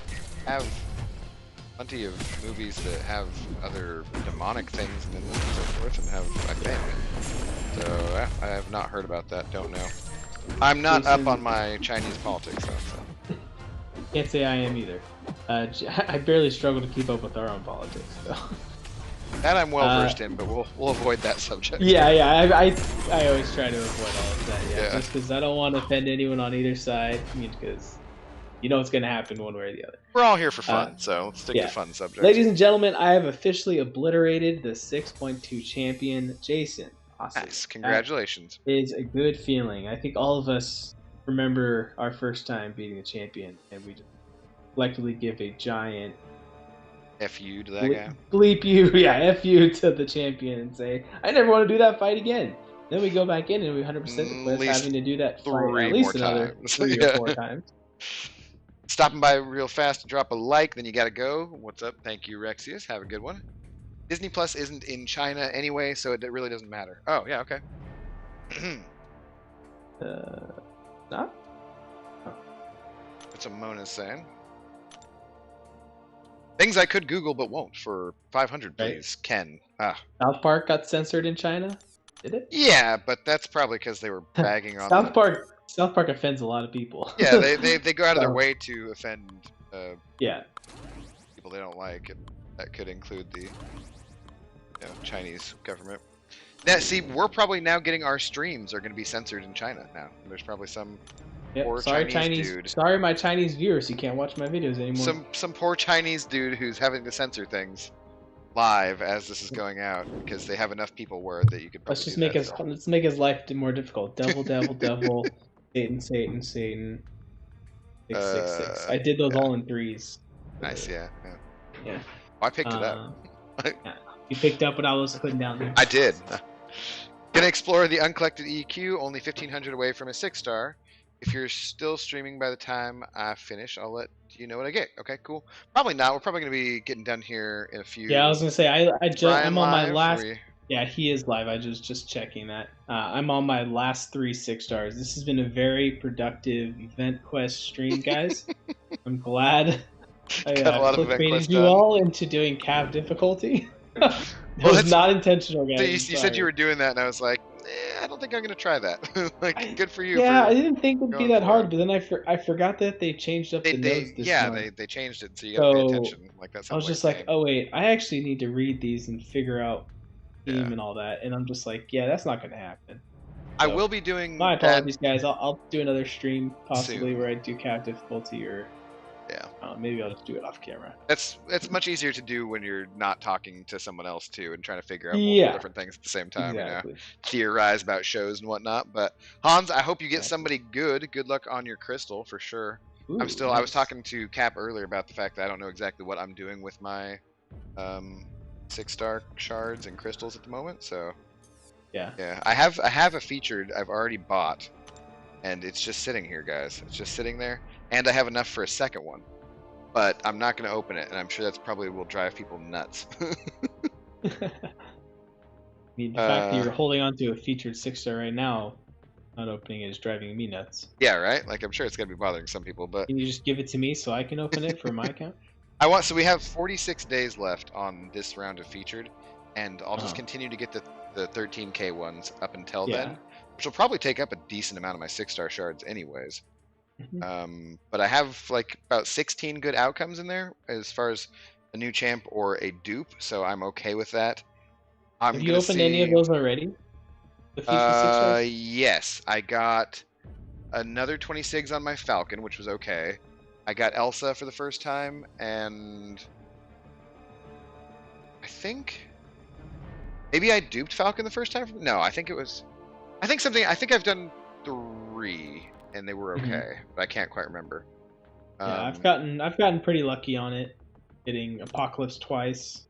have plenty of movies that have other demonic things in them and so forth, and have I think. So yeah, I have not heard about that. Don't know. I'm not up on my Chinese politics, though. So. Can't say I am either. I barely struggle to keep up with our own politics. So. That I'm well versed in, but we'll avoid that subject. Yeah, yeah. I always try to avoid all of that. Yeah, Yeah. just because I don't want to offend anyone on either side. I mean, because you know it's going to happen one way or the other. We're all here for fun, so let's stick to fun subjects. Ladies and gentlemen, I have officially obliterated the 6.2 champion, Jason. Awesome. Nice. Congratulations. That is a good feeling. I think all of us remember our first time beating the champion, and we just collectively give a giant F you to that guy. bleep you, yeah, F you to the champion and say, I never want to do that fight again. Then we go back in and we 100% request having to do that fight at least another 3 or 4 times. Stopping by real fast to drop a like, then you gotta go. What's up? Thank you, Rexius. Have a good one. Disney Plus isn't in China anyway, so it really doesn't matter. Oh, yeah, okay. Not? That's what Mona's saying. Things I could Google but won't for 500, please. Right. Ken. South Park got censored in China? Did it? Yeah, but that's probably because they were bagging on South Park offends a lot of people. Yeah, they go out of their way to offend people they don't like, and that could include the Chinese government. Now, see, we're probably now getting our streams are going to be censored in China now. There's probably some poor Chinese dude. Sorry, my Chinese viewers, you can't watch my videos anymore. Some poor Chinese dude who's having to censor things live as this is going out because they have enough people where that you could. Let's just make his life more difficult. Devil, devil, devil, Satan, Satan, Satan. 666. I did those all in 3s. Nice, yeah. Yeah. Oh, I picked it up. Yeah. You picked up what I was putting down there. I did. Gonna explore the uncollected EQ, only 1,500 away from a 6-star. If you're still streaming by the time I finish, I'll let you know what I get. Okay, cool. Probably not. We're probably gonna be getting done here in a few. Yeah, I was gonna say I'm on my last. Yeah, he is live. I just checking that. I'm on my last 3 6-stars. This has been a very productive Event Quest stream, guys. I'm glad I clickbaited you all into doing Cav difficulty. It was not intentional, guys. So you said you were doing that, and I was like, I don't think I'm going to try that. Good for you. Yeah, I didn't think it would be that hard, but then I forgot that they changed up the notes this month. They changed it, so you got to pay attention. I was just like, oh wait, I actually need to read these and figure out theme and all that, and I'm just like, yeah, that's not going to happen. I will be doing. My apologies, guys. I'll do another stream possibly where I do Cav difficulty or. Yeah. Maybe I'll just do it off camera. That's much easier to do when you're not talking to someone else too and trying to figure out multiple different things at the same time. Exactly. Theorize about shows and whatnot. But Hans, I hope you get somebody good. Good luck on your crystal for sure. Ooh, I was talking to Cap earlier about the fact that I don't know exactly what I'm doing with my 6-star shards and crystals at the moment. So yeah, I have a featured I've already bought, and it's just sitting here, guys. It's just sitting there. And I have enough for a second one, but I'm not going to open it, and I'm sure that's probably will drive people nuts. I mean, the fact that you're holding on to a featured 6-star right now, not opening it is driving me nuts. Yeah, right? Like, I'm sure it's going to be bothering some people, but... Can you just give it to me so I can open it for my account? So we have 46 days left on this round of featured, and I'll just continue to get the 13K ones up until then, which will probably take up a decent amount of my 6-star shards anyways. But I have like about 16 good outcomes in there as far as a new champ or a dupe, so I'm okay with that. Have you opened any of those already? Yes, I got another 20 SIGs on my Falcon, which was okay. I got Elsa for the first time, and I think maybe I duped Falcon the first time. No, I think it was I think I've done 3, and they were Hmm. okay, but I can't quite remember. Yeah, Um, I've gotten pretty lucky on it, hitting Apocalypse twice,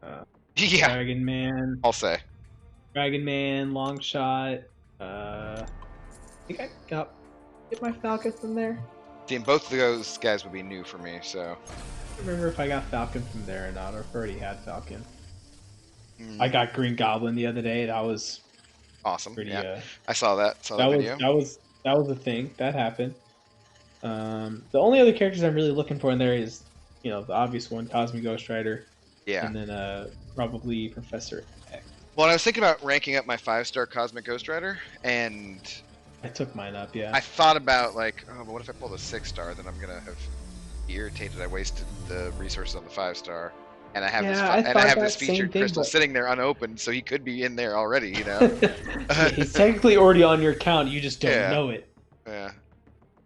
uh, yeah, Dragon Man, I'll say. Long Shot. I think I got get my Falcon from there. Seeing both of those guys would be new for me, so. I don't remember if I got Falcon from there or not, or if I already had Falcon. I Mm, got Green Goblin the other day. That was awesome. pretty. Yeah, I saw that. Saw that video. That was a thing that happened. The only other characters I'm really looking for in there is, the obvious one, Cosmic Ghost Rider, Yeah. and then probably Professor X. Well, I was thinking about ranking up my 5-star Cosmic Ghost Rider, and I took mine up, yeah. I thought about like, oh, but what if I pull the 6-star? Then I'm gonna have irritated. I wasted the resources on the 5-star, and I have Yeah, I and I thought have this that same featured thing, crystal but sitting there unopened, so he could be in there already. yeah, he's technically already on your account. You just don't Yeah, know it. yeah.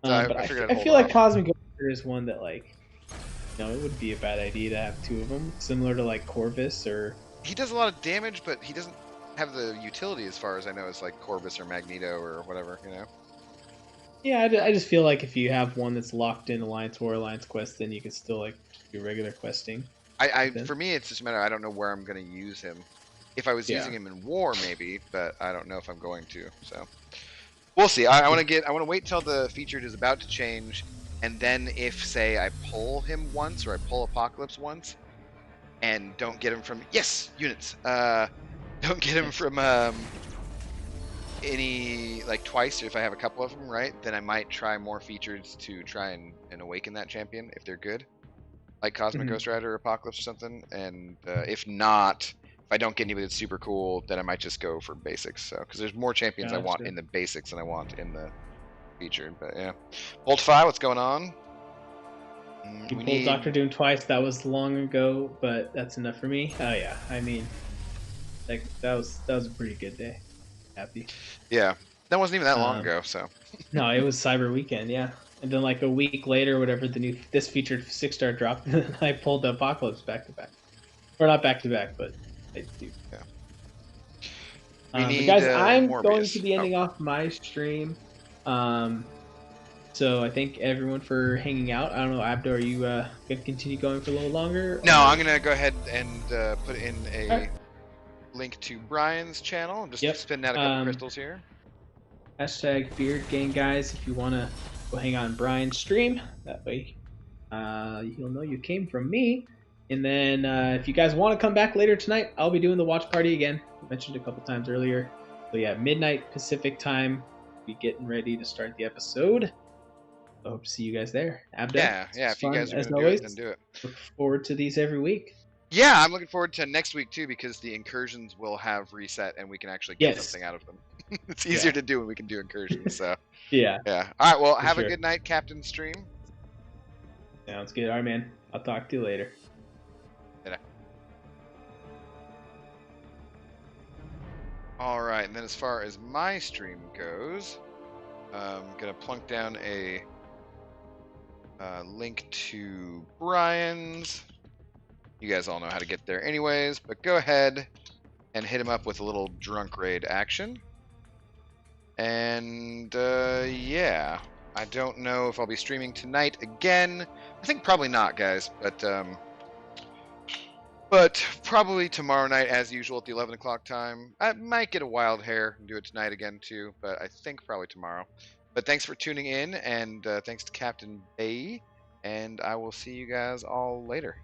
So I, But I figured I'd I hold feel like off. Cosmic Ghost Rider is one that it would be a bad idea to have two of them, similar to like Corvus or. He does a lot of damage, but he doesn't have the utility as far as I know as like Corvus or Magneto or whatever. Yeah, I just feel like if you have one that's locked in Alliance War, Alliance Quest, then you can still like do regular questing with them. For me, it's just a matter. I don't know where I'm going to use him. If I was Yeah. using him in war, maybe, but I don't know if I'm going to. So we'll see. I want to wait till the featured is about to change, and then if say I pull him once or I pull Apocalypse once, and don't get him from units. Don't get him from any like twice. Or if I have a couple of them, right, then I might try more features to try and awaken that champion if they're good, like Cosmic Mhm. Ghost Rider or Apocalypse or something. And if not, if I don't get anybody that's super cool, then I might just go for basics. So because there's more champions I want Gotcha. in the basics than I want in the featured. But yeah, Bolt 5, what's going on? You We pulled need Doctor Doom twice. That was long ago, but that's enough for me. Oh yeah, I mean, that was a pretty good day. Happy. yeah. That wasn't even that long Um, ago. So no, it was Cyber Weekend, yeah. And then like a week later, whatever this featured 6-star dropped, and I pulled the Apocalypse back to back, or not back to back, but I do. yeah, we But need guys, I'm going to Morbius. be Oh, ending off my stream. Um, so I thank everyone for hanging out. I don't know, Abdo, are you gonna continue going for a little longer? no, Or... I'm gonna go ahead and put in All a right. link to Brian's channel. I'm just Yep. spinning out a couple crystals here. Hashtag Beard Gang, guys. If you want to go hang on Brian's stream, that way you'll know you came from me. And then if you guys want to come back later tonight, I'll be doing the watch party again. I mentioned a couple times earlier. So yeah, midnight Pacific time. Be getting ready to start the episode. I hope to see you guys there. Abda, Yeah, this yeah. was If you fun guys are as gonna do it, always. then do it. Look forward to these every week. Yeah, I'm looking forward to next week too because the incursions will have reset and we can actually get Yes. something out of them. It's easier to do when we can do incursions. So Yeah, yeah. All right. Well, for have a sure. good night, Captain Stream. Sounds good. All right, man. I'll talk to you later. All right, and then as far as my stream goes, I'm gonna plunk down a link to Brian's. You guys all know how to get there anyways, but go ahead and hit him up with a little drunk raid action. And yeah, I don't know if I'll be streaming tonight again. I think probably not, guys, but probably tomorrow night as usual at the 11 o'clock time. I might get a wild hair and do it tonight again too, but I think probably tomorrow. But thanks for tuning in, and thanks to Captain Bayeee, and I will see you guys all later.